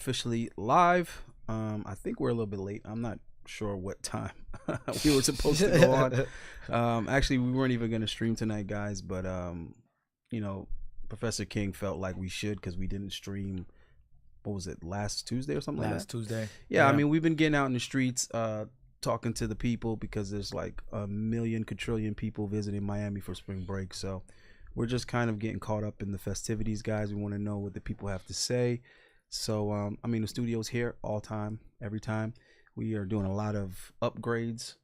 Officially live. I think we're a little bit late. I'm not sure what time we were supposed to go on. Actually, we weren't even going to stream tonight, guys. But you know, Professor King felt like we should because we didn't stream. What was it, last Tuesday or something like that? Last Tuesday. Yeah, I mean, we've been getting out in the streets, talking to the people because there's like a million quadrillion people visiting Miami for spring break. So we're just kind of getting caught up in the festivities, guys. We want to know what the people have to say. So, I mean, the studio's here all time, every time. We are doing a lot of upgrades.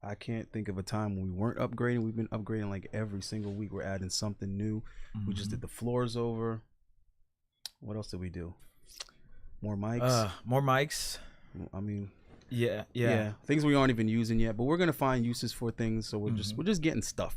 I can't think of a time when we weren't upgrading. We've been upgrading like every single week. We're adding something new. We just did the floors over. What else did we do? More mics. More mics. I mean, yeah. Things we aren't even using yet, but we're gonna find uses for things. So we're just getting stuff.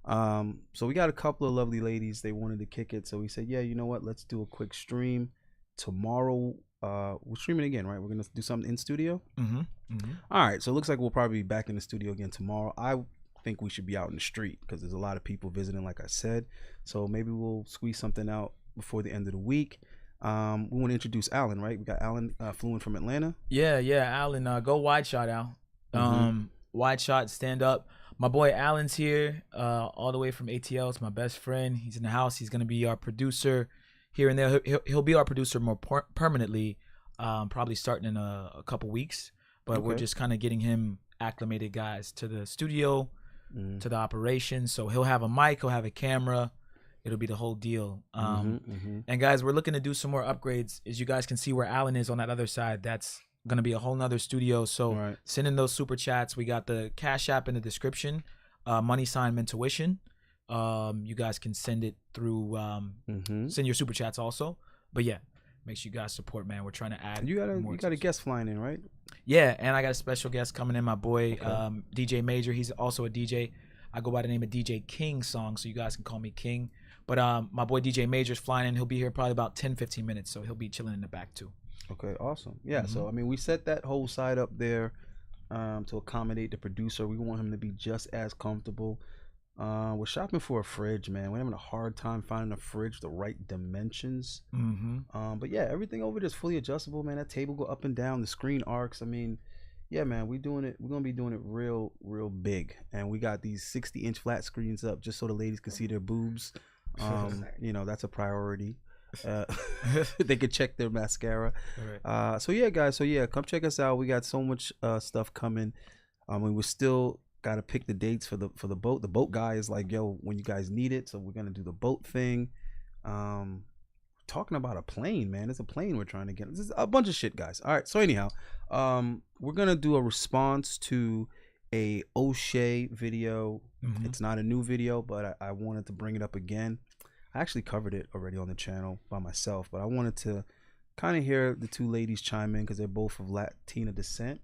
So we got a couple of lovely ladies. They wanted to kick it, so we said, yeah, you know what? Let's do a quick stream tomorrow. We're streaming again, right? We're gonna do something in studio. All right. So it looks like we'll probably be back in the studio again tomorrow. I think we should be out in the street because there's a lot of people visiting, like I said. So maybe we'll squeeze something out before the end of the week. We want to introduce Alan, right? We got Alan flew in from Atlanta. Yeah, Alan. Go wide shot, Al. Wide shot, stand up. My boy Alan's here, all the way from ATL. It's my best friend. He's in the house. He's gonna be our producer here and there. He'll be our producer more permanently, probably starting in a couple weeks. But we're just kind of getting him acclimated, guys, to the studio, to the operation. So he'll have a mic, he'll have a camera. It'll be the whole deal. And guys, we're looking to do some more upgrades. As you guys can see where Alan is on that other side, that's going to be a whole nother studio. So send in those super chats. We got the Cash App in the description, money sign Mentuition. You guys can send it through, send your super chats also. But yeah, make sure you guys support, man. We're trying to add you got a guest flying in, right? Yeah, and I got a special guest coming in, my boy, DJ Major. He's also a DJ. I go by the name of DJ King Song, so you guys can call me King. But my boy DJ Major's flying in. He'll be here probably about 10-15 minutes, so he'll be chilling in the back too. Okay, awesome. Yeah, so I mean, we set that whole side up there to accommodate the producer. We want him to be just as comfortable. We're shopping for a fridge, man. We're having a hard time finding a fridge the right dimensions. But yeah, everything over there is fully adjustable, man. That table go up and down. The screen arcs. I mean, yeah, man, we're doing it. We're gonna be doing it real big, and we got these 60-inch flat screens up just so the ladies can see their boobs. You know, that's a priority. They could check their mascara. So yeah, guys, come check us out. We got so much stuff coming. We still gotta pick the dates for the boat. The boat guy is like, yo, when you guys need it, so we're gonna do the boat thing. Talking about a plane, man. It's a plane we're trying to get. This is a bunch of shit, guys. All right, so anyhow, we're gonna do a response to a O'Shea video. It's not a new video, but I wanted to bring it up again. I actually covered it already on the channel by myself, but I wanted to kind of hear the two ladies chime in because they're both of Latina descent.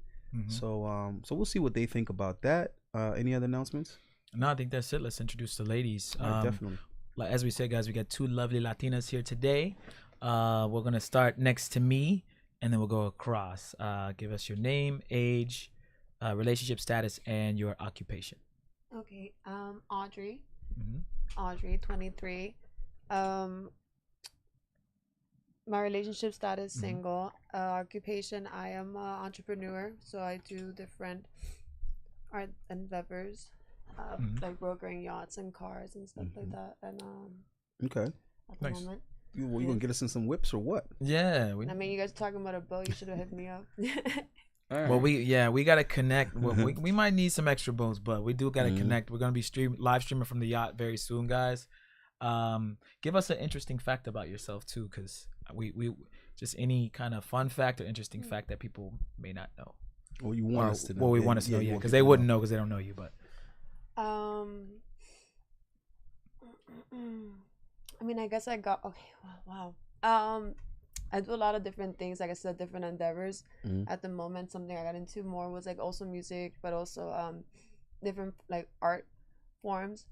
So we'll see what they think about that. Any other announcements? No, I think that's it. Let's introduce the ladies. Definitely. Like as we said, guys, we got two lovely Latinas here today. We're gonna start next to me, and then we'll go across. Give us your name, age, relationship status, and your occupation. Okay, Audrey. Audrey, 23. My relationship status, single. Occupation, I am an entrepreneur, so I do different art endeavors, like brokering yachts and cars and stuff like that. And okay, at the moment. You gonna get us in some whips or what? Yeah. I mean, you guys talking about a boat, you should have hit me up. Right. Well, we gotta connect. Well, we might need some extra boats, but we do gotta connect. We're gonna be live streaming from the yacht very soon, guys. Give us an interesting fact about yourself too, because we just any kind of fun fact or interesting fact that people may not know. Well, you want us to know. Well, we want us to know, yeah, because they wouldn't know because they don't know you. But I mean, I guess I got wow. I do a lot of different things, like I said, different endeavors. At the moment, something I got into more was like also music, but also different like art forms.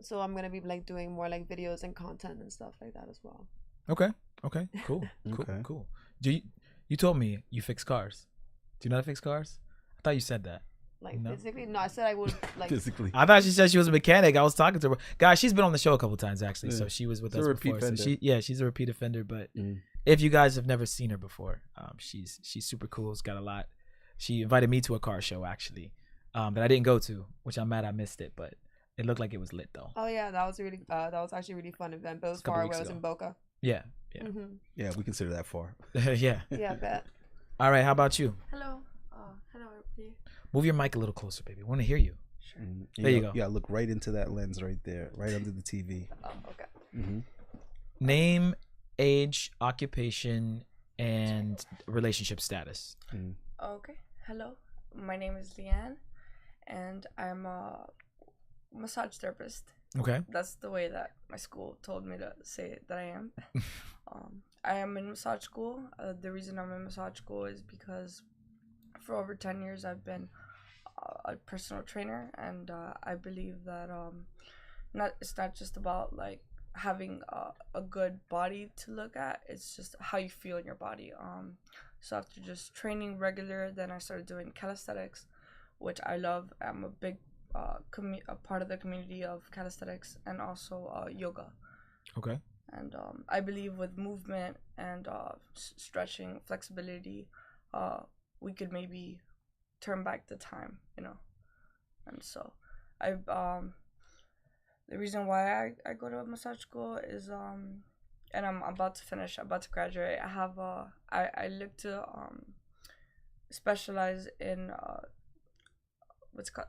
So I'm gonna be like doing more like videos and content and stuff like that as well. Okay, cool. You told me you fix cars. Do you know how to fix cars? I thought you said that. Like No. physically? No, I said I would like. Physically. I thought she said she was a mechanic. I was talking to her. Guys, she's been on the show a couple times actually, Yeah. so she was with She's us a repeat before. So offender. she's a repeat offender. But Mm. if you guys have never seen her before, she's super cool. She's got a lot. She invited me to a car show actually, that I didn't go to, which I'm mad I missed it, but it looked like it was lit though. Oh yeah, that was actually a really fun event. But it was a couple far away. weeks I was in ago. Boca. Yeah. Yeah, we consider that far. Yeah. Yeah, I bet. All right, how about you? Hello. Hello, everybody. Move your mic a little closer, baby. I want to hear you. Mm. There you go. Yeah, look right into that lens right there, right under the TV. Oh, okay. Mm-hmm. Name, age, occupation, and relationship status. Mm. Okay. Hello. My name is Leanne, and I'm a massage therapist. Okay. That's the way that my school told me to say that I am. I am in massage school. The reason I'm in massage school is because for over 10 years I've been a personal trainer, and I believe that it's not just about like having a good body to look at. It's just how you feel in your body. So after just training regular, then I started doing calisthenics, which I love. I'm a big a part of the community of calisthenics, and also yoga. Okay. And I believe with movement and stretching, flexibility, we could maybe turn back the time, you know. And so the reason why I go to a massage school is and I'm about to graduate. I have I look to specialize in what's called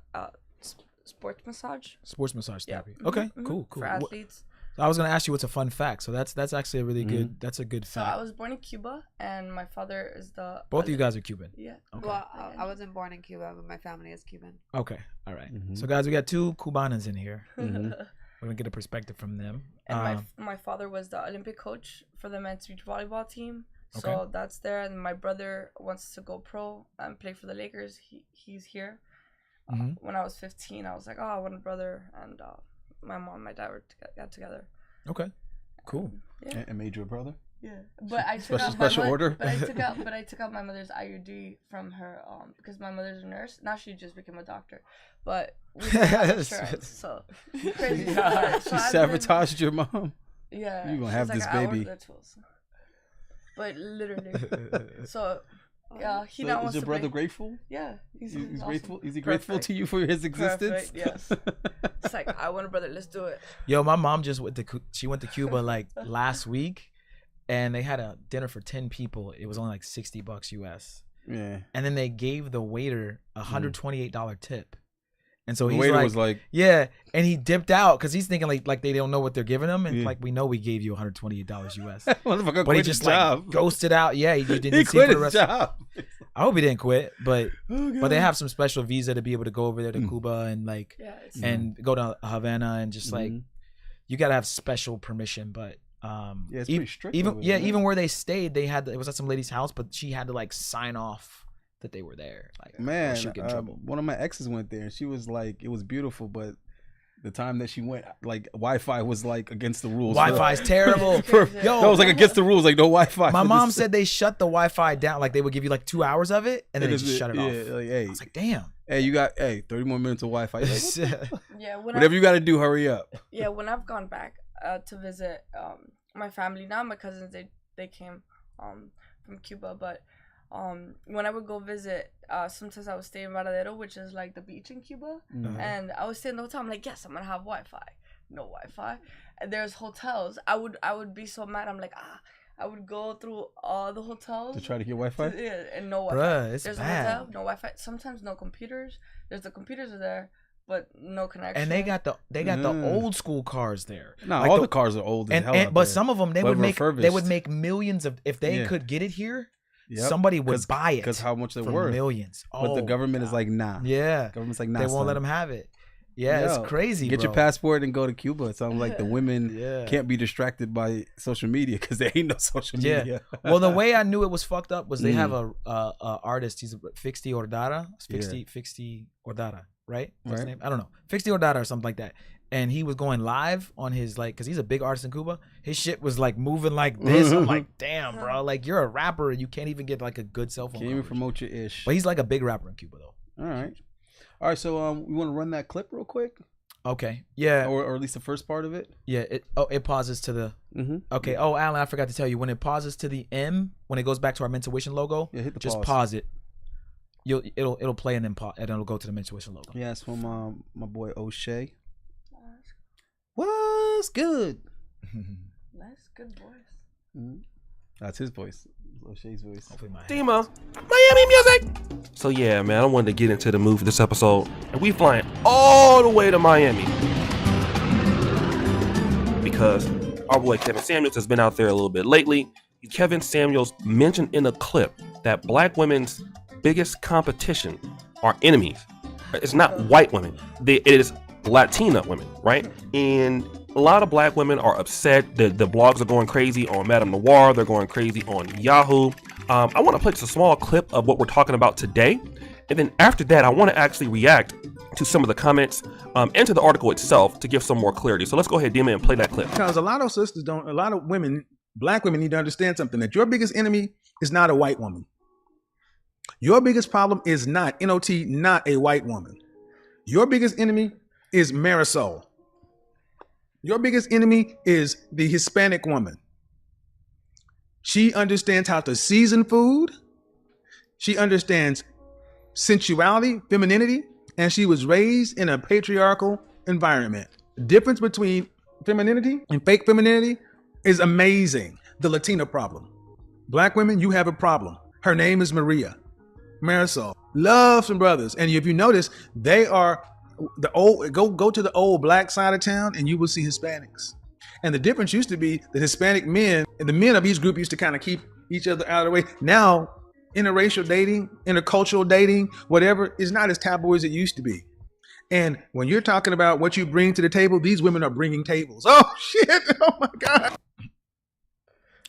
sports massage. Sports massage Yeah. therapy. Okay, Mhm. cool. For athletes. I was gonna ask you what's a fun fact. So that's actually a really good. That's a good So fact. I was born in Cuba, and my father is the Both of you guys are Cuban. Yeah. Okay. Well, I wasn't born in Cuba, but my family is Cuban. Okay. All right. Mhm. So guys, we got two Cubanas in here. Mhm. We're gonna get a perspective from them. And my father was the Olympic coach for the men's beach volleyball team. So Okay. that's there. And my brother wants to go pro and play for the Lakers. He's here. Mhm. When I was 15, I was like, oh, I want a brother. And my mom and my dad got together. Okay. Cool. Yeah. And made you a brother? Yeah. But I took Special order? But I took out my mother's IUD from her because my mother's a nurse. Now she just became a doctor. But we didn't have insurance, so crazy. Yeah. So She I've sabotaged your mom. Yeah. You gonna she's have like, this I ordered baby. the tools. But literally. So he So now is wants your to brother play. grateful? Yeah. He's awesome. grateful. Is he grateful Perfect. to you for his existence? Perfect, yes. It's like, I want a brother. Let's do it. Yo, my mom just went to Cuba like last week, and they had a dinner for 10 people. It was only like $60 US, Yeah. and then they gave the waiter a $128 tip. And so The he's waiter like, was like, yeah, and he dipped out because he's thinking like they don't know what they're giving him, and Yeah. like we know we gave you $128 US, motherfucker but he quit just his like job. ghosted out. Yeah, he didn't He see him quit for the his rest. job. I hope he didn't quit, but Oh, they have some special visa to be able to go over there to Mm. Cuba and like Yeah. It's, and go to Havana and just like Mhm. you gotta have special permission. But Yeah, it's ev- pretty strict. even over yeah, there. even where they stayed, they had it was at some lady's house, but she had to like sign off that they were there. Like, or Man, she'd get in trouble. one of my exes went there, and she was like, it was beautiful, but the time that she went, like Wi-Fi was like against the rules. Wi-Fi's terrible. Yo, No, it was like against the rules, like no Wi-Fi. my for mom this- said they shut the Wi-Fi down. Like they would give you like 2 hours of it, and then they is just shut it yeah, off. Like, hey, I was like, damn. hey, you got 30 more minutes of Wi-Fi. Like, yeah. whatever you got to do, hurry up. Yeah, when I've gone back to visit my family, now my cousins they came from Cuba, but when I would go visit, sometimes I would stay in Varadero, which is like the beach in Cuba, Mhm. and I would stay in the hotel. I'm like, yes, I'm gonna have Wi-Fi. No Wi-Fi, and there's hotels. I would be so mad. I'm like, I would go through all the hotels To try to get Wi-Fi. yeah, and no Wi-Fi. Bruh, it's There's bad. a hotel, no Wi-Fi. Sometimes no computers. There's the computers are there, but no connection. And they got the Mm. old school cars there. No, Like all the cars are old as hell. out but there. some of them they But would make refurbished. millions of if they Yeah. could get it here. Yep. Somebody would buy it because how much they're for worth. millions. But the Oh, government is God. like, nah. yeah, Government's like, nah. they won't let son. them have it. Yeah, Yo, it's crazy. Get your bro. passport and go to Cuba. It sounds like the women Yeah. can't be distracted by social media because there ain't no social Yeah. media. Well, the way I knew it was fucked up was they have Mm. a artist. He's Fixty Ordara. Fixty Ordara, right? What's his Right. name? I don't know. Fixty Ordara or something like that. And he was going live on his like, cause he's a big artist in Cuba. His shit was like moving like this. I'm like, damn, bro. Like you're a rapper and you can't even get like a good cell phone. Can't even coverage. promote your ish. But he's like a big rapper in Cuba though. All right. All right, so we want to run that clip real quick, Okay. Yeah. or at least the first part of it. Yeah. It pauses to the. Mm-hmm. Okay. Oh, Alan, I forgot to tell you, when it pauses to the M, when it goes back to our Mentuition logo, Yeah, hit the just pause. pause it. It'll play and then and it'll go to the Mentuition logo. Yeah, it's from my boy O'Shea. What's good? That's good voice. Mm-hmm. That's his voice. O'Shea's voice. Hopefully my Dima, Miami music. So yeah, man, I wanted to get into the mood for this episode, and we flying all the way to Miami because our boy Kevin Samuels has been out there a little bit lately. Kevin Samuels mentioned in a clip that black women's biggest competition are enemies. It's not white women. It is Latina women, right? And a lot of black women are upset. The blogs are going crazy on Madame Noir. They're going crazy on Yahoo. I want to play just a small clip of what we're talking about today. And then after that, I want to actually react to some of the comments and to the article itself to give some more clarity. So let's go ahead, Dima, and play that clip. Because a lot of sisters don't, a lot of women, black women need to understand something, that your biggest enemy is not a white woman. Your biggest problem is not, not a white woman. Your biggest enemy is Marisol. Your biggest enemy is the Hispanic woman. She understands how to season food. She understands sensuality, femininity, and she was raised in a patriarchal environment. The difference between femininity and fake femininity is amazing. The Latina problem. Black women, you have a problem. Her name is Maria. Marisol. Love some brothers. And if you notice, they are the old, go to the old black side of town and you will see Hispanics. And the difference used to be that Hispanic men and the men of each group used to kind of keep each other out of the way. Now, interracial dating, intercultural dating, whatever, is not as taboo as it used to be. And when you're talking about what you bring to the table, these women are bringing tables. Oh, shit. Oh, my God.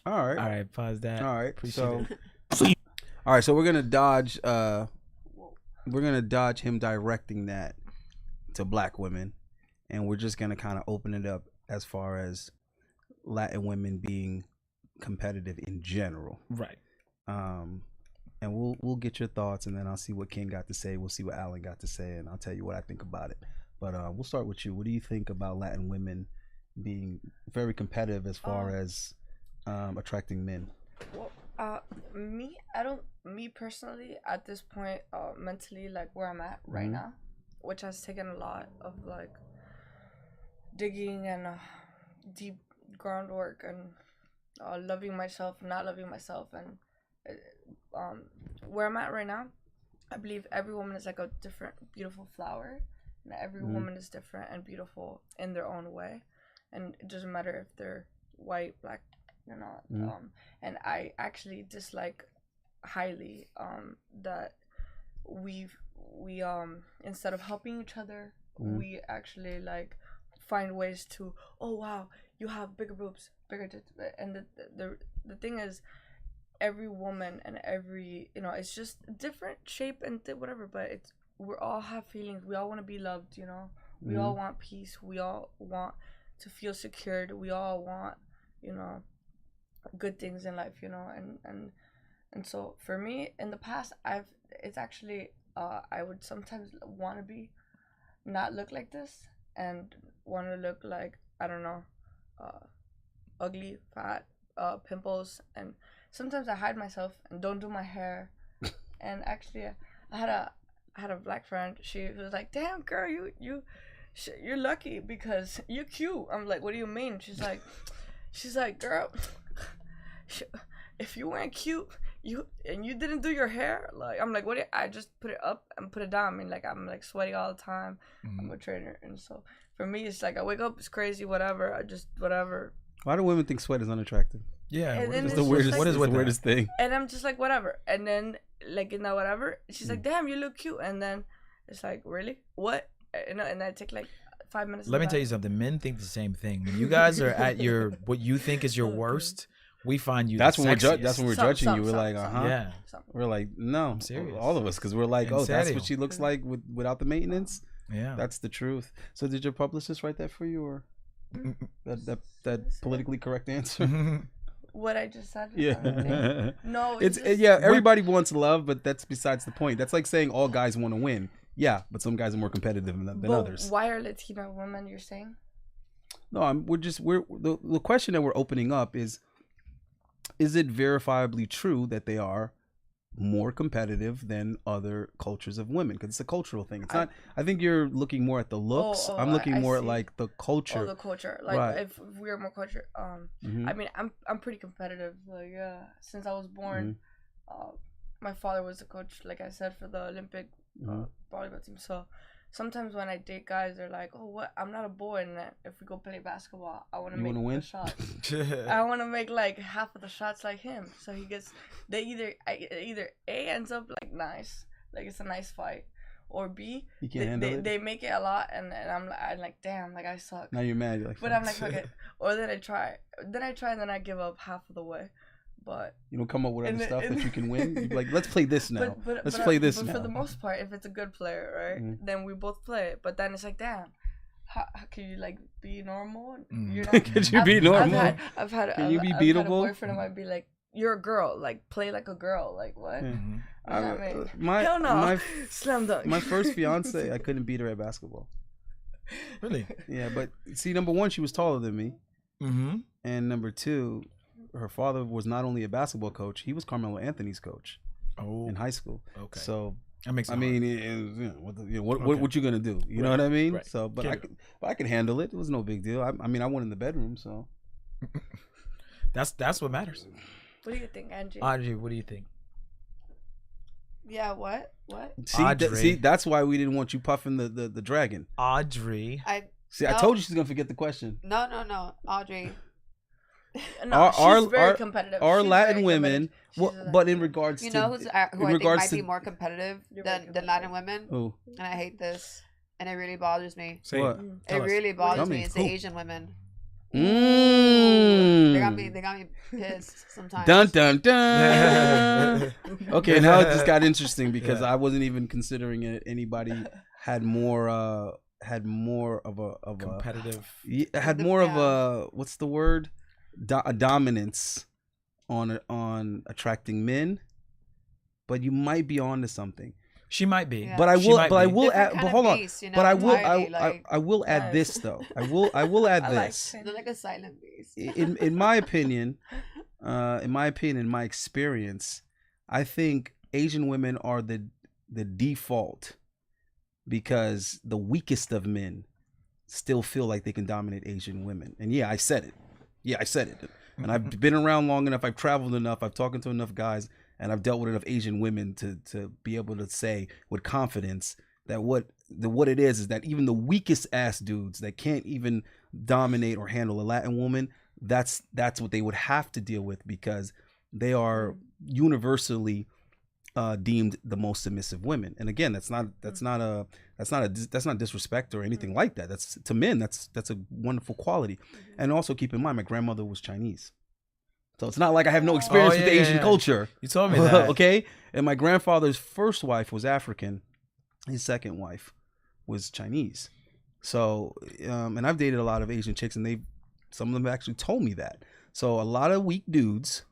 All right, pause that. All right. Appreciate it. All right, so we're gonna dodge him directing that to black women, and we're just gonna kind of open it up as far as Latin women being competitive in general. Right. And we'll get your thoughts, and then I'll see what King got to say. We'll see what Alan got to say, and I'll tell you what I think about it. But we'll start with you. What do you think about Latin women being very competitive as far as attracting men? Well, me personally, at this point, mentally, like where I'm at right now, which has taken a lot of like digging and deep groundwork and loving myself, not loving myself, and where I'm at right now, I believe every woman is like a different, beautiful flower, and every woman is different and beautiful in their own way, and it doesn't matter if they're white, black, or not. And I actually dislike highly that we instead of helping each other, we actually like find ways to, oh wow, you have bigger boobs, bigger tits. And the thing is, every woman and every, it's just different shape and whatever, but we all have feelings. We all want to be loved, we all want peace, we all want to feel secured, we all want, good things in life, and so for me in the past, it's actually I would sometimes want to be not look like this and want to look like, I don't know, ugly, fat, pimples, and sometimes I hide myself and don't do my hair. And actually I had a black friend. She was like, damn girl, you're lucky because you're cute. I'm like, what do you mean? She's like, girl, if you weren't cute, you didn't do your hair, like, I'm like, what? I just put it up and put it down. I mean, like, I'm like sweating all the time. I'm a trainer, and so for me, it's like I wake up, it's crazy, whatever. I just whatever. Why do women think sweat is unattractive? Yeah, what is the weirdest? What is the weirdest thing? And I'm just like, whatever. And then like in that whatever, she's like, damn, you look cute. And then it's like, really? What? And I take like 5 minutes. Let me tell you something. Men think the same thing. When you guys are at your what you think is your worst, we find you. That's when we're judging you. We're like, yeah. We're like, no, I'm serious. all of us, because we're like, oh, that's what she looks like without the maintenance. Yeah, that's the truth. So did your publicist write that for you, or that politically correct answer? What I just said. Yeah. No, it's everybody wants love, but that's besides the point. That's like saying all guys want to win. Yeah, but some guys are more competitive than others. Why are Latina women? You're saying? No, we're the question that we're opening up is it verifiably true that they are more competitive than other cultures of women? Because it's a cultural thing. It's not. I think you're looking more at the looks. I'm looking more at like the culture. Oh, the culture. Like Right. if we're more culture. Mhm. I mean, I'm pretty competitive. Like since I was born, my father was the coach. Like I said, for the Olympic volleyball team. So sometimes when I date guys, they're like, "Oh, what? I'm not a boy." And if we go play basketball, I want to make win? the shots. I want to make like half of the shots like him. So he gets. They either A ends up like nice, like it's a nice fight, or B You can't handle it. they make it a lot, and I'm like, damn, like I suck. Now you're mad. You're like, But I'm like, fuck it. Or then I try, and then I give up half of the way. But you don't come up with other stuff that you can win. You're like, let's play this now. But let's play this but now. for the most part, if it's a good player, right, then we both play it. But then it's like, damn, how can you like be normal? You're not, Could you be normal? I've had Can you be I've beatable? had a boyfriend of mine be like, "You're a girl, like play like a girl." Like what? Hell no. Slam dunk. My first fiance, I couldn't beat her at basketball. Really? Yeah, but see, number one, she was taller than me, and number two, her father was not only a basketball coach, he was Carmelo Anthony's coach in high school. Okay. So that makes. I mean, what you gonna do? You know what I mean? Right. So, but I could handle it. It was no big deal. I mean, I won in the bedroom, so that's what matters. What do you think, Angie? Audrey, what do you think? Yeah, what? See, that's why we didn't want you puffing the dragon. Audrey. I told you she's gonna forget the question. No, Audrey. No, she's very competitive. Our Latin women, but in regards you to, know who I think might be more competitive than Latin women? Who? And I hate this, and it really bothers me. Say what? It really bothers me. It's the Who? Asian women. Mm. They got me pissed sometimes. Dun dun dun. Okay, now it just got interesting because I wasn't even considering it. Anybody had more of a competitive. Had more of a what's the word? A dominance on attracting men, but you might be onto something. She might be, but I will add. But hold on. Beast, you know, but I will like, add this though. I will add this. They're like a silent beast. in my opinion, in my experience, I think Asian women are the default because the weakest of men still feel like they can dominate Asian women. And yeah, I said it. And I've been around long enough. I've traveled enough. I've talked to enough guys. And I've dealt with enough Asian women to be able to say with confidence that what it is that even the weakest ass dudes that can't even dominate or handle a Latin woman, that's what they would have to deal with because they are universally deemed the most submissive women. And again, that's not disrespect or anything like that. That's to men. That's a wonderful quality. And also keep in mind, my grandmother was Chinese. So it's not like I have no experience with the Asian culture. You told me that. Okay? And my grandfather's first wife was African. His second wife was Chinese. So, and I've dated a lot of Asian chicks, and some of them actually told me that. So a lot of weak dudes,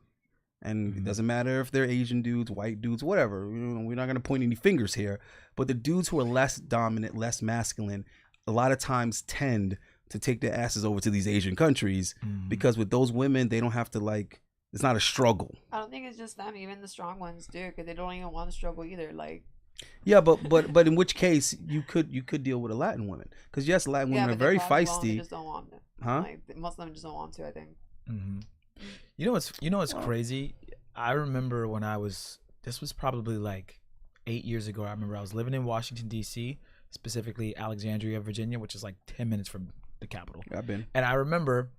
and it doesn't matter if they're Asian dudes, white dudes, whatever. We're not going to point any fingers here. But the dudes who are less dominant, less masculine, a lot of times tend to take their asses over to these Asian countries because with those women, they don't have to it's not a struggle. I don't think it's just them. Even the strong ones do, because they don't even want to struggle either. Like, yeah, but in which case you could deal with a Latin woman because yes, Latin women are very feisty. They just don't want to. Huh? Like, most of them just don't want to. I think. You know what's crazy? I remember when this was probably like 8 years ago. I remember I was living in Washington D.C., specifically Alexandria, Virginia, which is like 10 minutes from the capital. I've been. And I remember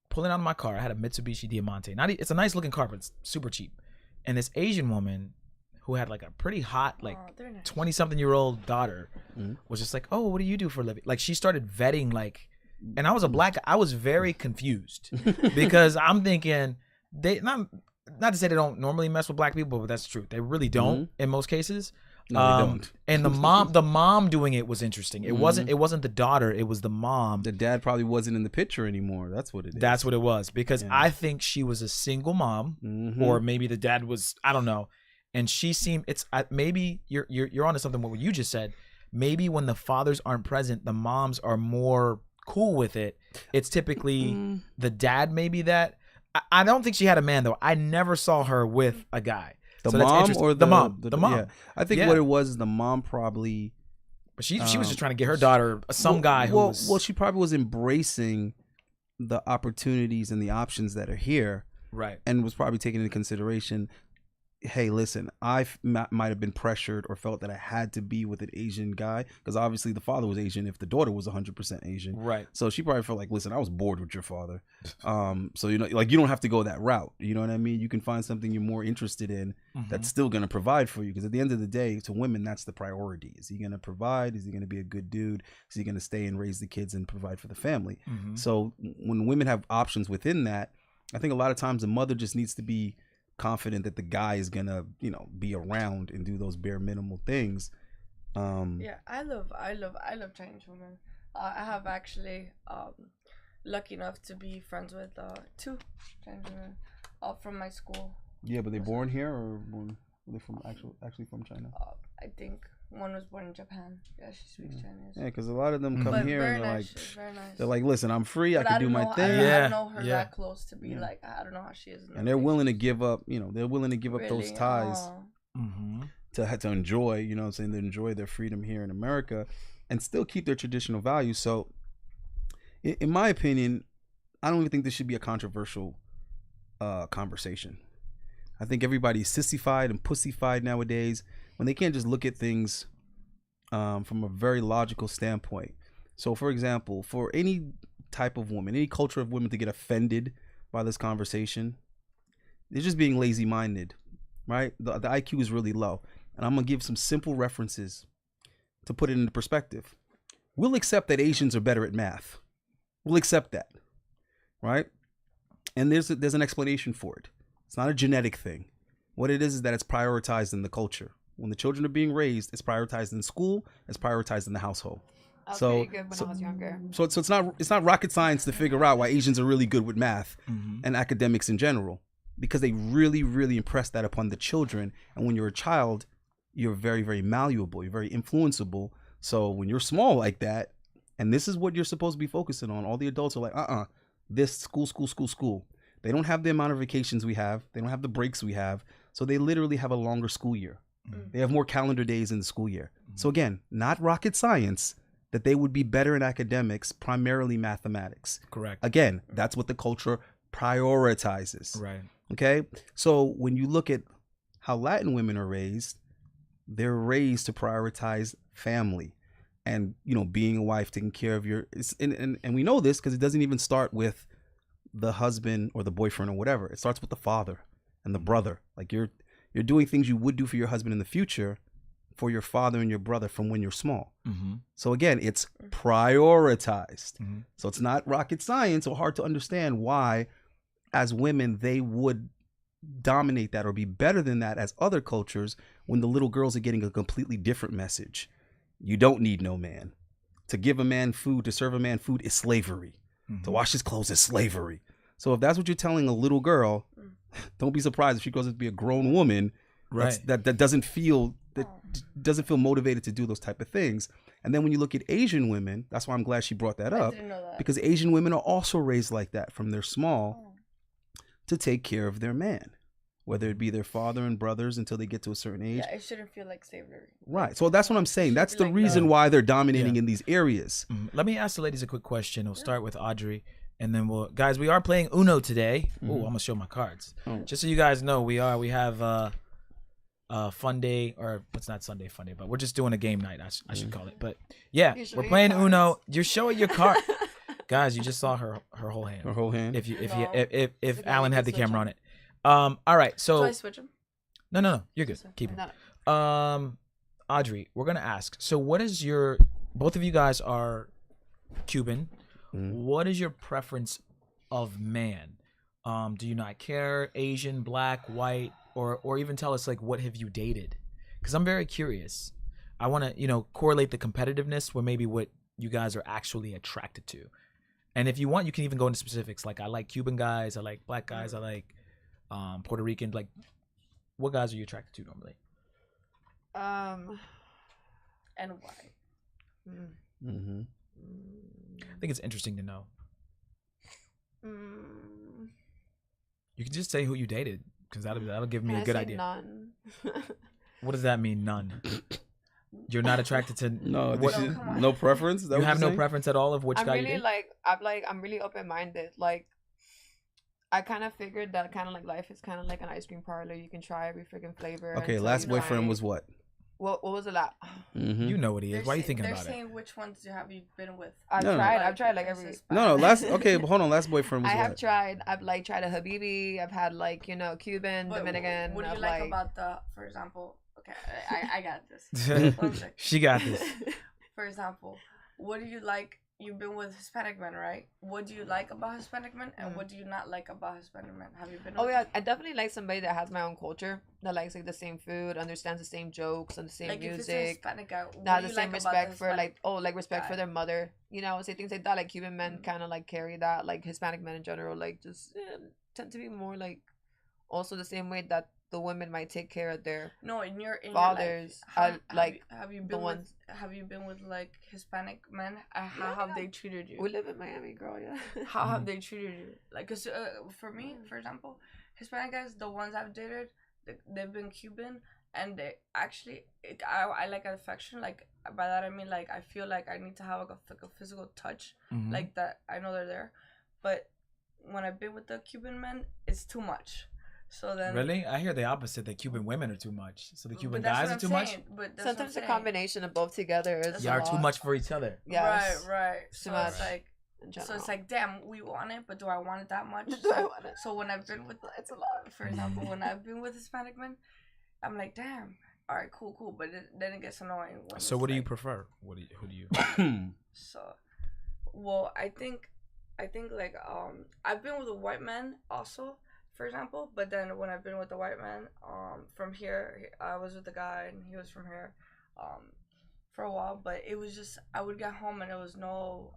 pulling out of my car. I had a Mitsubishi Diamante. It's a nice looking car, but it's super cheap. And this Asian woman who had like a pretty hot, like 20-something-year-old daughter was just like, "Oh, what do you do for a living?" Like she started vetting and I was a black guy. I was very confused because I'm thinking they not to say they don't normally mess with black people, but that's true. They really don't in most cases. No, they don't. And the mom doing it was interesting. It wasn't the daughter, it was the mom. The dad probably wasn't in the picture anymore. That's what it is. That's what it was because I think she was a single mom or maybe the dad was, I don't know. and she seemed maybe you're onto something with what you just said. Maybe when the fathers aren't present, the moms are more cool with it. It's typically the dad, maybe that. I don't think she had a man though. I never saw her with a guy. The mom or the mom? The mom. Yeah. I think what it was is the mom probably. But she was just trying to get her daughter guy who was. Well, she probably was embracing the opportunities and the options that are here, right? And was probably taking into consideration. Hey, listen, I might have been pressured or felt that I had to be with an Asian guy because obviously the father was Asian if the daughter was 100% Asian. Right. So she probably felt like, listen, I was bored with your father. So, you know, like you don't have to go that route. You know what I mean? You can find something you're more interested in that's still going to provide for you. Because at the end of the day, to women, that's the priority. Is he going to provide? Is he going to be a good dude? Is he going to stay and raise the kids and provide for the family? So when women have options within that, I think a lot of times the mother just needs to be confident that the guy is gonna, you know, be around and do those bare minimal things. Yeah, I love Chinese women. I have actually lucky enough to be friends with 2 Chinese women from my school. Yeah, but they born here or were they from actually from China? I think one was born in Japan. Yeah, she speaks Chinese. Yeah, because a lot of them come here and they're like, very nice. they're like, listen, I'm free, I can do my thing. I don't know her that close to be like, I don't know how she is. And they're willing to give up, you know, they're willing to give up those ties to enjoy, you know what I'm saying, to enjoy their freedom here in America and still keep their traditional values. So in my opinion, I don't even think this should be a controversial conversation. I think everybody's sissified and pussified nowadays when they can't just look at things from a very logical standpoint. So, for example, for any type of woman, any culture of women to get offended by this conversation, they're just being lazy-minded, right? The IQ is really low. And I'm going to give some simple references to put it into perspective. We'll accept that Asians are better at math. We'll accept that, right? And there's an explanation for it. It's not a genetic thing. What it is that it's prioritized in the culture. When the children are being raised, it's prioritized in school, it's prioritized in the household. I was pretty good when I was younger. So it's not rocket science to figure out why Asians are really good with math and academics in general, because they really, really impress that upon the children. And when you're a child, you're very, very malleable. You're very influenceable. So when you're small like that, and this is what you're supposed to be focusing on, all the adults are like, this school. They don't have the amount of vacations we have. They don't have the breaks we have. So they literally have a longer school year. They have more calendar days in the school year. So again, not rocket science that they would be better in academics, primarily mathematics. Correct. Again, that's what the culture prioritizes. Right. Okay. So when you look at how Latin women are raised, they're raised to prioritize family and, you know, being a wife, taking care of your, and we know this because it doesn't even start with the husband or the boyfriend or whatever. It starts with the father and the brother. Like you're doing things you would do for your husband in the future for your father and your brother from when you're small. So again, it's prioritized. So it's not rocket science or hard to understand why as women they would dominate that or be better than that as other cultures when the little girls are getting a completely different message. You don't need no man. To give a man food, to serve a man food is slavery. To wash his clothes is slavery. So if that's what you're telling a little girl, don't be surprised if she grows up to be a grown woman, right? That doesn't feel motivated to do those type of things. And then when you look at Asian women, that's why I'm glad she brought that up, because Asian women are also raised like that from their small to take care of their man, whether it be their father and brothers until they get to a certain age. Yeah, it shouldn't feel like slavery. Right. So that's what I'm saying. That's the reason why they're dominating in these areas. Let me ask the ladies a quick question. We'll start with Audrey. And then guys, we are playing Uno today. Oh, I'm gonna show my cards. Just so you guys know, we have a fun day, or it's not Sunday fun day, but we're just doing a game night. I should call it. But yeah, we're playing Uno. You're showing your card, guys. You just saw her whole hand. Her whole hand. If Alan had the camera on it. All right. So I switch them? No. You're good. Keep it. Audrey, we're gonna ask. So what is both of you guys are Cuban. What is your preference of man? Do you not care? Asian, black, white, or even tell us like what have you dated? Because I'm very curious. I want to correlate the competitiveness with maybe what you guys are actually attracted to. And if you want, you can even go into specifics. Like I like Cuban guys, I like black guys, I like Puerto Rican. Like what guys are you attracted to normally? And why? Mm-hmm. I think it's interesting to know. You can just say who you dated, because that'll give me Can a I good say idea. None. What does that mean? None. You're not attracted to No, what? this is, no preference. Is that You what have you're no saying? preference at all of which I'm guy you really date? I'm really open minded. Like I kind of figured that kind of like life is kind of like an ice cream parlor. You can try every freaking flavor. Okay, until last you boyfriend find- was what? What was the last? Mm-hmm. You know what he is. Why are you thinking they're about it? saying which ones have you been with? I've No, no. tried like every. No, last. Okay, but hold on. Last boyfriend was I have what? tried. I've like tried a Habibi. I've had like Cuban, But Dominican. What do you I've, like about the, for example? Okay, I got this. One sec. She got this. For example, what do you like? You've been with Hispanic men, right? What do you like about Hispanic men, and what do you not like about Hispanic men? Have you been? Oh with yeah, them? I definitely like somebody that has my own culture, that likes like the same food, understands the same jokes and the same Like if it's a music, Hispanic guy, what that do has you the same like about respect the for Hispanic like respect for guy? their mother. Say things like that. Like Cuban men kind of like carry that. Like Hispanic men in general, like just tend to be more like also the same way that the women might take care of their No, in your fathers. have you the been with ones. have you been with like Hispanic men? How have they treated you? We live in Miami, girl. Yeah. How have they treated you? Like, cause for me, for example, Hispanic guys, the ones I've dated, they've been Cuban, and they actually, I like affection. Like by that I mean like I feel like I need to have like a physical touch, Mhm. like that. I know they're there, but when I've been with the Cuban men, it's too much. So then Really? I hear the opposite. That Cuban women are too much. So the Cuban but that's guys what are I'm too saying, much. But that's what I'm Sometimes a saying. combination of both together is You are a too lot. much for each other. Yes. Right. Too So much. it's like. In So general. it's like, damn, we want it, but do I want it that much? Do I want it? So when I've been with, It's a lot. for example, when I've been with Hispanic men, I'm like, damn, all right, cool, but then it gets annoying. When So it's what do you like- prefer? Who do you? So, well, I think like I've been with a white man also, for example, but then when I've been with a white man, from here, I was with a guy and he was from here, for a while, but it was just I would get home and there was no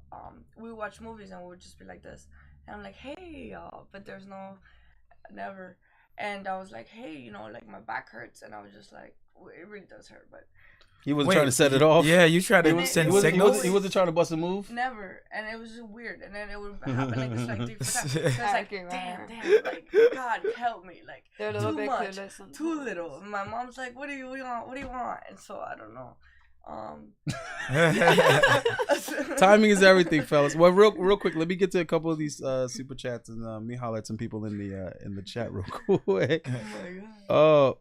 we would watch movies and we would just be like this, and I'm like, hey y'all, but there's no never, and I was like, hey, like my back hurts, and I was just like, it really does hurt, but He wasn't Wait, trying to set it off. Yeah, you tried He, to was, send he, wasn't, signals. he wasn't trying to bust a move. never, and it was just weird, and then it would happen like this like 3 4 times. So it's I like, agree with damn, her. like God help me, like They're a little too bit much, clueless sometimes. too little. And my mom's like, what do you want? What do you want? And so I don't know. Timing is everything, fellas. Well, real quick, let me get to a couple of these super chats and me holler at some people in the chat real quick. Oh my God. Oh,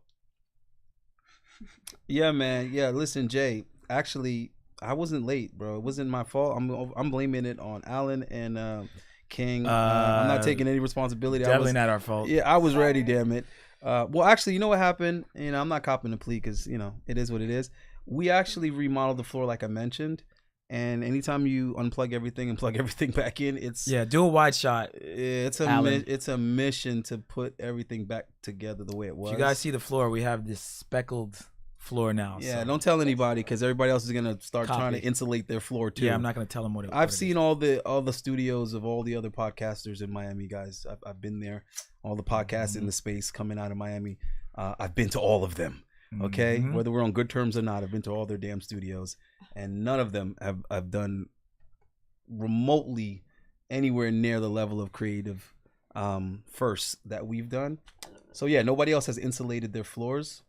yeah, man. Yeah, listen, Jay. Actually, I wasn't late, bro. It wasn't my fault. I'm blaming it on Alan and King. I'm not taking any responsibility. Definitely not our fault. Yeah, I was ready. Damn it. Well, actually, you know what happened? I'm not copping the plea because it is what it is. We actually remodeled the floor, like I mentioned, and anytime you unplug everything and plug everything back in, it's Do a wide shot. it's Alan. it's a mission to put everything back together the way it was. If you guys see the floor, we have this speckled floor now. Yeah, so. don't tell anybody because everybody else is gonna start trying to Copy. insulate their floor too. Yeah, I'm not gonna tell them what it. I've seen all the studios of all the other podcasters in Miami, guys. I've been there. All the podcasts in the space coming out of Miami. I've been to all of them. Okay, Mhm. whether we're on good terms or not, I've been to all their damn studios, and none of them have done remotely anywhere near the level of creative firsts that we've done. So yeah, nobody else has insulated their floors.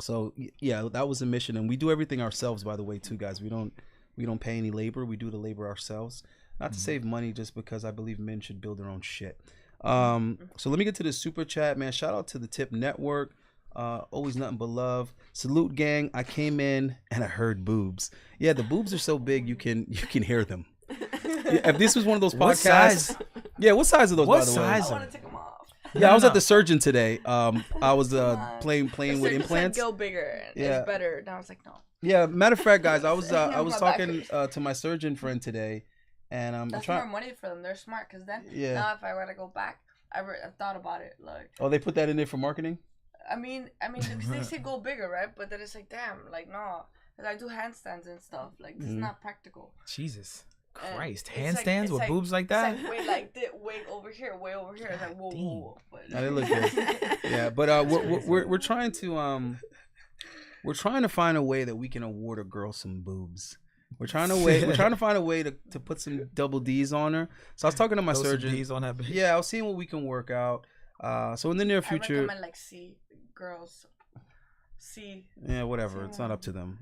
So yeah, that was a mission, and we do everything ourselves, by the way, too, guys. We don't pay any labor. We do the labor ourselves, not to save money, just because I believe men should build their own shit. So let me get to the super chat, man. Shout out to the Tip Network. Always nothing but love. Salute, gang. I came in and I heard boobs. Yeah, the boobs are so big you can hear them. Yeah, if this was one of those podcasts, What size? yeah. What size are those? What by the size? I way? want to take them off. Yeah, I was No. at the surgeon today. I was playing with Said implants. go bigger. And Yeah. It's better. And I was like, no. Yeah, matter of fact, guys, I was My back talking hurts. to my surgeon friend today, and I'm That's trying. more money for them. They're smart, because then Yeah. now if I were to go back, I thought about it. Like, Oh, they put that in there for marketing. I mean, because they say go bigger, right? But then it's like, damn, like no, because I do handstands and stuff. Like this is not practical. Jesus. Christ, And it's handstands with boobs like that? It's like way over here, way over here. It's like whoa, whoa, whoa. But, No, they look good. Yeah, but we're trying to find a way that we can award a girl some boobs. We're trying to find a way to put some double D's on her. So I was talking to my surgeon. D's on that bitch. Yeah, I was seeing what we can work out. So in the near future, I recommend like C girls. C. Yeah, whatever. It's not up to them.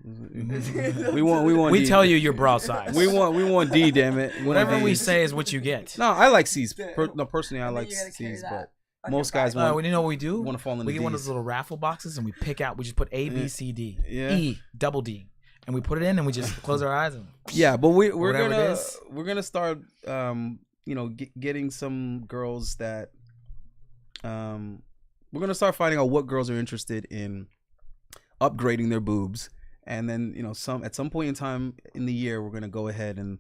We want. We D. tell you your bra size. We want D. Damn it. Whatever we say is what you get. No, I like C's. Personally, I like C's, but most guys want. You know what we do? Want to fall in the We get one of D's. those little raffle boxes and we pick out. We just put A, B, C, D, Yeah. E, double D, and we put it in and we just close our eyes and. Yeah, but we're Whatever it gonna is. we're gonna start getting some girls that we're gonna start finding out what girls are interested in upgrading their boobs, and then at some point in time in the year we're gonna go ahead and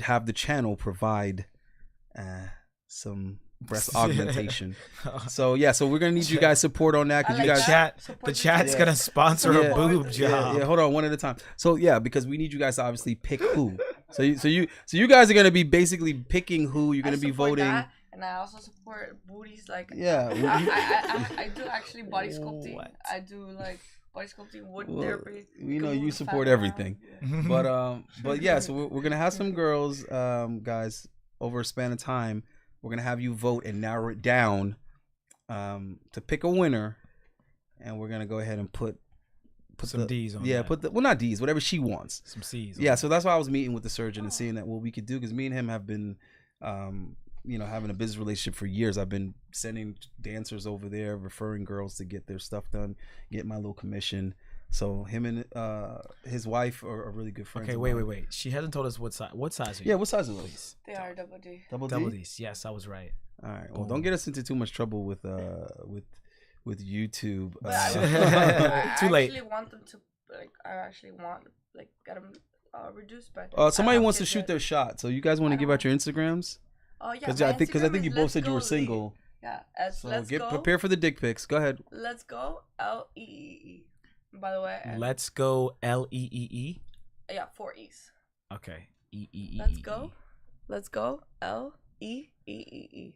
have the channel provide some breast augmentation. So we're gonna need you guys support on that, because you guys The chat's gonna sponsor a boob job. Yeah, hold on, one at a time. So because we need you guys to obviously pick who. So you guys are gonna be basically picking who you're gonna be voting. That, and I also support booties. Like Yeah. I do actually body sculpting. What? I do like body sculpting, wood therapy. We know you move support fat everything. around. But yeah, so we're gonna have some girls, guys, over a span of time. We're gonna have you vote and narrow it down to pick a winner, and we're gonna go ahead and put some D's on. Yeah, that. not D's, whatever she wants. Some C's. Yeah, so that's why I was meeting with the surgeon and seeing that what we could do, because me and him have been, having a business relationship for years. I've been sending dancers over there, referring girls to get their stuff done, get my little commission. So him and his wife are really good friends. Okay, wait. She hasn't told us what size. What size are you? Yeah, what size are those? They are double D. Double Double D? D's. Yes, I was right. All right. Well, don't get us into too much trouble with YouTube. But I Too late. actually want them to get them reduced. But Somebody wants to shoot their shot. So you guys want to give out your Instagrams? Oh yeah. Because I think you both said you were single. Yeah. So prepare for the dick pics. Go ahead. Let's go Leee. By the way. Let's go Leee. Yeah, 4 E's. Okay. E. Let's go Leee.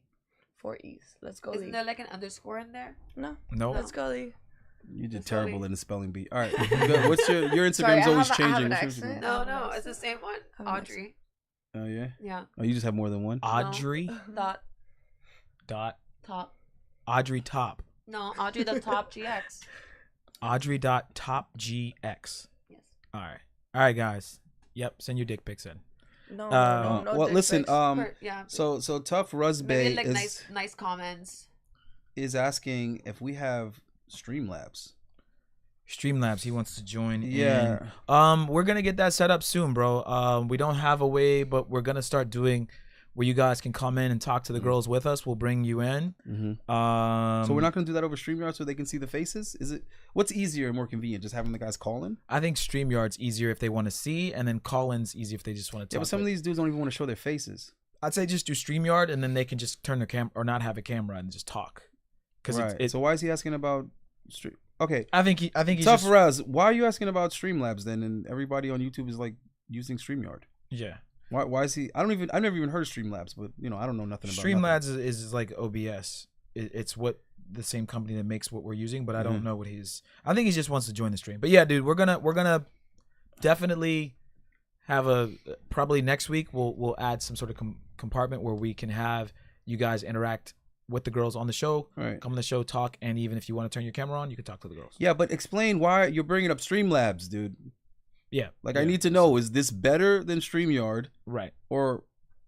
4 E's. Let's go. Isn't there like an underscore in there? No. Nope. Let's go Lee. You did That's terrible funny. in the spelling bee. All right. What's your Instagram's Sorry, I always have an changing. accent. No, it's the same one. Have a nice- Audrey. Oh yeah. Yeah. Oh, you just have more than one. Audrey Dot dot top. Audrey top. No, Audrey the top GX. Audrey dot top GX. Yes. All right, guys. Yep. Send your dick pics in. No, Uh, Well, dick listen. pics. Yeah. So Tough Rusbay Maybe like is nice comments. asking if we have Streamlabs. Streamlabs. He wants to join. Yeah. In. We're gonna get that set up soon, bro. We don't have a way, but we're gonna start doing where you guys can come in and talk to the girls with us. We'll bring you in. So we're not gonna do that over StreamYard so they can see the faces. What's easier and more convenient? Just having the guys call in? I think StreamYard's easier if they want to see, and then call-in's easy if they just want to Yeah, talk. but some of these dudes don't even want to show their faces. I'd say just do StreamYard, and then they can just turn their camera or not have a camera and just talk. Because Right. So why is he asking about stream? Okay. I think he's Tough just, Raz, why are you asking about Streamlabs then? And everybody on YouTube is like using StreamYard. yeah. Why is he? I've never even heard of Streamlabs, but I don't know nothing about Streamlabs is like OBS. It's what the same company that makes what we're using, but I don't know what he's. I think he just wants to join the stream. But yeah, dude, we're gonna definitely have probably next week we'll add some sort of compartment where we can have you guys interact with the girls on the show. Right. Come on the show, talk, and even if you want to turn your camera on, you can talk to the girls. Yeah, but explain why you're bringing up Streamlabs, dude. Yeah. Like yeah. I need to know, is this better than StreamYard Right. or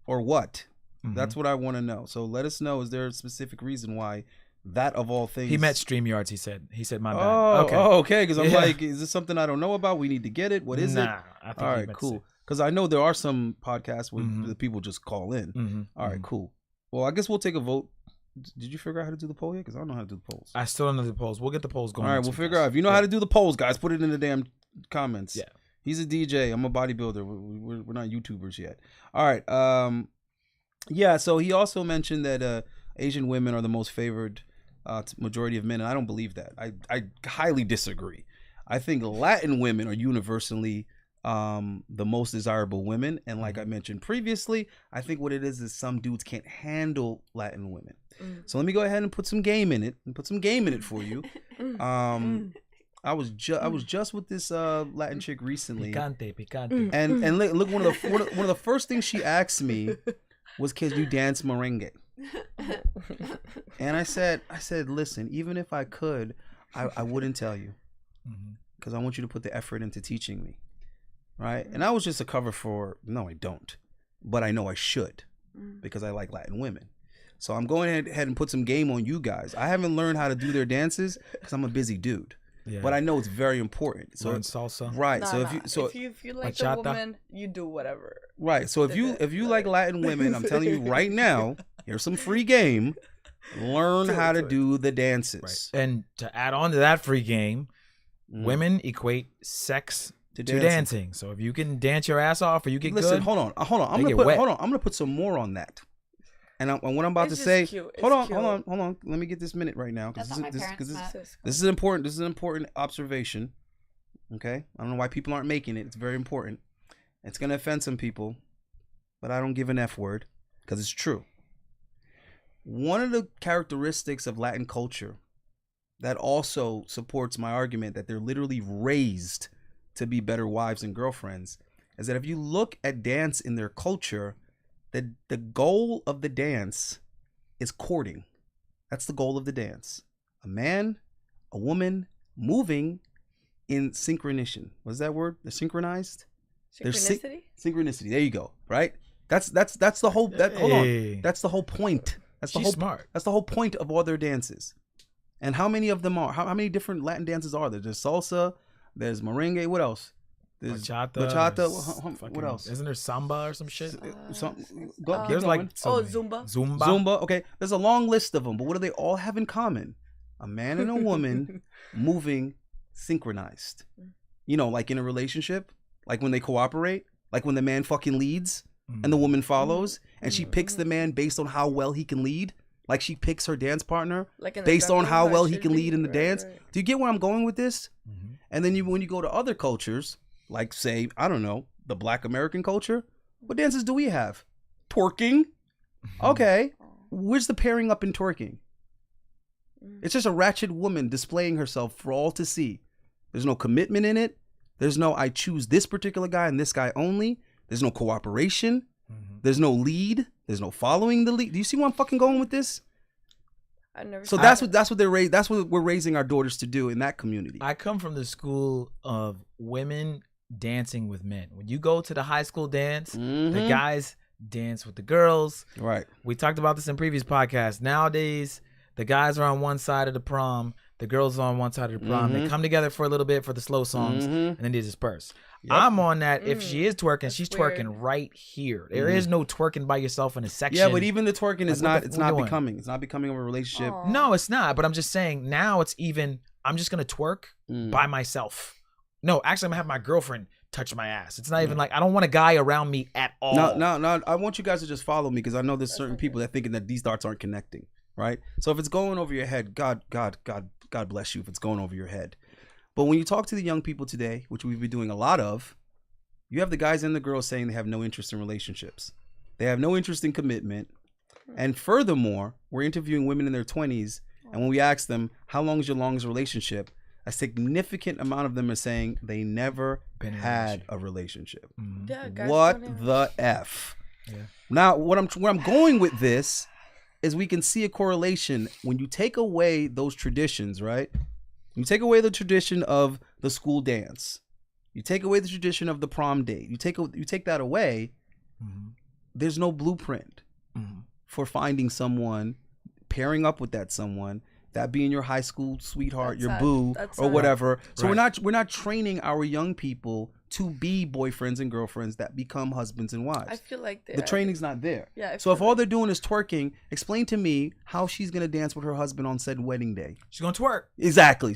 what? Mhm. That's what I want to know. So let us know. Is there a specific reason why that of all things? He meant StreamYards. He said my bad. Okay. Because I'm Yeah. like, is this something I don't know about? We need to get it. What is it? I think All he right, meant cool. Because I know there are some podcasts where Mhm. the people just call in. Mm-hmm. All right, cool. Well, I guess we'll take a vote. Did you figure out how to do the poll yet? Because I don't know how to do the polls. I still don't know the polls. We'll get the polls going. All right, next we'll week, figure guys. out. If you know how to do the polls, guys, put it in the damn comments. Yeah. He's a DJ. I'm a bodybuilder. We're not YouTubers yet. All right. Yeah. So he also mentioned that Asian women are the most favored majority of men, and I don't believe that. I highly disagree. I think Latin women are universally the most desirable women. And like I mentioned previously, I think what it is some dudes can't handle Latin women. So let me go ahead and put some game in it for you. I was just with this Latin chick recently. Picante. And look, one of the first things she asked me was, "Can you dance merengue?" And I said, listen, even if I could, I wouldn't tell you, because I want you to put the effort into teaching me, right? And that was just a cover for no, I don't, but I know I should, because I like Latin women. So I'm going ahead and put some game on you guys. I haven't learned how to do their dances because I'm a busy dude. Yeah. But I know it's very important. So learn salsa, right? Nah, if you like the woman, you do whatever. Right. So if you like Latin women, I'm telling you right now, here's some free game. Learn how to do the dances. Right. And to add on to that free game, women equate sex to dancing. So if you can dance your ass off, or you get good. Hold on. I'm gonna put some more on that. And what I'm about to say, hold on. Let me get this minute right now, because this is important. This is an important observation. Okay, I don't know why people aren't making it. It's very important. It's gonna offend some people, but I don't give an F word because it's true. One of the characteristics of Latin culture that also supports my argument that they're literally raised to be better wives and girlfriends is that if you look at dance in their culture, the goal of the dance is courting. That's the goal of the dance. A man, a woman moving in synchronization. What's that word? They're synchronized? Synchronicity? Synchronicity. There you go. Right? That's the whole hold on. That's the whole point. She's smart. That's the whole point of all their dances. And how many of them are? How many different Latin dances are there? There's salsa, there's merengue, what else? There's bachata. What else? Isn't there samba or some shit? There's like Zumba. Okay, there's a long list of them, but what do they all have in common? A man and a woman moving synchronized. You know, like in a relationship, like when they cooperate, like when the man fucking leads and the woman follows, and she picks the man based on how well he can lead. Like she picks her dance partner based on how well he can lead in the dance. Right. Do you get where I'm going with this? And then when you go to other cultures, like say, I don't know, the Black American culture, what dances do we have? Twerking. Okay. Where's the pairing up in twerking? It's just a ratchet woman displaying herself for all to see. There's no commitment in it. There's no, I choose this particular guy and this guy only. There's no cooperation. There's no lead. There's no following the lead. Do you see where I'm fucking going with this? That's what they're raised. That's what we're raising our daughters to do in that community. I come from the school of women dancing with men. When you go to the high school dance, the guys dance with the girls. Right. We talked about this in previous podcasts. Nowadays, the guys are on one side of the prom, the girls are on one side of the prom. They come together for a little bit for the slow songs, and then they disperse. Yep. I'm on that. If she is twerking, she's twerking right here. There is no twerking by yourself in a section. Yeah, but even the twerking is not. It's not becoming. It's not becoming a relationship. Aww. No, it's not. But I'm just saying now it's even. I'm just gonna twerk by myself. No, actually, I'm gonna have my girlfriend touch my ass. It's not even like I don't want a guy around me at all. No. I want you guys to just follow me because I know there's certain people that thinking that these darts aren't connecting. Right. So if it's going over your head, God bless you if it's going over your head. But when you talk to the young people today, which we've been doing a lot of, you have the guys and the girls saying they have no interest in relationships. They have no interest in commitment. And furthermore, we're interviewing women in their 20s. And when we ask them, how long is your longest relationship? A significant amount of them are saying they never had a relationship. Yeah, what the F? Yeah. Now, where I'm going with this is we can see a correlation when you take away those traditions, right? You take away the tradition of the school dance. You take away the tradition of the prom date. You take that away. There's no blueprint for finding someone, pairing up with that someone, that being your high school sweetheart, your boo, or whatever. So we're not training our young people to be boyfriends and girlfriends that become husbands and wives. I feel like the training's not there. Yeah. So if all they're doing is twerking, explain to me how she's gonna dance with her husband on said wedding day. She's gonna twerk. Exactly.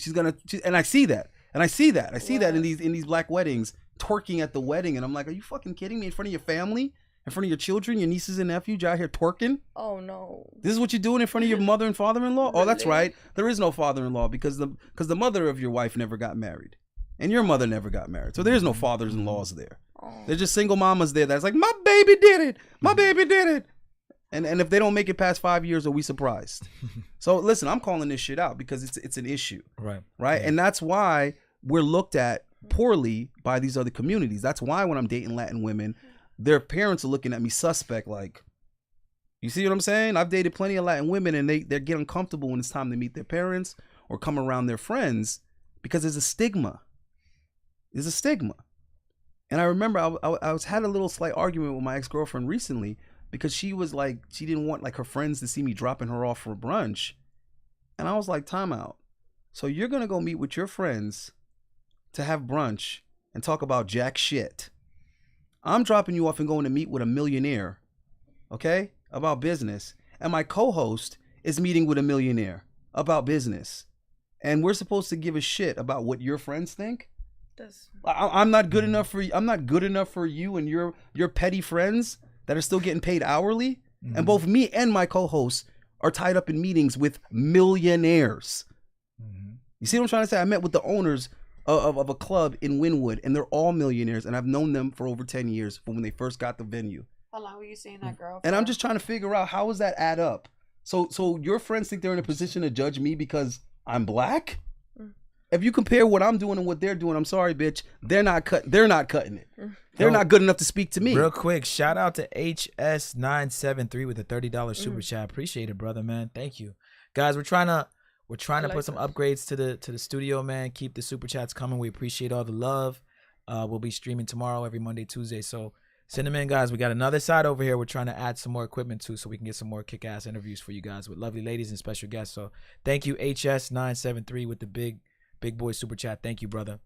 And I see that. I see that in these black weddings, twerking at the wedding, and I'm like, are you fucking kidding me? In front of your family, in front of your children, your nieces and nephews, you're out here twerking? Oh no. This is what you're doing in front of your mother and father-in-law? Oh, that's right. There is no father-in-law because the mother of your wife never got married. and your mother never got married, so there's no fathers-in-laws there. Oh. There's just single mamas there that's like, my baby did it, my baby did it, and if they don't make it past 5 years, are we surprised? So listen, I'm calling this shit out because it's an issue, right? Yeah. And that's why we're looked at poorly by these other communities. That's why when I'm dating Latin women, their parents are looking at me suspect, like, you see what I'm saying? I've dated plenty of Latin women, and they get uncomfortable when it's time to meet their parents or come around their friends because there's a stigma. There's a stigma. And I remember I had a little slight argument with my ex-girlfriend recently because she was like, she didn't want like her friends to see me dropping her off for brunch. And I was like, time out. So you're going to go meet with your friends to have brunch and talk about jack shit. I'm dropping you off and going to meet with a millionaire, okay, about business. And my co-host is meeting with a millionaire about business. And we're supposed to give a shit about what your friends think? I'm not good enough for you. I'm not good enough for you and your petty friends that are still getting paid hourly. Mm-hmm. And both me and my co-host are tied up in meetings with millionaires. Mm-hmm. You see what I'm trying to say? I met with the owners of a club in Wynwood, and they're all millionaires, and I've known them for over 10 years from when they first got the venue. How long were you seeing that girl? And I'm just trying to figure out, how does that add up? So your friends think they're in a position to judge me because I'm black? If you compare what I'm doing and what they're doing, I'm sorry, bitch, they're not cutting it. They're not good enough to speak to me. Real quick, shout out to HS973 with a $30 super chat. Appreciate it, brother, man. Thank you. Guys, we're trying to put some upgrades to the studio, man. Keep the super chats coming. We appreciate all the love. We'll be streaming tomorrow, every Monday, Tuesday. So send them in, guys. We got another side over here we're trying to add some more equipment to so we can get some more kick-ass interviews for you guys with lovely ladies and special guests. So thank you, HS973 with the big boy super chat. Thank you, brother.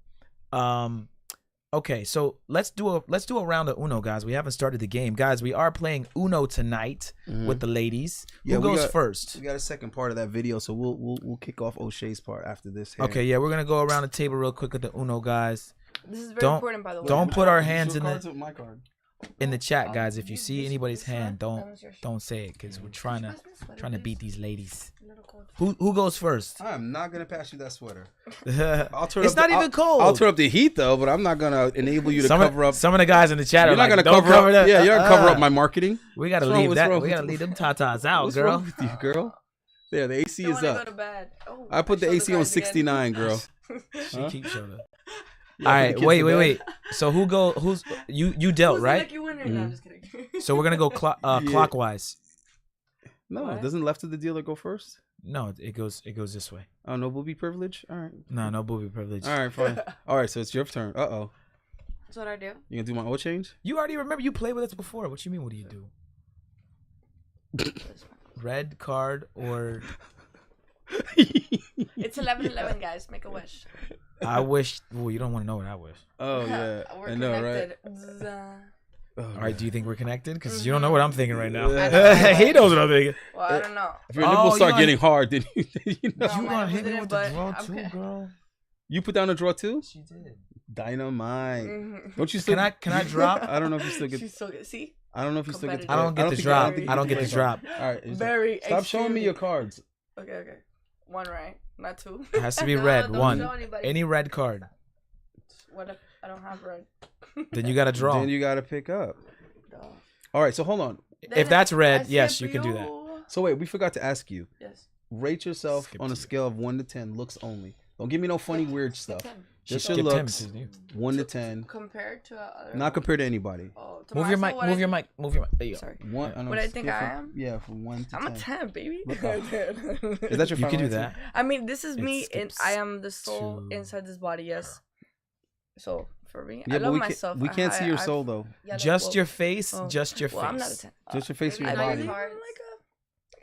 Okay, so let's do a round of Uno, guys. We haven't started the game, guys. We are playing Uno tonight with the ladies. Who goes first? We got a second part of that video, so we'll kick off O'Shea's part after this. Here. Okay, yeah, we're gonna go around the table real quick with the Uno, guys. This is very important, by the way. Don't put our hands in my card. In the chat, guys. If you see anybody's hand, don't say it, because we're trying to beat these ladies. Who goes first? I'm not gonna pass you that sweater. It's not even cold. I'll turn up the heat though, but I'm not gonna enable you to cover up. Some of the guys in the chat are not like, gonna cover up. Yeah, you're gonna cover up my marketing. We gotta leave that. We gotta leave them tatas out, what's girl. Wrong with you, girl? There, the AC is up. Go to bed. Oh, I put the AC on 69, girl. She keeps showing up. All right, wait. So who's you dealt, right? Like you win it? No, I'm just kidding. So we're gonna go clockwise. No, doesn't left of the dealer go first? No, it goes this way. Oh, no booby privilege? All right. No booby privilege. All right, fine. All right, so it's your turn. Uh-oh. That's what I do. You gonna do my oil change? You already remember. You played with us before. What you mean, what do you do? Red card or... It's 11:11, guys. Make a wish. I wish... Well, you don't want to know what I wish. Oh, yeah. I know, right? All right, do you think we're connected? Because you don't know what I'm thinking right now. He knows what I'm thinking. Well, I don't know. If your nipples start getting hard, then you know. You gonna hit me with the draw too, girl? You put down a draw too? She did. Dynamite. Don't you still? Can I drop? I don't know if you still get. She still get. See? I don't know if you still get. I don't get the drop. I don't get the drop. All right. Very. Stop showing me your cards. Okay. One, right? Not two. It has to be red. One. Any red card. What if I don't have red? Then you gotta draw. Then you gotta pick up. All right, so hold on. If that's red, yes, you can do that. So wait, we forgot to ask you. Yes. Rate yourself on a scale of 1 to 10, looks only. Don't give me no funny weird stuff. Just your looks. 1 to 10. Compared to other. Not compared to anybody. Oh, move your mic. Move your mic. There you go. Sorry. What I think I am? Yeah, from 1 to 10. I'm a 10, baby. Is that your? You can do that. I mean, this is me, and I am the soul inside this body. Yes. So. For me. Yeah, I love myself. We can't see your soul though. Yeah, just your face. Just your face. I'm not a 10. Just your face and your I'm body. like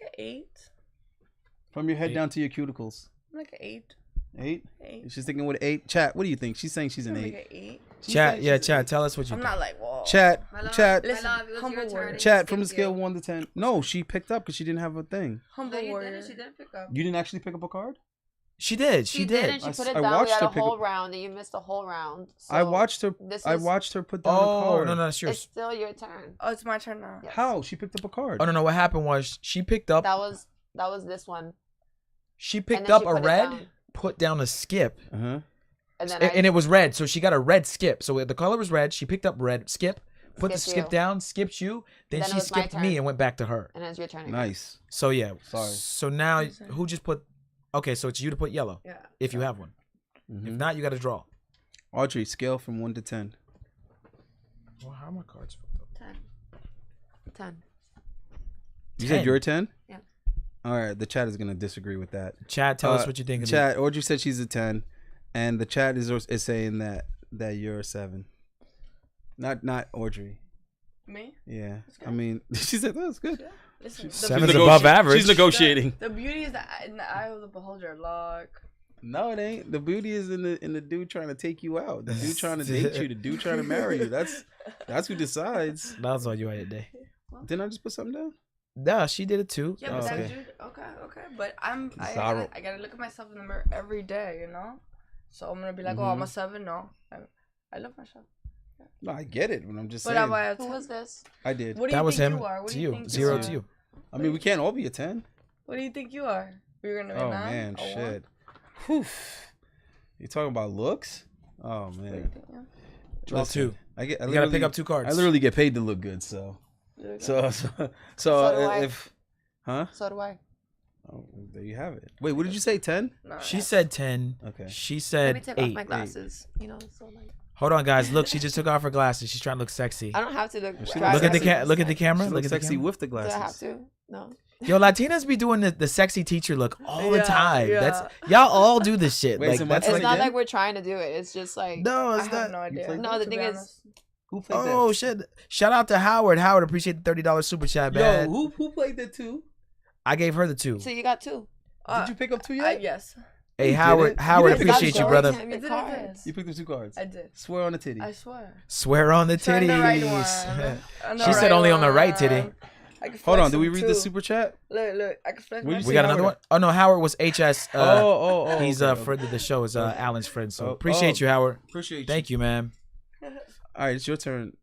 an 8. From your head down to your cuticles. I'm like an 8. 8? She's thinking with 8. Chat, what do you think? She's saying she's an 8. Like an 8. Chat. Tell us what you think. I'm not like, whoa. Chat. Listen, humble warrior. Chat from a scale of 1 to 10. No, she picked up because she didn't have a thing. Humble warrior. She didn't pick up. You didn't actually pick up a card? She did. She did. And she put it down. We had a whole round, and you missed a whole round. So I watched her put down a card. No, that's yours. It's still your turn. Oh, it's my turn now. Yes. How? She picked up a card. Oh no! What happened was she picked up. That was this one. She picked up a red, put down a skip, And then and it was red, so she got a red skip. So the color was red. She picked up red skip, put the skip down, skipped you. Then she skipped me and went back to her. And then it's your turn again. Nice. So yeah. Sorry. So now who just put? Okay, so it's you to put yellow. Yeah. If you have one. If not, you got to draw. Audrey, scale from 1 to 10. Well, how are my cards? 10. You said you're a 10? Yeah. All right, the chat is gonna disagree with that. Chat, tell us what you think. Chat, Audrey said she's a 10, and the chat is saying that you're a 7. Not Audrey. Me? Yeah, I mean, she said that's good. Yeah. Listen, Seven's above average. She's negotiating. The beauty is in the eye of the beholder. Look. No, it ain't. The beauty is in the dude trying to take you out. The dude trying to date you. The dude trying to marry you. That's who decides. That's all you had today. Didn't I just put something down? Yeah, she did it too. Yeah, but okay. that dude. Okay. But I gotta look at myself in the mirror every day, you know. So I'm gonna be like, oh, I'm a 7. No, I love myself. Yeah. No, I get it. But I'm just But saying. am I a Who 10? was this? I did. What do you That was think him. you are? What To do you you. think 0 are? to you. I mean, we can't all be a 10. What do you think you are? We're gonna be Oh 9? man, A 1? shit. Whew. You talking about looks? Oh What do you man. think, yeah? Draw 2. I You gotta pick up 2 cards. I literally get paid to look good, so Okay. So do I. if huh? So do I. Oh, there you have it. Wait, what did you say? 10? No, She yeah. said 10. Okay. She Let me said take off 8. my glasses. You know, so like. Hold on, guys. Look, she just took off her glasses. She's trying to look sexy. I don't have to look. She Look at the sexy. look at the camera. She Look looks at the sexy camera. with the Do I have glasses. to? No. Yo, Latinas be doing the sexy teacher look all the Yeah, time. yeah. That's y'all all do this shit. Wait, like so that's It's It's like not that? like we're trying to do it. It's just like. no, I it's have not. no idea. played No, the to thing be is. honest. Who played that? Oh shit! Shout out to Howard. Howard, appreciate the $30 super chat, man. Yo, who played that too? I gave her the 2. So you got 2. Did you pick up 2 yet? Yes. Hey You Howard, didn't? Howard, You didn't pick up appreciate you, two brother. Your I did. cards. You picked up 2 cards. I did. Swear on the titty. I swear. Swear on the Find the right titties. one. On the She said right only on the right one. titty. I can Hold flex on, did we them read too. the super chat? Look, I can flex What'd my you We say, got another Howard? one. Oh no, Howard was HS. He's a okay. friend of the show. Is Alan's friend. So Oh, appreciate oh. you, Howard. Appreciate you. Thank you, man. All right, it's your turn.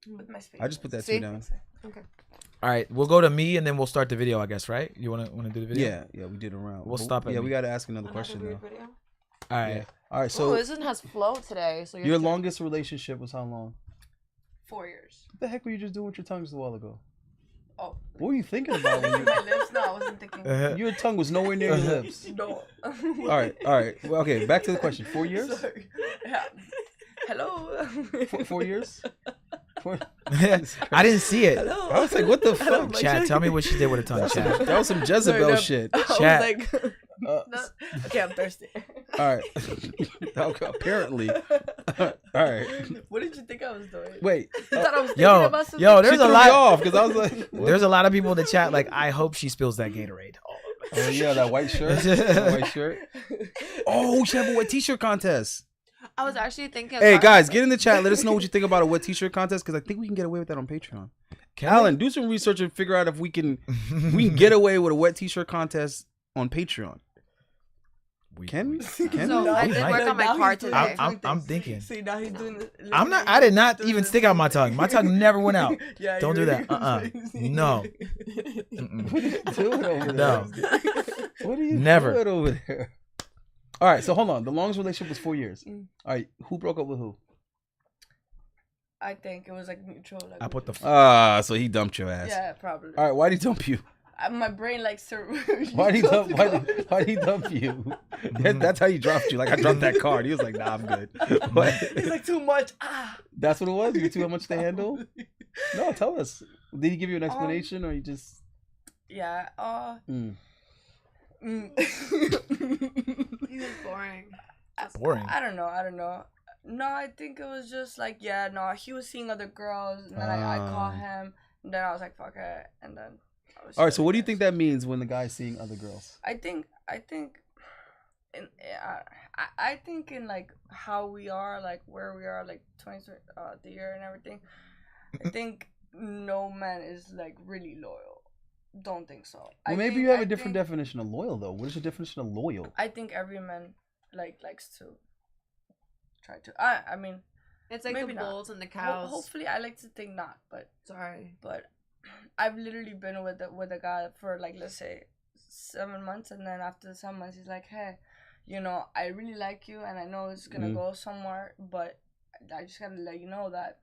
with my speed. I just put that See? 2 down. Okay. All right, we'll go to me and then we'll start the video. I guess, right? You wanna do the video? Yeah, we did a round. We'll But- stop at Yeah, me. we got to ask another question Another though. weird video. All right. Yeah. All right, So so this one has flow today. So your longest relationship was how long? 4 years. What the heck were you just doing with your tongue just a while ago? Oh. What were you thinking about when My lips? No, I wasn't thinking. your tongue was nowhere near your lips? No. All right. Well, okay, back to the question. 4 years? Sorry. Yeah. Hello. 4 years? 4? I didn't see it. Hello. I was like, what the fuck? Chat, tell me what she did with her tongue. Chat. That was some Jezebel shit. I was Chat. like, Uh, okay, I'm thirsty. all right. Okay, apparently. All right. What did you think I was doing? Wait. You thought I was thinking Yo, about something? yo, She there's threw a me lot. off because I was like, what? There's a lot of people in the chat. Like, I hope she spills that Gatorade. Oh, yeah, that white shirt. That white shirt. Oh, we should have a wet t-shirt contest. I was actually thinking. Hey, guys, get in the chat. Let us know what you think about a wet t-shirt contest because I think we can get away with that on Patreon. Alan, do some research and figure out if we can get away with a wet t-shirt contest on Patreon. Can we? Can So we? I We did might. work on my Now card he's doing today. I'm thinking. See, now he's doing this. I'm not. I did not even stick out my tongue. My tongue never went out. Yeah, Don't do you're- that. No. Mm-mm. What are you doing over there? No. What are you Never. doing over there? All right, so hold on. The longest relationship was 4 years. All right, who broke up with who? I think it was like mutual. Like, I put the. So he dumped your ass. yeah, probably. All right, why'd he dump you? My brain likes to. Why'd he dump you? That's how he dropped you. Like, I dropped that card. He was like, nah, I'm good. What? It's like too much. Ah. That's what it was? You were too much to handle? No, tell us. Did he give you an explanation or you just... Yeah. He was boring. Boring. I don't know. No, I think it was just like, yeah, no, he was seeing other girls, and then I called him, and then I was like, fuck it, and then. All right, so what do you think that means when the guy's seeing other girls? I think in like how we are, like where we are, like 20 the year and everything. I think no man is like really loyal. Don't think so. Well, maybe you have a different definition of loyal, though. What is your definition of loyal? I think every man likes to try to. I mean, It's like maybe the not. bulls and the cows. Hopefully, I like to think not, but Sorry. I've literally been with a guy for like, let's say 7 months, and then after the 7 months he's like, hey, you know, I really like you and I know it's gonna go somewhere, but I just gotta let you know that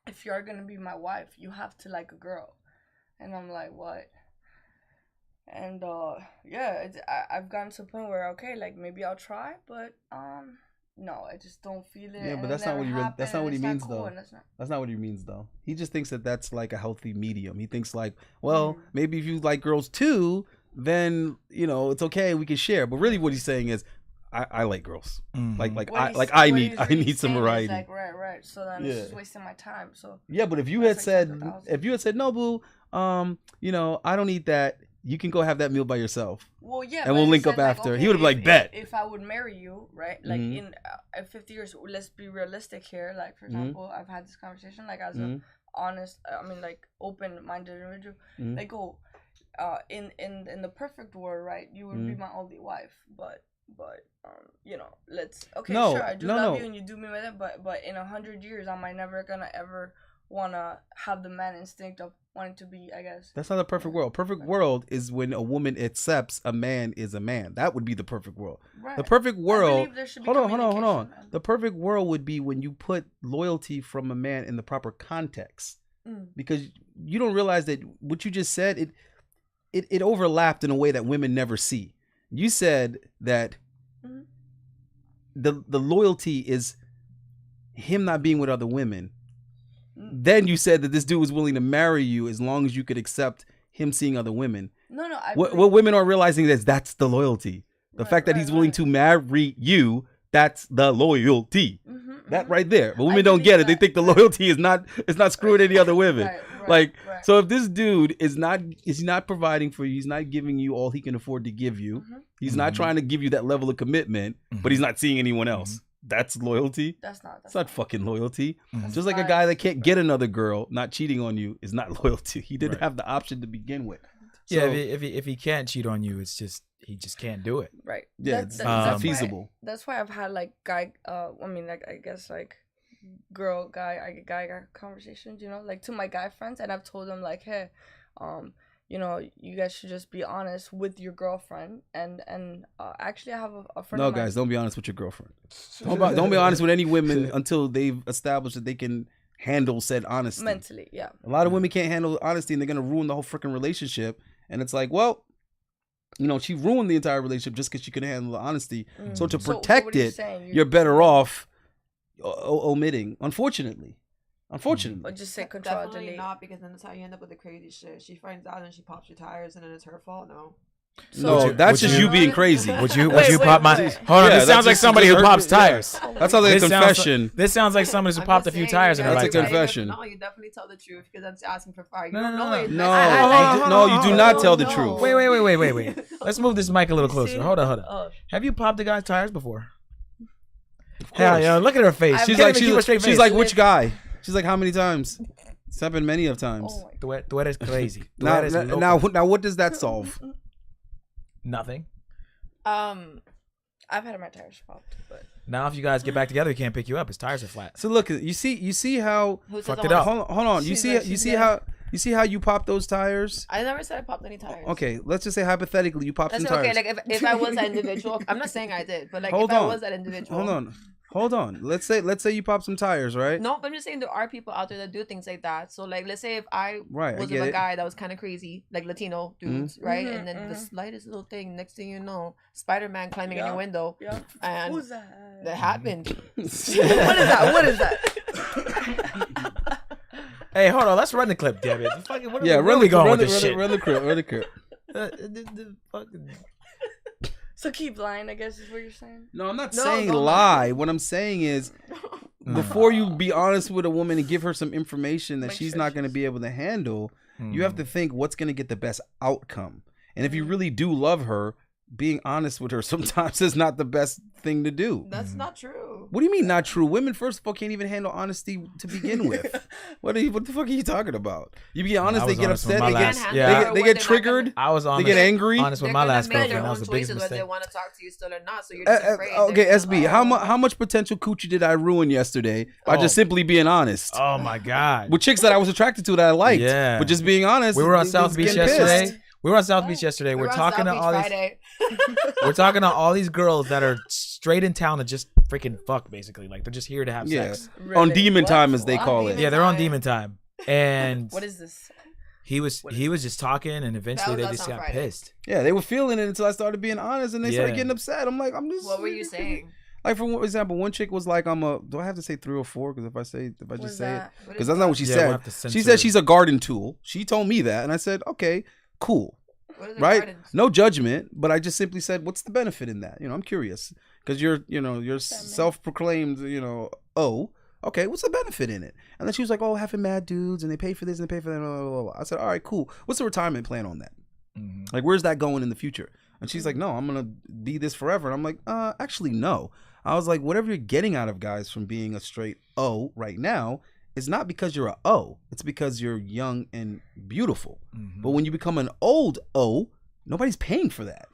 if you're gonna be my wife, you have to like a girl. And I'm like, what? And yeah, I've gotten to a point where okay, like maybe I'll try, but no, I just don't feel it. Yeah, but that's not what he means though. That's not what he means though. He just thinks that that's like a healthy medium. He thinks like, well, maybe if you like girls too, then you know it's okay. We can share. But really, what he's saying is, I like girls. I need some variety. Like, right. So then it's just wasting my time. So yeah, but if you had said no, boo, you know, I don't need that. You can go have that meal by yourself. Well, yeah, and we'll link up after. He would have like bet. If I would marry you, right? Like in 50 years, let's be realistic here. Like for example, I've had this conversation like as a honest, I mean like open-minded individual. Like in the perfect world, right? You would be my only wife, but you know, sure, I do love you and you do me with it, but in 100 years, am I never gonna ever wanna have the man instinct of wanting to be, I guess. That's not the perfect world. Perfect world is when a woman accepts a man is a man. That would be the perfect world. Right. The perfect world. Hold on. The perfect world would be when you put loyalty from a man in the proper context. Because you don't realize that what you just said, it overlapped in a way that women never see. You said that the loyalty is him not being with other women. Then you said that this dude was willing to marry you as long as you could accept him seeing other women. No. What women are realizing is that's the loyalty. The fact that he's willing to marry you, that's the loyalty. That right there. But women don't get it. They think the loyalty is not screwing any other women. So if this dude is not providing for you, he's not giving you all he can afford to give you. He's not trying to give you that level of commitment, but he's not seeing anyone else. That's loyalty. That's not fucking loyalty. Just like a guy that can't get another girl, not cheating on you, is not loyalty. He didn't have the option to begin with. So, yeah, if he can't cheat on you, it's just he just can't do it. Right. Yeah, it's not feasible. That's why I've had like guy. I mean, like I guess like girl guy conversations. You know, like to my guy friends, and I've told them like, hey, you know, you guys should just be honest with your girlfriend. And actually, I have a friend. No, guys, don't be honest with your girlfriend. Don't be honest with any women until they've established that they can handle said honesty. Mentally, yeah. A lot of women can't handle honesty, and they're gonna ruin the whole freaking relationship. And it's like, well, you know, she ruined the entire relationship just because she couldn't handle the honesty. So to protect you're better off omitting. Unfortunately. Or just say control. Definitely not, because then that's how you end up with the crazy shit. She finds out and she pops your tires, and then it's her fault. No, that's just you being crazy. Would you pop my? Hold on, this sounds like somebody who pops tires. That sounds like a confession. This sounds like somebody who popped a few tires in her lifetime. That's a confession. No, you definitely tell the truth, because that's asking for fire. No, you do not tell the truth. Wait. Let's move this mic a little closer. Hold on. Have you popped a guy's tires before? Hell yeah! Look at her face. She's like, which guy? She's like, how many times? It's happened many of times. Tú eres crazy. Now, what does that solve? Nothing. I've had my tires popped, but now if you guys get back together, he can't pick you up. His tires are flat. So look, you see how fucked it up. Hold on. You see how you pop those tires? I never said I popped any tires. Okay, let's just say hypothetically you popped some tires. Okay, like if I was that individual, I'm not saying I did, but like if I was that individual. Hold on. Let's say you pop some tires, right? No, but I'm just saying there are people out there that do things like that. So like, let's say if I was with a guy that was kind of crazy, like Latino dudes, right? And then the slightest little thing, next thing you know, Spider-Man climbing in your window. Yeah. And who's that? That happened. What is that? Hey, hold on. Let's run the clip, damn it. Run the clip. So keep lying, I guess, is what you're saying? No, I'm not saying lie. What I'm saying is, before you be honest with a woman and give her some information that she's not going to be able to handle, you have to think what's going to get the best outcome. And if you really do love her, being honest with her sometimes is not the best thing to do. That's not true. What do you mean not true? Women, first of all, can't even handle honesty to begin with. What the fuck are you talking about? You be honest, they get upset, they get triggered, I was honest, they get angry. Honest with my last girlfriend, that was the biggest mistake. Whether they want to talk to you still or not, so you're just afraid. Okay, SB, how much potential coochie did I ruin yesterday by just simply being honest? Oh my god. With chicks that I was attracted to that I liked, but just being honest. We were on South Beach yesterday. We were on South Beach yesterday. We're talking to all these. We're talking to all these girls that are straight in town to just freaking fuck, basically. Like they're just here to have sex. Really? On demon What? time, as they call it. Yeah, they're on demon time. And What is this? he was just talking, and eventually they just got pissed. Yeah, they were feeling it until I started being honest, and they started Yeah. getting upset. I'm like, I'm just. What were you saying? Like for example, one chick was like, do I have to say 3 or 4? Because if I just say it, What because is that's not what she Yeah, we'll said. have to She censor said it. she's a garden tool. She told me that, and I said, okay, cool, What is a right? garden? No judgment, but I just simply said, what's the benefit in that? I'm curious because you're self-proclaimed, oh, okay, what's the benefit in it? And then she was like, oh, having mad dudes, and they pay for this and they pay for that. Blah, blah, blah. I said, all right, cool. What's the retirement plan on that? Mhm. Like, where's that going in the future? And she's like, no, I'm going to be this forever. And I'm like, actually, no. I was like, whatever you're getting out of guys from being a straight O right now is not because you're a O. It's because you're young and beautiful. Mhm. But when you become an old O, nobody's paying for that.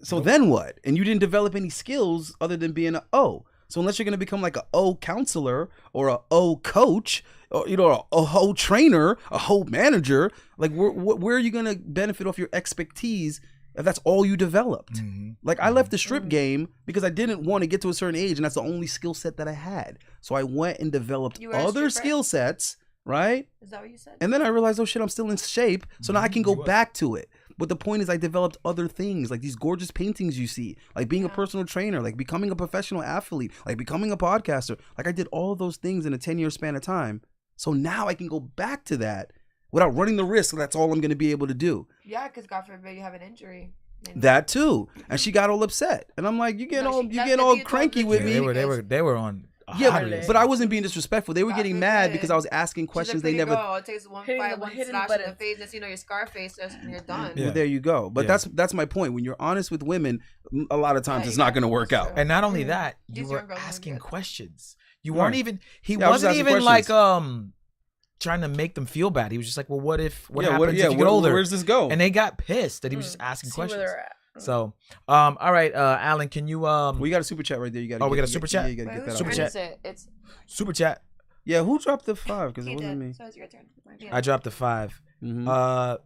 So then what? And you didn't develop any skills other than being an O. So unless you're going to become like a O counselor or a O coach, or a O trainer, a O manager, like where are you going to benefit off your expertise if that's all you developed? Mhm. Like I left the strip game because I didn't want to get to a certain age, and that's the only skill set that I had. So I went and developed You were a other stripper? skill sets, right? Is that what you said? And then I realized, oh shit, I'm still in shape. So now I can go You was. back to it. But the point is I developed other things, like these gorgeous paintings you see, like being a personal trainer, like becoming a professional athlete, like becoming a podcaster. Like I did all of those things in a 10-year span of time. So now I can go back to that without running the risk. That's all I'm going to be able to do. Yeah, because God forbid you have an injury. And That too. And she got all upset. And I'm like, you getting No, all that's all maybe you told cranky the with truth. me. They were on. Yeah, hot. but I wasn't being disrespectful. They were God getting mad forbid. because I was asking questions they She's a pretty never. girl. It takes one Hitting fight, the one hidden slash in the button. face. That's your Scarface, and you're done. Yeah. Well, there you go. But Yeah. that's my point. When you're honest with women, a lot of times Yeah, it's you not got going to it. work That's out. true. And not only that, you These were young girls are asking good. questions. You Right. weren't even. He Yeah, I was wasn't asking even questions. like trying to make them feel bad. He was just like, well, what happens if you get where- older? Where's this go? And they got pissed that he was just asking See where questions. they're at. So, all right, Alan, can you we got a super chat right there. You got. Oh, we got a super chat? Yeah, you got to Wait, get whose that Super out. turn chat. is it? It's super chat? Yeah, who dropped the 5? Because it he wasn't did. me. So it's your turn. I dropped the 5. Mhm.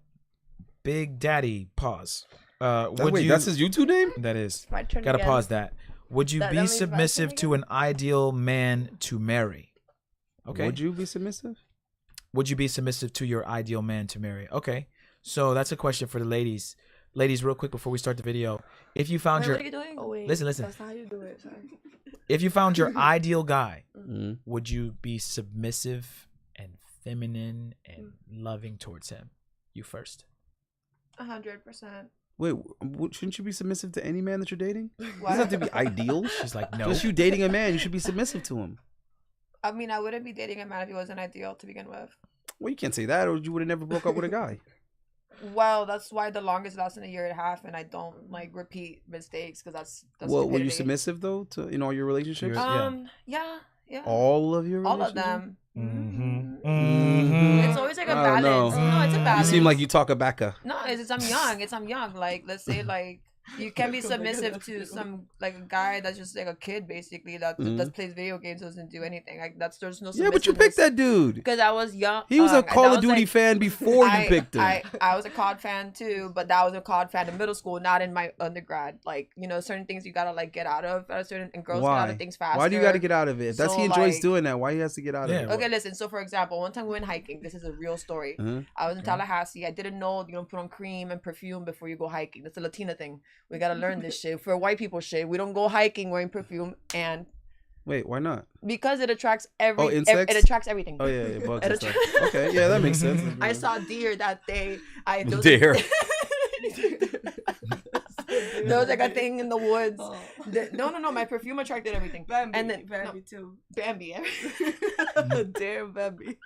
Big Daddy, pause. Wait, that's his YouTube name? That is. My turn Gotta again. pause that. Would you That be means my turn submissive to again? an ideal man to marry? Okay. Would you be submissive? Would you be submissive to your ideal man to marry? Okay. So that's a question for the ladies. Ladies, real quick before we start the video. If you found Wait, your what are you doing? Oh wait. Listen. That's not how you do it. Sorry. if you found your ideal guy, Mhm. would you be submissive and feminine and loving towards him? You first. 100%. Wait, shouldn't you be submissive to any man that you're dating? It Why? doesn't have to be ideal. She's like, no. Just you dating a man, you should be submissive to him. I mean, I wouldn't be dating a man if he wasn't ideal to begin with. Well, you can't say that, or you would have never broke up with a guy. Well, that's why the longest lasted a year and a half, and I don't like repeat mistakes because that's. Well, were you stupidity. submissive though to all your relationships? Yeah. Yeah. All of your All of relationships? them. Mhm. It's always like a I don't know. balance. No, it's a You balance. seem like you talk a backa. No, it's I'm young. I'm young. Like let's say like you can be submissive to some like a guy that's just like a kid basically that plays video games, doesn't do anything. Like there's no. Yeah, but you picked that dude. because I was young. He was a and Call that of was, Duty like, fan before you picked him. I was a COD fan too, but that was a COD fan in middle school, not in my undergrad. Like certain things you gotta like get out of at a certain and girls get out of things faster. Why do you got to get out of it? If that's So, he enjoys like- doing that, why he has to get out Yeah. of it? Okay, listen. So, for example, one time we went hiking. This is a real story. Uh-huh. I was in Tallahassee. I didn't know you don't put on cream and perfume before you go hiking. That's a Latina thing. We gotta learn this shit. For white people shit, we don't go hiking wearing perfume, and Wait, why not? because it attracts insects? it attracts everything. Oh yeah, bugs It and stuff. Okay, yeah, that makes sense. I saw deer that day. Deer. There was like a thing in the woods. No. My perfume attracted everything. Bambi, And then Bambi too. Bambi. Damn Bambi.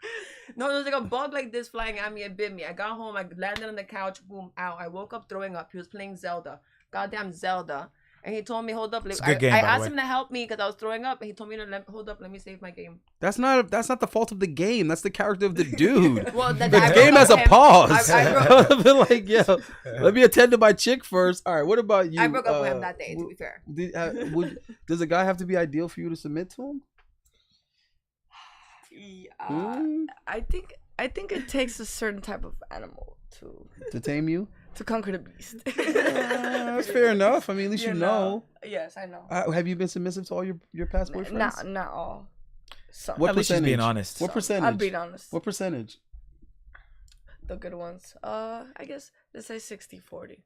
No, there was like a bug like this flying at me. It bit me. I got home. I landed on the couch. Boom, out. I woke up throwing up. He was playing Zelda. Goddamn Zelda. And he told me, hold up. It's a good game, I by the asked way. him to help me because I was throwing up. And he told me to hold up. Let me save my game. That's not the fault of the game. That's the character of the dude. Well, The I broke game up has a with him. pause. I I've been like, yo, let me attend to my chick first. All right, what about you? I broke up with him that day, to be fair. Does a guy have to be ideal for you to submit to him? I think it takes a certain type of animal To tame you? To conquer the beast. That's fair enough. I mean, at least you know. Yes, I know. Have you been submissive to all your past boyfriends? Not all. Some. What At least she's percentage? being honest. What percentage? I'm being honest. What percentage? The good ones. I guess let's say 60-40.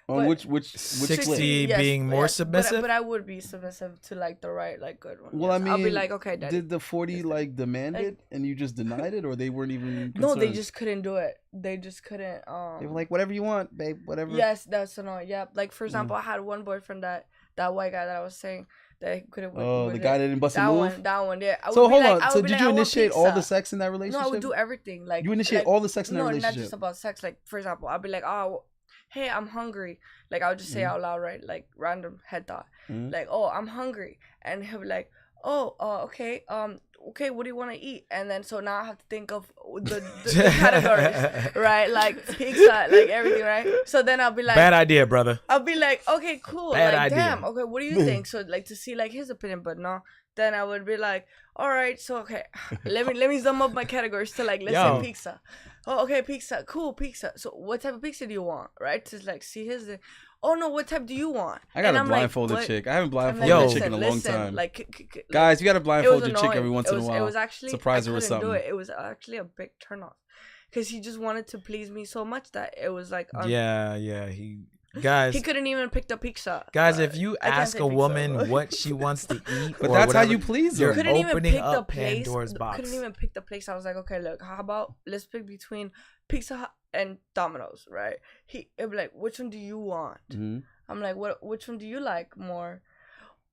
On But- which 60 Yes, being more yes, submissive? but I would be submissive to like the right, like good one. Well, yes. I mean, I'll be like, okay, daddy. did the 40 like demand Like- it and you just denied it, or they weren't even No, they concerned? just couldn't do it. They just couldn't. They were like, whatever you want, babe, whatever. Yes, that's annoying. Yeah, like for example, I had one boyfriend that white guy that I was saying that I couldn't. Oh, with the it. guy that didn't bust a That move. one, yeah. I So would be hold like- on. I So would be did like, you I want initiate all the pizza. sex in that relationship? No, I would do everything. Like You initiate like, all the sex in that no, relationship. not just about sex. Like for example, I'd be like, oh, hey, I'm hungry. Like I would just say out loud, right? Like random head thought. Like, oh, I'm hungry, and he'll be like, oh, okay, okay, what do you want to eat? And then so now I have to think of the categories, right? Like pizza, like everything, right? So then I'll be like, Bad idea, brother. I'll be like, okay, cool. Bad like, idea. damn, okay, what do you think? So like to see like his opinion, but no. Then I would be like, all right, so okay, let me sum up my categories to like let's Yo. say pizza. Oh, okay, pizza, cool, pizza. So what type of pizza do you want, right? To like see his. Oh no, what type do you want? I got And a I'm like, blindfolded what? chick. I haven't I'm blindfolded Yo. a chick in a long listen, time. like, Guys, you got to it was blindfold your chick annoying. every once in a while. It was actually Surprise her I with couldn't do something. it. It was actually a big turn off, because he just wanted to please me so much that it was like Yeah. Guys, he couldn't even pick the pizza. guys, if you I can't ask say a pizza. woman what she wants to eat, But or that's how whatever, you please you're her. couldn't even opening pick the up place. Pandora's box. Couldn't even pick the place. I was like, okay, look, how about let's pick between Pizza Hut and Domino's, right? He'd be like, which one do you want? Mhm. I'm like, which one do you like more?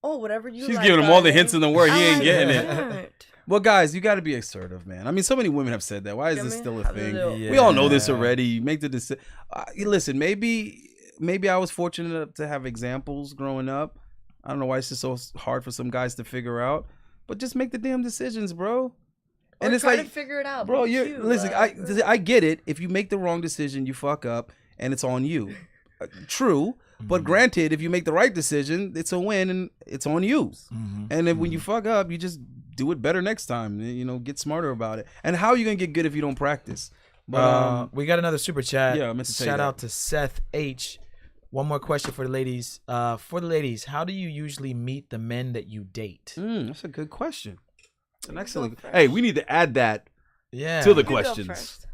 Oh, whatever you She's like. giving him all the darling. hints in the word. He I'm ain't like, getting it. damn it. Well, guys, you got to be assertive, man. I mean, so many women have said that. Why is Yeah, this man, still a have a thing? little- We all know this Yeah. already. Make the decision. Listen, maybe I was fortunate enough to have examples growing up. I don't know why it's just so hard for some guys to figure out. But just make the damn decisions, bro. And Or it's try like, to figure it out. bro, Be you're cute, listen. like, I get it. If you make the wrong decision, you fuck up, and it's on you. True, but granted, if you make the right decision, it's a win, and it's on you. And then when you fuck up, you just do it better next time. You know, get smarter about it. And how are you gonna get good if you don't practice? But we got another super chat. Yeah, I meant to tell you Shout that. out to Seth H. One more question for the ladies. How do you usually meet the men that you date? that's a good question. It's an You go excellent. first. Hey, we need to add that Yeah. to the You go questions. first.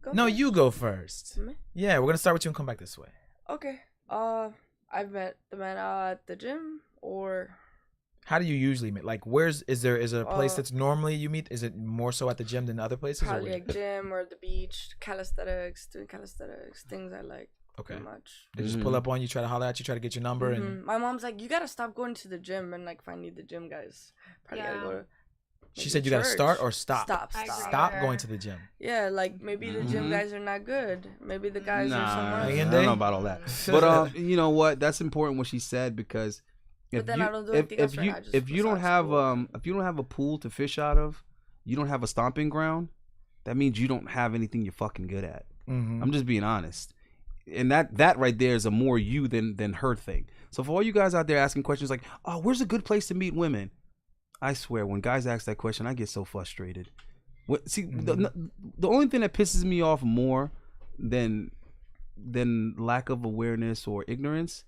Go No, first. you go first. Me? Yeah, we're gonna start with you and come back this way. Okay. I've met the man at the gym, or How do you usually meet? Like, is there a place Uh, that's normally you meet? Is it more so at the gym than other places? probably Or like gym or the beach, doing calisthenics, things I like. okay, Pretty much. they just pull up on you, try to holler at you, try to get your number, and My mom's like, you gotta stop going to the gym and like find the gym guys. Probably gotta go to. she maybe said you gotta church. start or stop. Stop. I agree. Stop Yeah. going to the gym. Yeah, like maybe the gym guys are not good. Maybe the guys are Nah, somewhere I else. Again, don't know Dave? about all that. But you know what? That's important what she said, because But then I don't do anything else right now, just if you don't besides have school. if you don't have a pool to fish out of, you don't have a stomping ground. That means you don't have anything you're fucking good at. Mm-hmm. I'm just being honest. And that right there is a more you than her thing. So for all you guys out there asking questions like, oh, where's a good place to meet women? I swear, when guys ask that question, I get so frustrated. The only thing that pisses me off more than lack of awareness or ignorance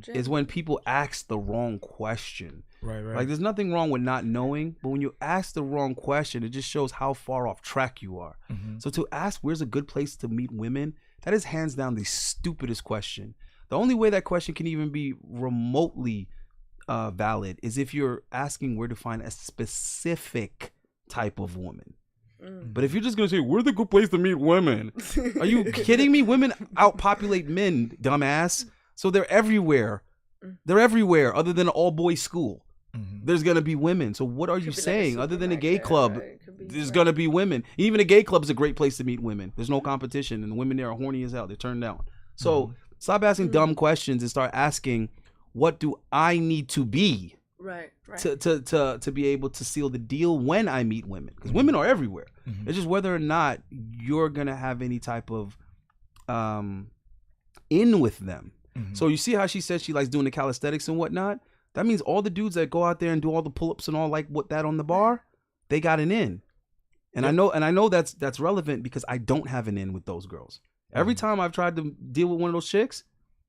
is when people ask the wrong question. Right. Like, there's nothing wrong with not knowing, but when you ask the wrong question, it just shows how far off track you are. So to ask where's a good place to meet women, that is hands down the stupidest question. The only way that question can even be remotely valid is if you're asking where to find a specific type of woman. But if you're just gonna say where's a good place to meet women, are you kidding me? Women outpopulate men, dumbass. So they're everywhere. They're everywhere, other than an all-boys school. There's gonna be women. So what are you Could be like a saying? Other than a gay supermarket, club, right? Could be, there's right. gonna be women. Even a gay club is a great place to meet women. There's no competition, and the women there are horny as hell. They're turned down. So stop asking dumb questions and start asking, what do I need to be Right. to be able to seal the deal when I meet women? Because women are everywhere. It's just whether or not you're gonna have any type of in with them. So you see how she said she likes doing the calisthenics and whatnot? That means all the dudes that go out there and do all the pull-ups and all like what that on the bar, they got an in. And I know that's relevant because I don't have an in with those girls. Every time I've tried to deal with one of those chicks,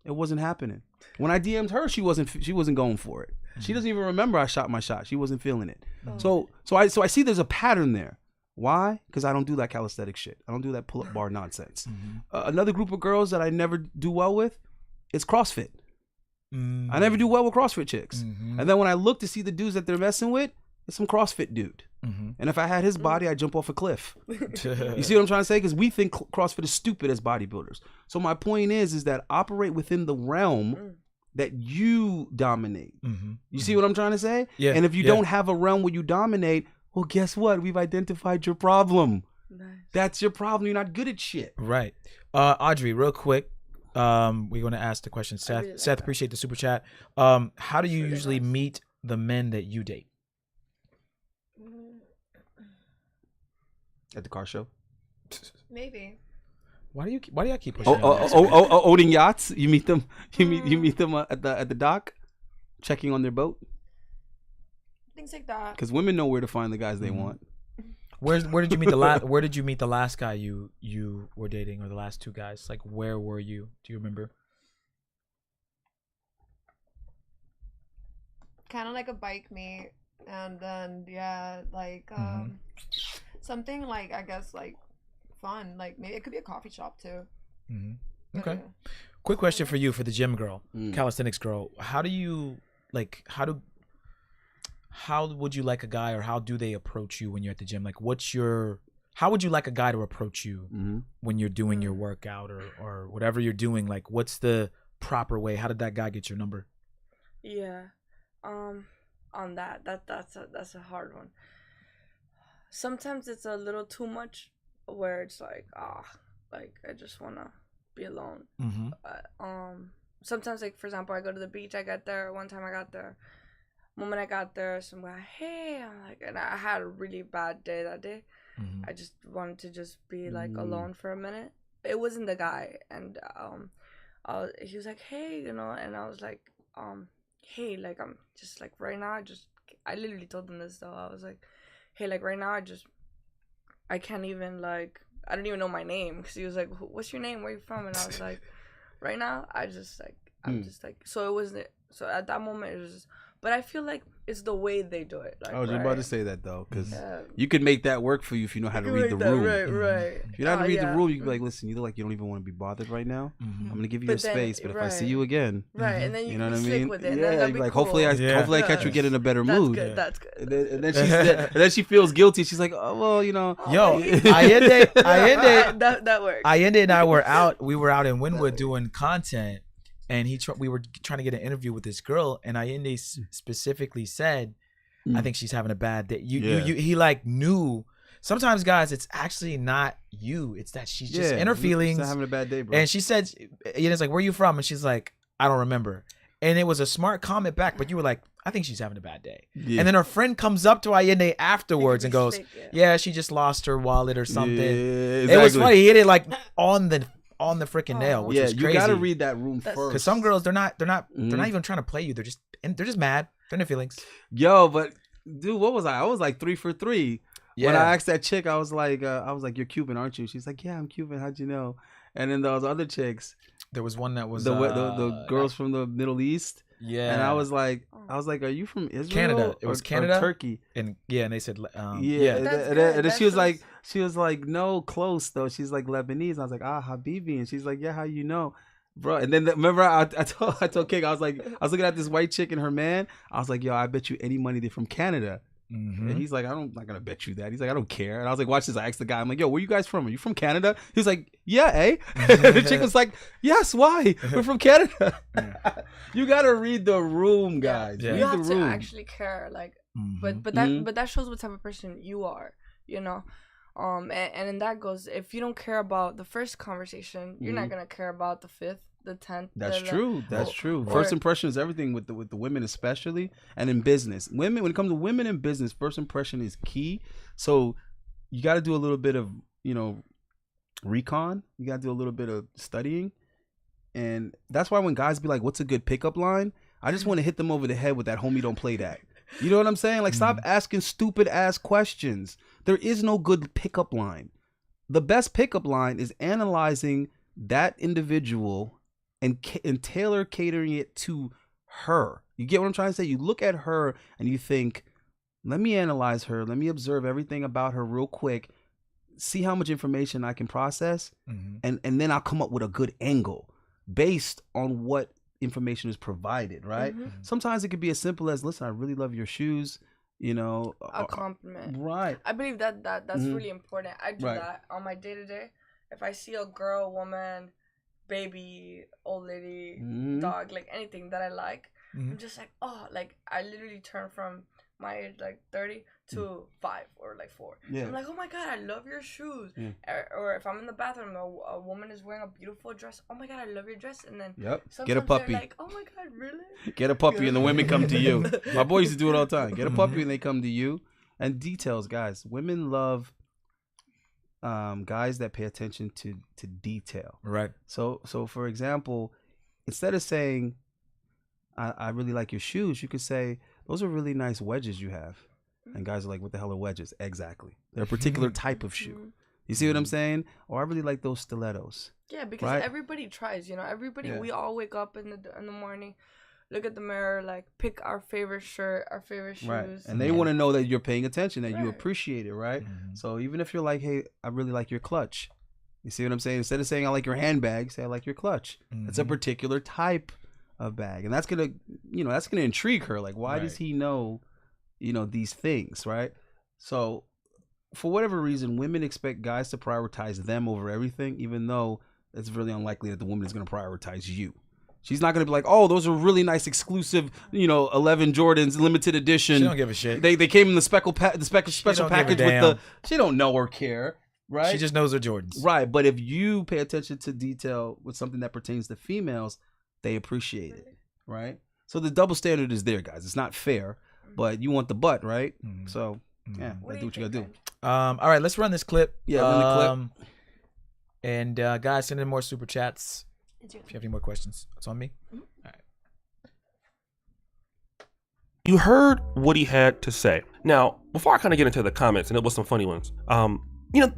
it wasn't happening. When I DM'd her, she wasn't going for it. She doesn't even remember I shot my shot. She wasn't feeling it. So I see there's a pattern there. Why? Because I don't do that calisthenic shit. I don't do that pull-up bar nonsense. Another group of girls that I never do well with is CrossFit. I never do well with CrossFit chicks. And then when I look to see the dudes that they're messing with, it's some CrossFit dude. And if I had his body, I'd jump off a cliff. You see what I'm trying to say? Because we think CrossFit is stupid as bodybuilders. So my point is that operate within the realm that you dominate. You see what I'm trying to say? Yeah. And if you don't have a realm where you dominate, well, guess what? We've identified your problem. Nice. That's your problem. You're not good at shit. Right. Audrey, real quick. We're going to ask the question. Seth, really like Seth, that. appreciate the super chat. How do you usually meet the men that you date? At the car show. Maybe. Why do y'all keep pushing? Owning yachts. You meet them. You meet them at the dock, checking on their boat. Things like that. Because women know where to find the guys they want. Where did you meet the last? Where did you meet the last guy you were dating, or the last two guys? Like, where were you? Do you remember? Kind of like a bike meet, and then something like, I guess, like fun. Like maybe it could be a coffee shop too. But, Okay. yeah. Quick question for you, for the gym girl, calisthenics girl. How do you like? How would you like a guy, or how do they approach you when you're at the gym? Like, how would you like a guy to approach you when you're doing your workout or whatever you're doing? Like, what's the proper way? How did that guy get your number? Yeah. On that's a hard one. Sometimes it's a little too much, where it's like I just wanna be alone. Sometimes, like, for example, I go to the beach. I got there one time. Moment I got there, some guy, hey, I'm like, and I had a really bad day that day. I just wanted to just be like alone for a minute. It wasn't the guy, and he was like, hey, and I was like, hey, like, I'm just like right now, I literally told him this though. I was like, hey, like right now, I can't even, like, I don't even know my name, because he was like, what's your name? Where you from? And I was like, right now, I'm just like, so it wasn't. So at that moment, it was just. But I feel like it's the way they do it. Like, I was just right? about to say that though, because you could make that work for you if you know how to read the room. Right. If you know how to read the room, you can be like, listen, you look like you don't even want to be bothered right now. I'm gonna give you your space, but if I see you again, and then you know can what I slick mean? with it. Yeah, That'd you'd be be like, cool. hopefully I catch you get in a better mood. That's good. And then she feels guilty. She's like, oh well, you know. Yo, Allende, that works. Allende and I were out in Wynwood doing content, and we were trying to get an interview with this girl, and Allende specifically said, I think she's having a bad day. He like knew. Sometimes, guys, it's actually not you. It's that she's just in her feelings. She's having a bad day, bro. And she said, it's like, where you from? And she's like, I don't remember. And it was a smart comment back, but you were like, I think she's having a bad day. Yeah. And then her friend comes up to Allende afterwards and goes, yeah, she just lost her wallet or something. Yeah, exactly. It was funny. He hit it like on the freaking nail, which was crazy. You gotta read that room first. Because some girls, they're not even trying to play you. They're just mad. They're in their feelings. Yo, but dude, what was I? I was like 3 for 3. Yeah. When I asked that chick, I was like, you're Cuban, aren't you? She's like, yeah, I'm Cuban. How'd you know? And then those other chicks. There was one that was the girls from the Middle East. Yeah. And I was like, are you from Israel? Canada. It was Canada, or Turkey. And they said, And then she was like, no, close though. She's like Lebanese. And I was like, Habibi. And she's like, yeah, how you know? Bro, and then remember I told King, I was looking at this white chick and her man. I was like, yo, I bet you any money they're from Canada. And he's like, I'm not gonna bet you that. He's like, I don't care. And I was like, watch this. I asked the guy, I'm like, yo, where you guys from? Are you from Canada? He was like, yeah, eh? The chick was like, yes, why? We're from Canada. You gotta read the room, guys. Yeah. Read you the have room. to actually care, like, but that shows what type of person you are, you know. And then that goes, if you don't care about the first conversation, you're not gonna care about the 5th, the 10th. That's true. That's true. First impression is everything with the women, especially, and in business. Women, when it comes to women in business, first impression is key. So you got to do a little bit of, recon. You got to do a little bit of studying, and that's why when guys be like, "What's a good pickup line?" I just want to hit them over the head with that "homie, don't play that." You know what I'm saying? Like, stop asking stupid ass questions. There is no good pickup line. The best pickup line is analyzing that individual and tailor catering it to her. You get what I'm trying to say? You look at her and you think, let me analyze her. Let me observe everything about her real quick. See how much information I can process. And then I'll come up with a good angle based on what information is provided, right? Sometimes it could be as simple as, listen, I really love your shoes. You know, a compliment. Right. I believe that's really important. I do that on my day-to-day. If I see a girl, woman, baby, old lady, dog, like anything that I like, I'm just like, oh, like I literally turn from my age, like 30 to 5 or like 4. I'm like, oh my God, I love your shoes. Or if I'm in the bathroom, a woman is wearing a beautiful dress. Oh my God, I love your dress. And then get a puppy. Like, oh my God, really? Get a puppy and the women come to you. My boys used to do it all the time. Get a puppy and they come to you. And details, guys. Women love guys that pay attention to detail. Right. So for example, instead of saying, I really like your shoes, you could say, those are really nice wedges you have. And guys are like, what the hell are wedges? Exactly. They're a particular type of shoe. You see what I'm saying? Or I really like those stilettos. Yeah, because everybody tries, you know. Everybody, we all wake up in the morning, look at the mirror, like pick our favorite shirt, our favorite shoes. Right. And they want to know that you're paying attention, that you appreciate it, right? So even if you're like, hey, I really like your clutch. You see what I'm saying? Instead of saying I like your handbag, say I like your clutch. It's a particular type of bag. And that's gonna intrigue her. Like, why does he know, these things, right? So for whatever reason, women expect guys to prioritize them over everything, even though it's really unlikely that the woman is going to prioritize you. She's not going to be like, oh, those are really nice exclusive, 11 Jordans, limited edition. She don't give a shit. They came in the special package with the. She don't know or care, right? She just knows her Jordans. Right, but if you pay attention to detail with something that pertains to females, they appreciate it, right? So the double standard is there, guys. It's not fair, but you want the butt, right? So yeah, do what you gotta do. All right, let's run this clip. Yeah, run the clip. And guys, send in more super chats. If you have any more questions, it's on me. All right. You heard what he had to say. Now, before I kind of get into the comments, and it was some funny ones,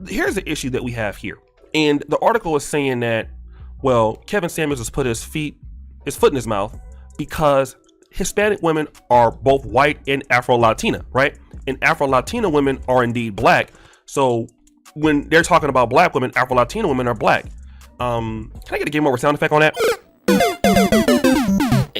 here's the issue that we have here. And the article is saying that, well, Kevin Samuels has put his foot in his mouth because Hispanic women are both white and Afro-Latina, right? And Afro-Latina women are indeed black. So when they're talking about black women, Afro-Latina women are black. Can I get a game over sound effect on that?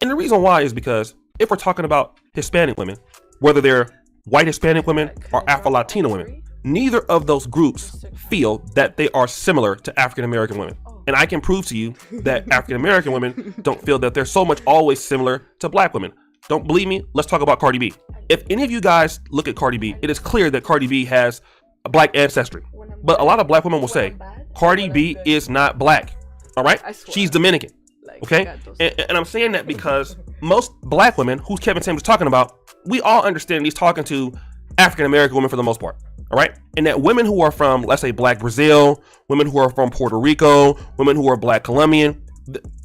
And the reason why is because if we're talking about Hispanic women, whether they're white Hispanic women or Afro-Latina women, neither of those groups feel that they are similar to African American women. And I can prove to you that African American women don't feel that they're so much always similar to black women. Don't believe me? Let's talk about Cardi B. If any of you guys look at Cardi B, it is clear that Cardi B has a black ancestry. But a lot of black women will say, Cardi B is not black. All right? She's Dominican. Okay? And I'm saying that because most black women, who Kevin Samuels is talking about, we all understand he's talking to African American women for the most part. All right? And that women who are from, let's say, black Brazil, women who are from Puerto Rico, women who are black Colombian,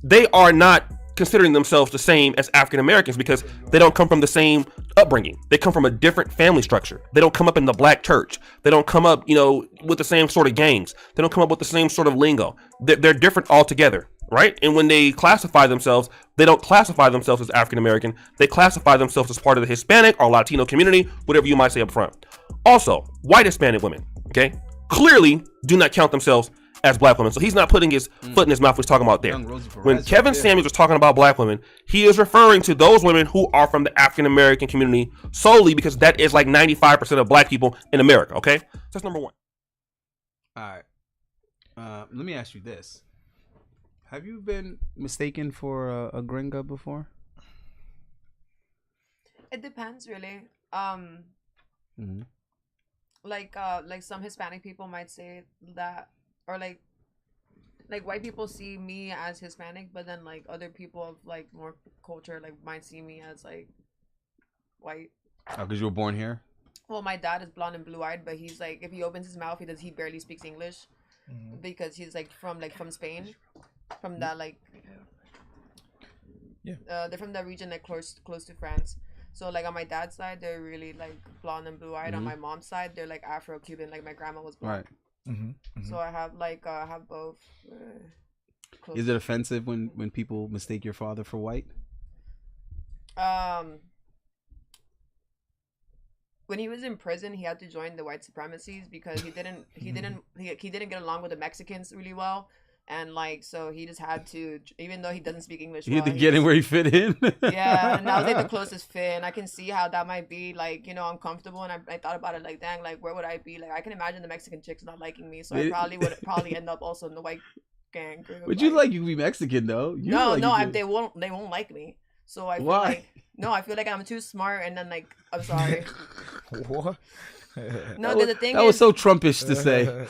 they are not considering themselves the same as African Americans because they don't come from the same upbringing. They come from a different family structure. They don't come up in the black church. They don't come up, with the same sort of gangs. They don't come up with the same sort of lingo. They're different altogether, right? And when they classify themselves, they don't classify themselves as African American. They classify themselves as part of the Hispanic or Latino community, whatever you might say up front. Also, white Hispanic women, okay, clearly do not count themselves as black women. So he's not putting his foot in his mouth when he's talking about there. When Kevin Samuels was talking about black women, he is referring to those women who are from the African American community solely because that is like 95% of black people in America, okay? So that's number one. All right. Let me ask you this. Have you been mistaken for a gringa before? It depends, really. Like some Hispanic people might say that, or like white people see me as Hispanic, but then like other people of like more culture like might see me as like white. Oh, because you were born here? Well, my dad is blonde and blue-eyed, but he's like, if he opens his mouth, he barely speaks English because he's like from Spain, from that like they're from that region like close to France. So like on my dad's side, they're really like blonde and blue-eyed. On my mom's side, they're like Afro-Cuban. Like my grandma was blonde. Right. So I have both. close. Is it offensive when people mistake your father for white? When he was in prison, he had to join the white supremacies because he didn't get along with the Mexicans really well, and like so he just had to, even though he doesn't speak English. He had to get in where he fit in. Yeah, and that was like the closest fit, and I can see how that might be like uncomfortable. And I thought about it like, dang, like where would I be? Like I can imagine the Mexican chicks not liking me, so I probably end up also in the white gang group. But you can be Mexican though. They won't like me. So I feel like I feel like I'm too smart, and then like I'm sorry. What? No, the thing that was so Trumpish to say.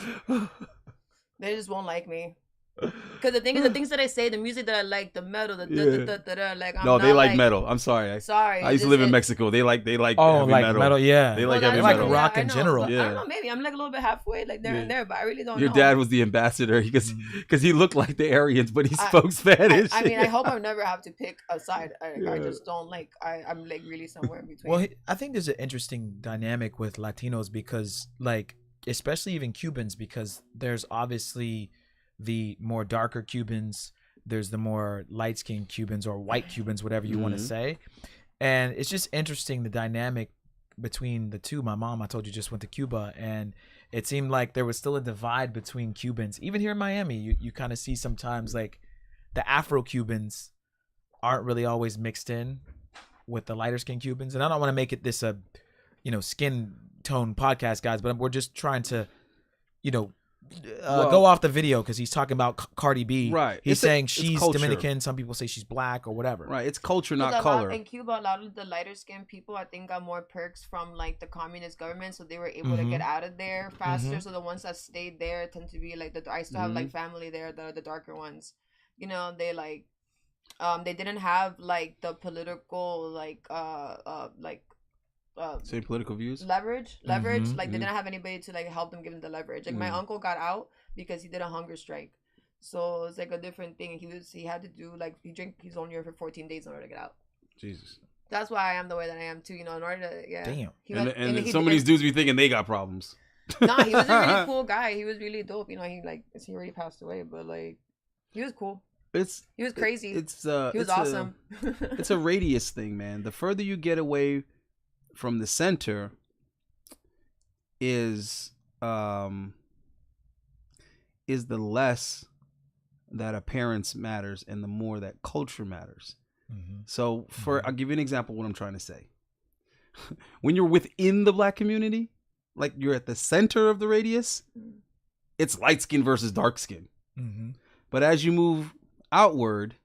They just won't like me. Because the thing is, the things that I say, the music that I like, the metal, like they like metal. I'm sorry. I used to live in Mexico. They like heavy metal. Yeah. They like heavy metal. Like rock in general. Yeah. I don't know. Maybe I'm like a little bit halfway, like there and there, but I really don't know. Your dad was the ambassador because he looked like the Aryans, but he spoke Spanish. I mean, I hope I never have to pick a side. I just don't like. I'm like really somewhere in between. Well, I think there's an interesting dynamic with Latinos because, like, especially even Cubans, because there's obviously the more darker Cubans, there's the more light-skinned Cubans or white Cubans, whatever you want to say. And it's just interesting, the dynamic between the two. My mom, I told you, just went to Cuba, and it seemed like there was still a divide between Cubans. Even here in Miami, you kind of see sometimes like the Afro-Cubans aren't really always mixed in with the lighter-skinned Cubans. And I don't want to make it this a skin tone podcast, guys, but we're just trying to go off the video because he's talking about Cardi B. Right. He's saying she's Dominican. Some people say she's black or whatever. Right. It's culture, not color. In Cuba, a lot of the lighter skinned people, I think, got more perks from like the communist government, so they were able to get out of there faster. So the ones that stayed there tend to be like I still have like family there, the darker ones. They like, they didn't have like the political same political views, leverage like they didn't have anybody to like help them give them the leverage. Like my uncle got out because he did a hunger strike, so it's like a different thing. He had to do like he drank his own urine for 14 days in order to get out. Jesus, that's why I am the way that I am too, in order to damn. And some of these dudes be thinking they got problems. Nah, he was a really cool guy. He was really dope. He already passed away, but like he was cool. He was crazy. He was awesome. It's a radius thing, man. The further you get away from the center is the less that appearance matters and the more that culture matters. So I'll give you an example of what I'm trying to say. When you're within the black community, like you're at the center of the radius, it's light skin versus dark skin. But as you move outward,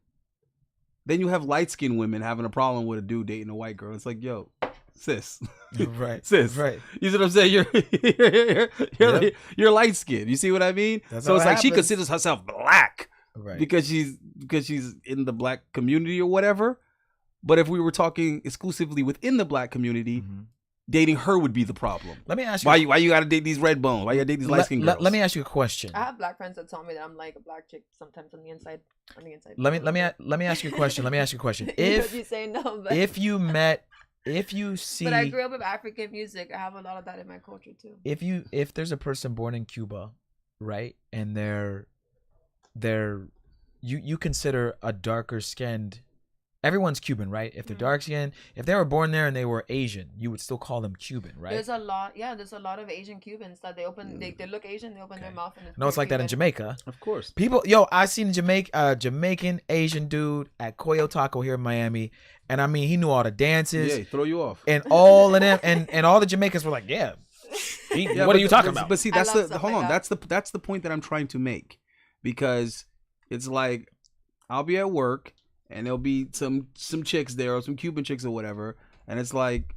then you have light skinned women having a problem with a dude dating a white girl. It's like, yo, sis, right, sis, right. You see what I'm saying? You're light skinned. You see what I mean? So it's like she considers herself black, right? Because she's in the black community or whatever. But if we were talking exclusively within the black community, dating her would be the problem. Let me ask you, why you got to date these red bones? Why you got to date these light skinned girls? Let me ask you a question. I have black friends that tell me that I'm like a black chick sometimes on the inside. Let me ask you a question. If you say no, but if you see, but I grew up with African music. I have a lot of that in my culture too. If there's a person born in Cuba, right, and they're you consider a darker skinned. Everyone's Cuban, right? If they're dark skinned, if they were born there and they were Asian, you would still call them Cuban, right? There's a lot of Asian Cubans that they look Asian, they open their mouth and no, it's like that in Jamaica. Of course. I seen a Jamaican Asian dude at Coyo Taco here in Miami, and I mean he knew all the dances. Yeah, throw you off. And all of them and all the Jamaicans were like, what are you talking about? But see, that's that's the point that I'm trying to make. Because it's like I'll be at work and there'll be some chicks there or some Cuban chicks or whatever, and it's like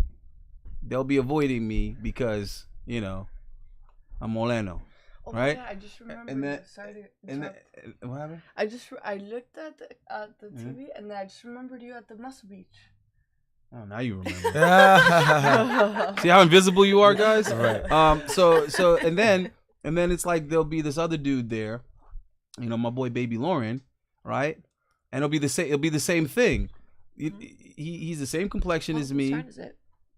they'll be avoiding me because I'm Moreno, right? Yeah, I just remember. What happened? I looked at the TV and then I just remembered you at the Muscle Beach. Oh, now you remember. See how invisible you are, guys? Right. So and then it's like there'll be this other dude there, my boy Baby Lauren, right? And it'll be the same thing. He's the same complexion as me. Whose turn is it?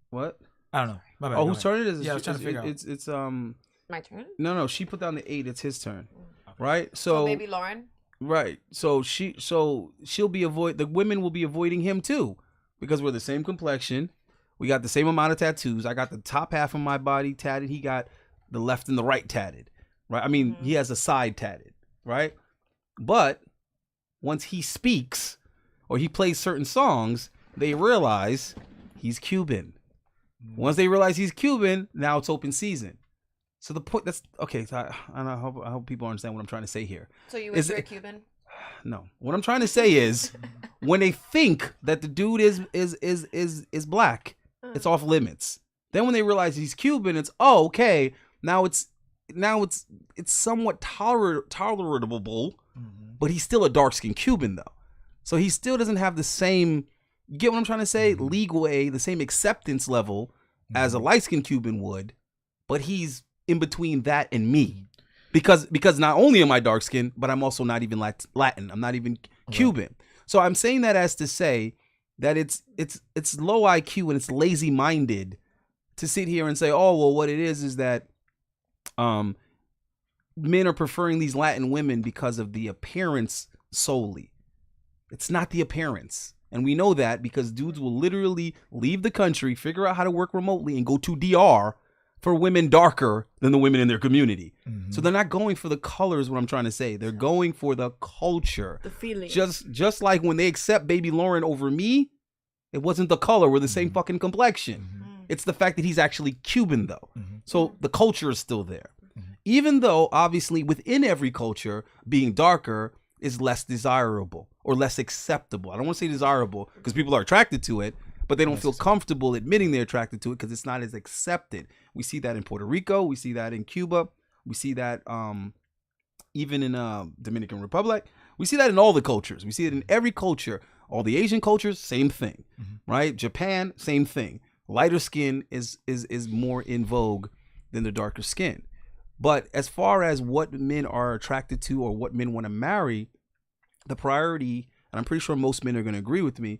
What? I don't know. My bad, whose turn it is? Yeah, I was trying to figure out. It's my turn. No, she put down the 8. It's his turn, right? So Baby Lauren. Right. So she'll be the women will be avoiding him too, because we're the same complexion. We got the same amount of tattoos. I got the top half of my body tatted. He got the left and the right tatted. Right. I mean, he has a side tatted. Right. But once he speaks or he plays certain songs, they realize he's Cuban. Once they realize he's Cuban, now it's open season. So the point that's okay. So I hope people understand what I'm trying to say here. So you wish you're Cuban? No. What I'm trying to say is, when they think that the dude is black, it's off limits. Then when they realize he's Cuban, it's okay. Now it's somewhat tolerable, but he's still a dark skinned Cuban though. So he still doesn't have the same. You get what I'm trying to say? Legal aid, the same acceptance level as a light skinned Cuban would, but he's in between that and me, because not only am I dark skinned, but I'm also not even Latin. I'm not even Cuban. So I'm saying that as to say that it's low IQ and it's lazy minded to sit here and say, oh well, what it is that men are preferring these Latin women because of the appearance solely. It's not the appearance. And we know that because dudes will literally leave the country, figure out how to work remotely, and go to DR for women darker than the women in their community. So they're not going for the colors, what I'm trying to say. They're going for the culture. The feeling. Just like when they accept Baby Lauren over me, it wasn't the color. We're the same fucking complexion. It's the fact that he's actually Cuban, though. So the culture is still there. Even though, obviously, within every culture, being darker is less desirable or less acceptable. I don't want to say desirable because people are attracted to it, but they don't feel comfortable admitting they're attracted to it because it's not as accepted. We see that in Puerto Rico. We see that in Cuba. We see that even in Dominican Republic. We see that in all the cultures. We see it in every culture. All the Asian cultures, same thing, right? Japan, same thing. Lighter skin is more in vogue than the darker skin. But as far as what men are attracted to or what men want to marry, the priority, and I'm pretty sure most men are going to agree with me,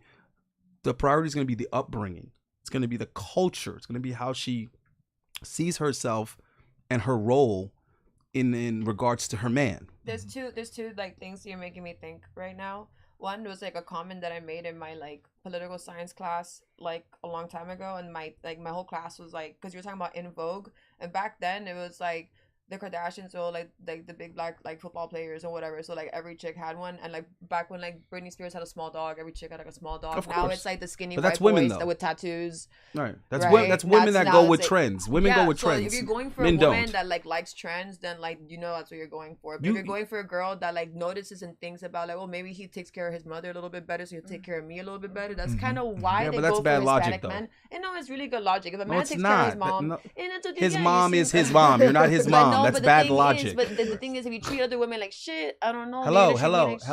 the priority is going to be the upbringing. It's going to be the culture. It's going to be how she sees herself and her role in regards to her man. There's two like things you're making me think right now. One was like a comment that I made in my like political science class like a long time ago, and my whole class was like, because you were talking about in vogue, and back then it was like the Kardashians or like the big black like football players or whatever. So like every chick had one, and like back when like Britney Spears had a small dog, every chick had like a small dog. Of now course. it's like the skinny But white that's women, boys though. with tattoos. Right. That's Right? that's women That's that now go with it's like- trends. Women go with so trends. if you're going for Men a woman don't. that like likes trends, then like that's what you're going for. But You- if you're going for a girl that like notices and thinks about like, well, maybe he takes care of his mother a little bit better, so he'll take care of me a little bit better. That's kind of why Yeah, they but that's go bad for logic, Hispanic though. men. And no, it's really good logic. If a No, man it's takes care of his not. mom, No. and that's what- His yeah, you mom see- is his mom. You're not his But mom. no, That's but the bad thing logic. Is, but the thing is, if you treat other women like shit, I don't know. Hello. maybe they should be like shit.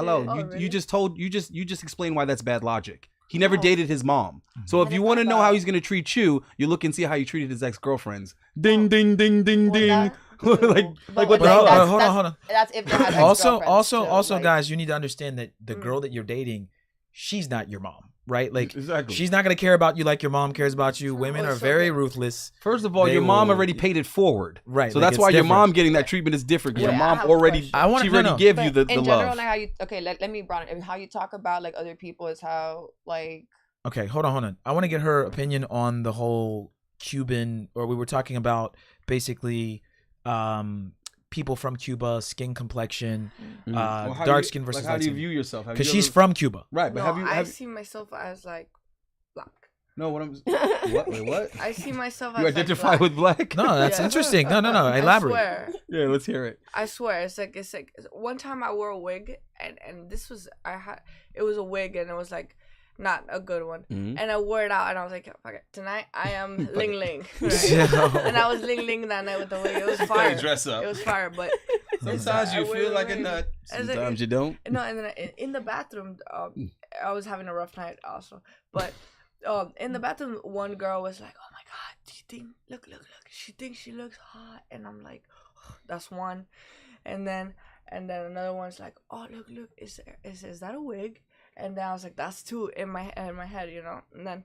Oh, You really? just explained why that's bad logic. He never Oh. dated his mom. So if But you it's want to not know how about- he's going to treat you, you look and see how he treated his ex-girlfriends. Ding, ding, ding, ding, Well, ding. that- like But what like, the But hell? hold on. That's if they had Also, ex-girlfriends, too, like- guys, you need to understand that the girl that you're dating, she's not your mom, right? Like, Exactly. she's not gonna care about you like your mom cares about you. Women Oh, are so very good. ruthless. First of all, They your mom will- already paid it forward. Right, So like, that's it's why your different. mom getting that treatment is different. Your Wait, I mom have a already, question. I wanna- she no, already no. give you But the in general, love. like how you let me broaden it. How you talk about like other people is how like Okay, hold on. I want to get her opinion on the whole Cuban, or we were talking about basically people from Cuba, skin complexion, Well, how dark do you- skin versus like, how light do you skin. view yourself? Have Because you she's ever- from Cuba. right. But No, have you? I see myself as like black. No, what I'm. What? Wait, what? I see myself You as identify like, black. with black? No, that's Yeah. interesting. No. I Elaborate. swear. Yeah, let's hear it. I swear, it's like one time I wore a wig, and this was it was a wig, and it was like not a good one, Mhm. and I wore it out, and I was like, fuck it, tonight I am Ling Ling, Yeah. and I was Ling Ling that night with the wig. It was fire. dress up. It was fire, but Sometimes I you wear feel a like a wig. nut. It's like- Sometimes you don't. no, and then in the bathroom, I was having a rough night also, but in the bathroom, one girl was like, "Oh my god, do you think? Look, she thinks she looks hot," and I'm like, "That's one," and then another one's like, "Oh look, is that a wig?" And then I was like, "That's two in my head, you know." And then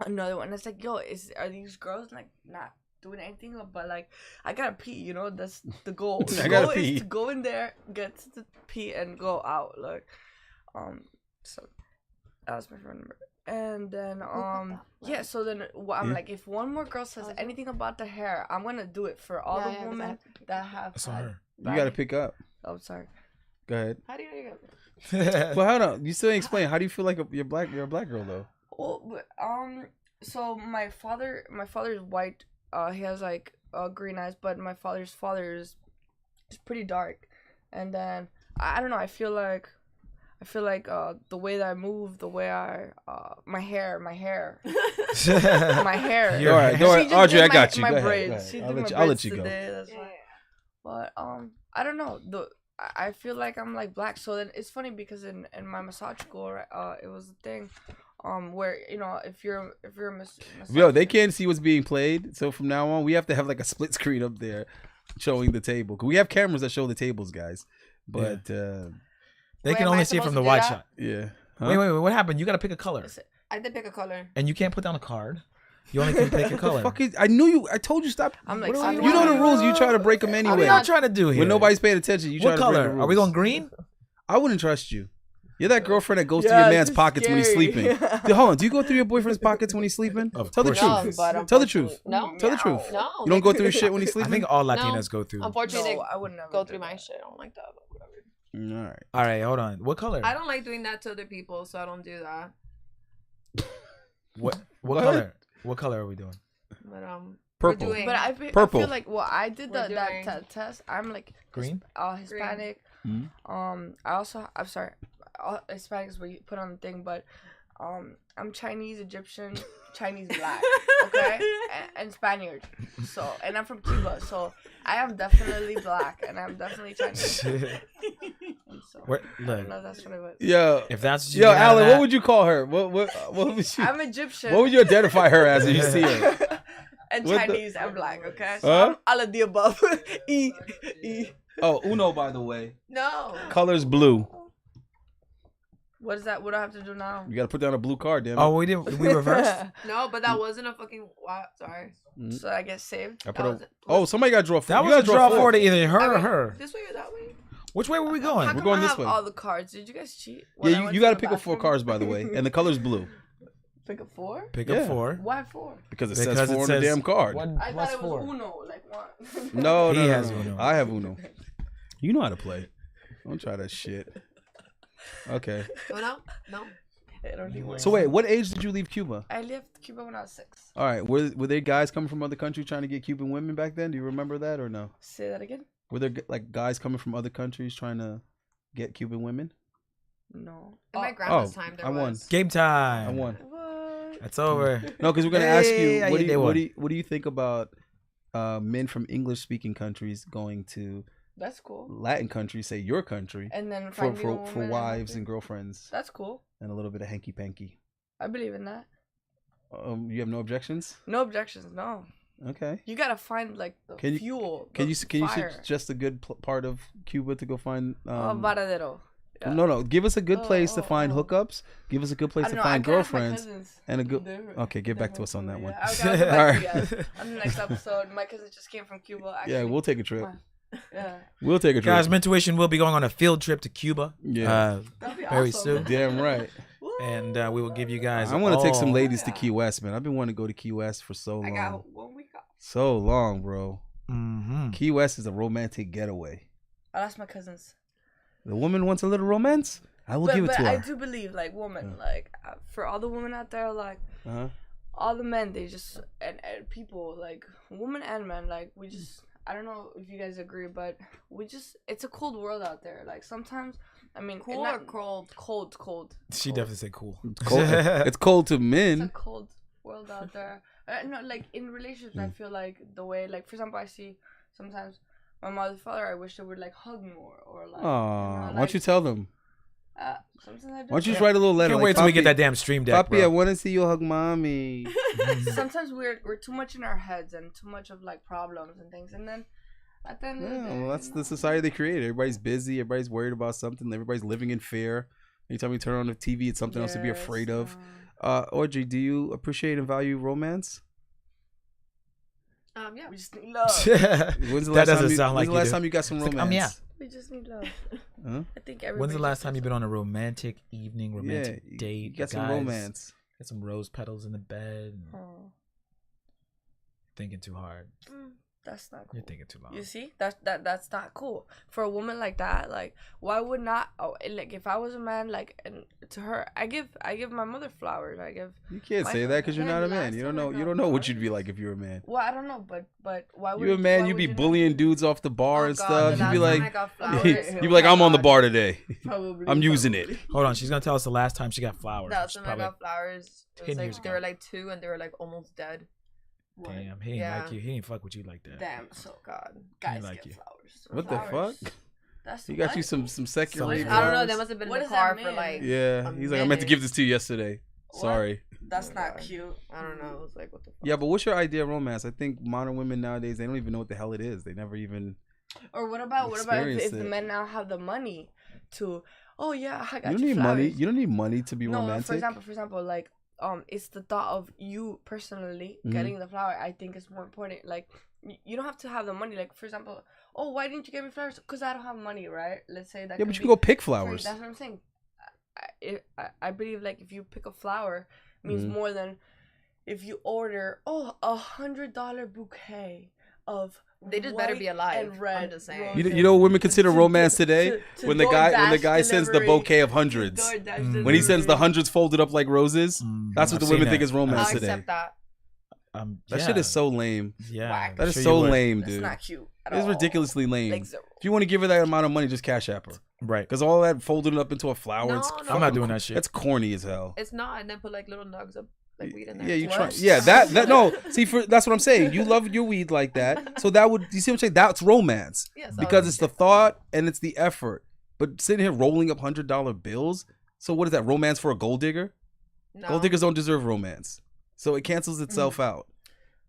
another one is like, "Yo, are these girls like not doing anything, but like I gotta pee. You know, that's the goal. I The gotta goal pee. is to go in there, get to the pee, and go out. Like, so that was my phone number. And then yeah. So then I'm like, if one more girl says anything about the hair, I'm gonna do it for all the women that have. That's on her. You gotta pick up. Oh, sorry. Go ahead. How do you know you got Well, hold on. You still ain't explain. How do you feel like you're black? You're a black girl though. Well, but, so my father is white. He has like green eyes, but my father's father is pretty dark. And then I don't know. I feel like the way that I move, the way I my hair. All right, Audrey, I got you. My Go ahead, braids. go ahead. She I'll did my let braids you go. today. That's why. But I don't know. I feel like I'm like black. So then it's funny because in my massage school, it was a thing, where you know if you're a Yo, they can't see what's being played. So from now on, we have to have like a split screen up there showing the table. 'Cause we have cameras that show the tables, guys. But they Wait, can am only I see it from supposed the to do wide that? shot. yeah. Huh? Wait. What happened? You got to pick a color, I did pick a color. and you can't put down a card. You only can pick a color. Fuck it. I knew you. I told you stop. I'm like, You know the rules. You try to break them What anyway. are y'all trying to do here? When nobody's paying attention, you try What to break the color? rules. Are we going green? I wouldn't trust you. You're that girlfriend that goes through your man's pockets when he's sleeping. Dude, hold on. Do you go through your boyfriend's pockets when he's sleeping? Tell the course. No, truth. but Tell the truth. No. Tell the truth. No. You don't go through his shit when he's I sleeping? think all Latinas go through. Unfortunately, No, I would never go do through my that. shit. I don't like that. But whatever. All right. All right, hold on. What color? I don't like doing that to other people, so I don't do that. What What? color? What color are we doing? But Purple. We're doing, But I Purple. feel like I did We're that doing- test. I'm like Green? Hispanic. Mhm. I'm sorry. Hispanic is what you put on the thing, but I'm Chinese, Egyptian, Chinese black, okay, and Spaniard. So, and I'm from Cuba, so I am definitely black, and I'm definitely Chinese. And so, What? I Look, don't know if that's funny, but Yo, if that's what you yo, get out of Alan, that- what would you call her? What would you? I'm Egyptian. What would you identify her as if you see her? and What the- Chinese and black, okay? So Huh? I'm all of the above. E. Oh, Uno, by the way. no. Color's blue. What is that? What do I have to do now? You gotta put down a blue card, damn it. Oh, we reversed. No, but that wasn't a fucking. Wow, sorry. So I get saved. I That put a, was- oh, somebody got to draw. That you was a gotta draw four. for to either her or Okay, her. This way or that way? Which way were we going? How come going I this have way. all the cards? Did you guys cheat? when I Yeah, went you to gotta the pick up 4 bathroom? cards, by the way, and the color's blue Pick up 4? Pick Yeah. up 4. Why 4? because it Because says 4 on the damn card. 1 I plus thought it was 4. Uno, like 1. No, He no, has no. Uno. I have Uno. You know how to play. Don't try that shit. Okay. Oh, no? No. I don't need one. So wait, what age did you leave Cuba? I left Cuba when I was 6. All right, were there guys coming from other countries trying to get Cuban women back then? Do you remember that or no? Say that again? Were there like guys coming from other countries trying to get Cuban women? No. In my Oh, grandma's time, there I won. was. Game time. I won. what? It's over. No, because we're gonna ask Hey, you I what did one. do you think about men from English speaking countries going to That's cool. Latin countries, say your country, And then for finding a for woman wives and everything. girlfriends That's cool. and a little bit of hanky panky. I believe in that. You have no objections? No objections. No. Okay. You gotta find like the Can you- fuel. Can the you fire. suggest a good part of Cuba to go find? Varadero. Yeah. No. Give us a good place to find oh. hookups. Give us a good place I to don't know, I find can ask my girlfriends cousins. and a good. They're- Okay, get they're back to us on that hopefully, one. yeah. Okay, I'll get back All to you right. guys on the next episode. My cousin just came from Cuba. Actually. Yeah, we'll take a trip. Yeah. We'll take a trip. Guys, Mentuition will be going on a field trip to Cuba. Yeah. That'd be Very awesome. soon. Damn right. And we will give you guys. I want to take some all- ladies to Key West, man. I've been wanting to go to Key West for so I long. got 1 week off. So long, bro. Mhm. Key West is a romantic getaway. I'll ask my cousins. The woman wants a little romance. I will give it but to I her. do believe, like, women, like, for all the women out there, like, Uh-huh. all the men, they just, and people, like, women and men, like, we just, I don't know if you guys agree, but we just, it's a cold world out there. Like, sometimes, I mean, Cool not- or cold? Cold. She definitely said cool. Cold. It's cold to It's a men. cold world out there. No, like, in relationships, I feel like the way, like, for example, I see sometimes my mother, father, I wish they would, like, hug more, or, like, Aw, why don't you tell them? sometimes I do. Why don't you just write a little letter? Can't like, wait till we get "Papi- that damn stream deck, Papi, I bro. want to see you hug mommy. Sometimes we're too much in our heads and too much of like problems and things, and then at the end of the Yeah, day, well, that's you the know, society they created. Everybody's busy. Everybody's worried about something. Everybody's living in fear. Anytime you turn on the TV, it's something else to be yes, afraid of. Audrey, do you appreciate and value romance? Yeah. We just need love. When's the That last time doesn't you, sound like when's the you last do. time you got some It's like, romance? yeah. We just need love. Huh? I think everybody. When's the last just time needs you've been on a romantic evening, romantic Yeah, date? you got some guys, romance. Got some rose petals in the bed. love. Oh, Thinking too hard. that's not cool. You're thinking too long. You see, that's not cool for a woman like that. Like, why would not? Oh, like if I was a man, like, and to her, I give my mother flowers. I give. You can't My say that because you're friend- not a yeah, man. the You don't last know. time I You got don't know what flowers- you'd be like if you were a man. Well, I don't know, but why would You a man, you'd be bullying dudes off the bar and stuff. You'd be like, you'd be like, I'm on the bar today. Probably. I'm using it. Hold on, she's gonna tell us the last time she got flowers. That's which when I probably, got flowers. It 10 was years like they ago. were like 2 and they were like almost dead. damn, he ain't Yeah. like you. He ain't fuck with you like that. Damn. So God. guys like get you. flowers. What the Flowers. fuck? That's He got you what? some secular. Some- I don't know. They flowers? must have been What in the does car that for mean? like. Yeah, a he's like, I meant to minute. give this to you yesterday. What? Sorry. That's Oh my not God. cute. I don't know. It was like, what the fuck? Yeah, but what's your idea of romance? I think modern women nowadays, they don't even know what the hell it is. They never even. Or what about if Experienced the it. men now have the money to? Oh yeah, I got You don't need flowers. money. You don't need money to be No, romantic. for example, like it's the thought of you personally Mhm. getting the flower. I think is more important. Like you don't have to have the money. Like for example, oh, why didn't you get me flowers? Because I don't have money, right? Let's say that. Yeah, could but you be- can go pick Sorry, flowers. that's what I'm saying. I believe like if you pick a flower means Mhm. more than if you order $100 bouquet of They just better white be alive. and red I'm just saying. roses. You know what women consider To- romance to- today? to When the guy DoorDash sends the delivery. bouquet of To hundreds. DoorDash When he sends the delivery. hundreds folded up like roses, that's what I've the women seen think that. is romance I'll today. accept that. That shit is so lame. Yeah, Whack. That is sure you so would. lame, That's dude. not cute. At It's all. ridiculously lame. Like zero. If you want to give her that amount of money, just cash app her. Right. Because all that folded up into a flower, No, it's no. I'm fucking not doing that shit. That's corny as hell. It's not, and then put like little nugs of like weed in there. Yeah, you try. What? Yeah, that no. See, that's what I'm saying. You love your weed like that, so that would you see what I'm saying? That's romance Yes, because it's the thought and it's the effort. But sitting here rolling up $100 bills. So what is that? Romance for a gold digger? No. Gold diggers don't deserve romance, so it cancels itself out.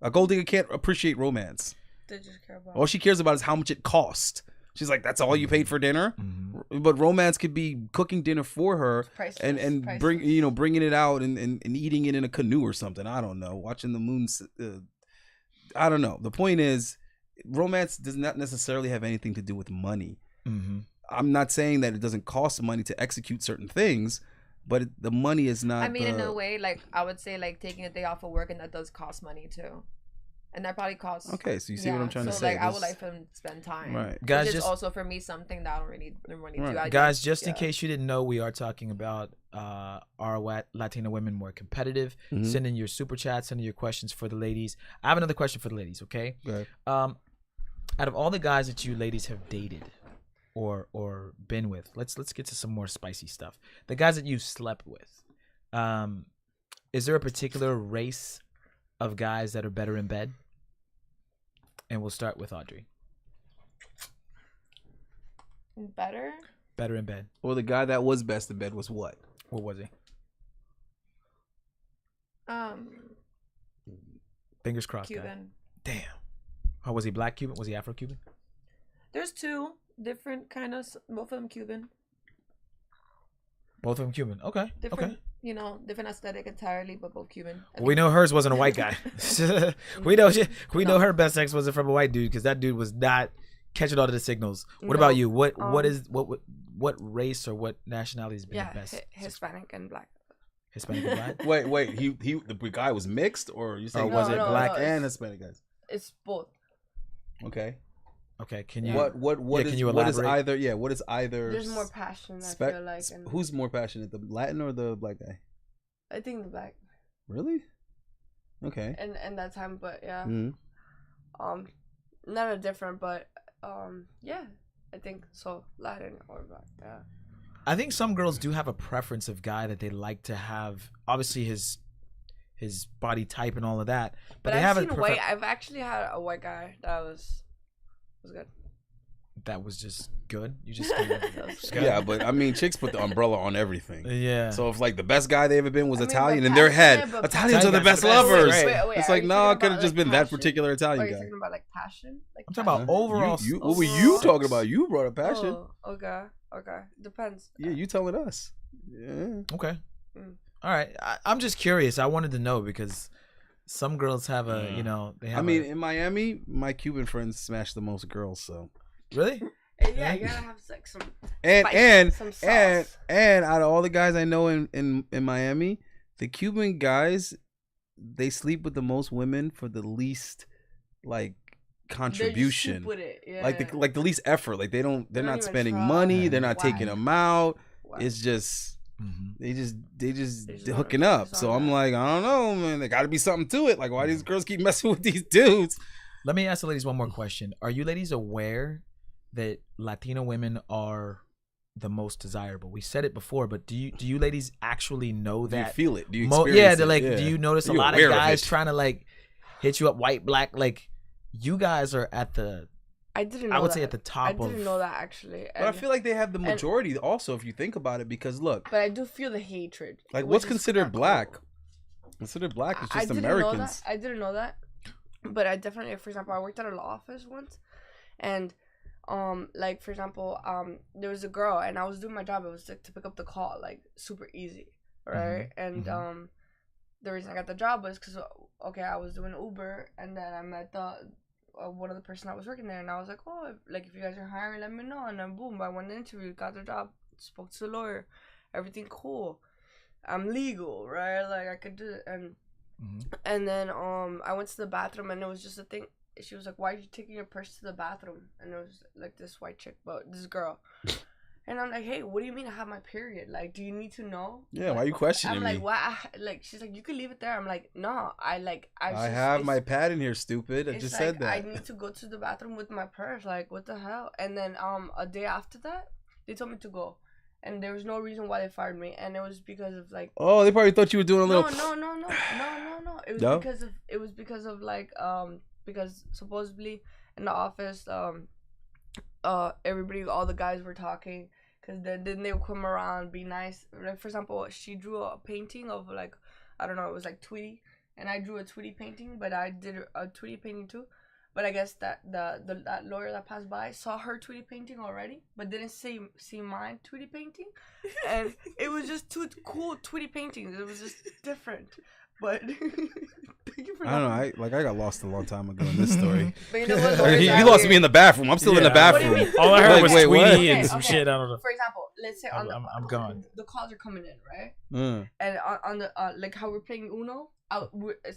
A gold digger can't appreciate romance. They just care about. All she cares about is how much it cost. She's like, that's all you paid for dinner. Mhm. But romance could be cooking dinner for her Priceless, and priceless. bringing it out and eating it in a canoe or something. I don't know. Watching the moon. I don't know. The point is, romance does not necessarily have anything to do with money. Mhm. I'm not saying that it doesn't cost money to execute certain things, but the money is not. I mean, in a way, like I would say, like taking a day off of work, and that does cost money too, and that probably costs. Okay, so you see what I'm trying to so, say. like, I would This- like for them to spend time. Right. Guys, Which is just also for me something that I don't really do. Right. I guys, just- just in yeah. case you didn't know, we are talking about are Latina women more competitive? Mhm. Send in your super chats, send in your questions for the ladies. I have another question for the ladies. Okay. Go ahead. Out of all the guys that you ladies have dated or been with, let's get to some more spicy stuff. The guys that you slept with, is there a particular race of guys that are better in bed? And we'll start with Audrey. Better. Better in bed. Well, the guy that was best in bed was what? What was he? Fingers crossed. guy. Cuban. Damn. How was he? Black Cuban? Was he Afro Cuban? There's two different kind of. Both of them Cuban. Both of them Cuban. Okay. Different. Okay. You know, different aesthetic entirely, but both Cuban. I We think- know hers wasn't a white guy. we know her best sex wasn't from a white dude because that dude was not catching all of the signals. What about No, you? What race or what nationality has been Yeah, the best? Hispanic and black. Hispanic and black. Wait, the guy was mixed, or you saying Or was was it it no, black no, and it's- Hispanic guys? It's both. Okay. Okay. Can you? What Yeah, is can you what is elaborate? either? Yeah, what is either? There's more passion. I spec- feel like. And who's more passionate, the Latin or the black guy? I think the black. Really? Okay. And that time, but yeah. hmm Not a different, but yeah. I think so. Latin or black. Yeah. I think some girls do have a preference of guy that they like to have. Obviously, his body type and all of that. But they I've have seen a white. I've actually had a white guy that was good. That was just good. You just kind of, just good. Yeah, but I mean, chicks put the umbrella on everything. Yeah. So if like the best guy they ever been was I mean, Italian but in their head, passion, but Italians are the passion- best Italians are the lovers. best, right. It's are like you no, talking it could have about, just like, been that passion? particular Or Italian are you guy. talking about like passion? Like I'm talking about passion? overall. What were you talking about? You brought up passion. Oh, okay. Depends. Yeah, you telling us. Yeah. Okay. Mm. All right. I'm just curious. I wanted to know because some girls have a, you know, they have. I mean, in Miami, my Cuban friends smash the most girls. So really? Yeah, you gotta have like some and spice, some sauce. and out of all the guys I know in Miami, the Cuban guys, they sleep with the most women for the least like contribution. With it. Yeah. Like the least effort. Like they're don't not even spending try. money. They're not Why? taking them out. Why? It's just they just wanna hooking up. focus So on I'm that. like, I don't know, man. There got to be something to it. Like, why these girls keep messing with these dudes? Let me ask the ladies one more question. Are you ladies aware that Latino women are the most desirable? We said it before, but do you ladies actually know Do you that? feel it? Do you Yeah, experience they're it? like, Yeah. do you notice a You're lot of aware guys it. trying to like hit you up, white, black? Like, you guys are at the, I didn't know I would that. say at the top I of. didn't know that actually. But I feel like they have the majority also, if you think about it, because look, But I do feel the hatred. like which what's is considered not black? cool. Considered black is I just didn't Americans. know that. I didn't know that. But I definitely, for example, I worked at a law office once, and like for example, there was a girl, and I was doing my job. It was like to pick up the call, like super easy, right? And the reason I got the job was because I was doing Uber, and then I met one of the person that was working there, and I was like, oh, if you guys are hiring, let me know. And then boom, I went to the interview, got the job, spoke to the lawyer, everything cool. I'm legal, right? Like I could do it, and then I went to the bathroom, and it was just a thing. She was like, why are you taking your purse to the bathroom? And it was like this white chick, but this girl. And I'm like, hey, what do you mean I have my period? Like, do you need to know? Yeah, why are you questioning I'm me? like, why? Like, she's like, you can leave it there. I'm like, no, I have my pad in here, stupid. I it's just like, said that. I need to go to the bathroom with my purse. Like, what the hell? And then a day after that, they told me to go, and there was no reason why they fired me, and it was because of like. Oh, they probably thought you were doing a little. No. It was No? because of like because supposedly in the office everybody, all the guys were talking, because then they would come around, be nice. Like for example, she drew a painting of like, I don't know, it was like Tweety, and I drew a Tweety painting, but I did a Tweety painting too. But I guess that that lawyer that passed by saw her Tweety painting already, but didn't see mine Tweety painting, and it was just two cool Tweety paintings. It was just different. But thank you for I don't know. I got lost a long time ago in this story. But you know what? lawyers he are lost weird. me in the bathroom. I'm still in the Yeah. What do you bathroom. mean? All I heard Like, was wait, what? Tweety and Okay, some okay. shit. I don't know. For example, let's say I'm gone. the calls are coming in, right? Mm. And on the like how we're playing Uno,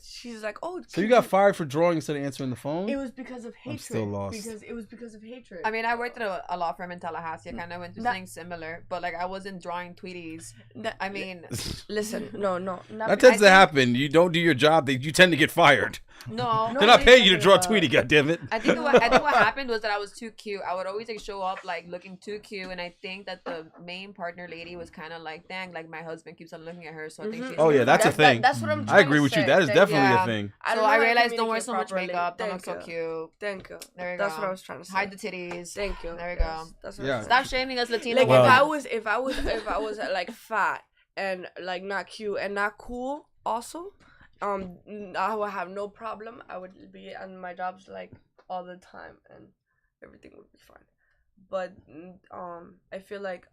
she's like, oh. So you got fired for drawing instead of answering the phone? It was because of hatred. still lost. Because it was because of hatred. I mean, I worked at a law firm in Tallahassee. I kind of went through something similar, but like I wasn't drawing Tweeties. I mean, listen, no. That tends to happen. You don't do your job, you tend to get fired. no. They're not paying you to draw a Tweety, goddammit. I think what happened was that I was too cute. I would always like show up like looking too cute, and I think that the main partner lady was kind of like, dang, like my husband keeps on looking at her, so I think she's. Oh, yeah, that's a thing. That's what I'm trying I agree to with you. say. That is definitely Yeah. a thing. So I realized don't wear so much makeup. Don't look so cute. Thank you. There you That's go. what I was trying to say. Hide the titties. Thank you. There we go. That's what Yeah. I was Stop shaming us Latino like women. if I was like fat and like not cute and not cool also, I would have no problem. I would be on my jobs like all the time and everything would be fine. But I feel like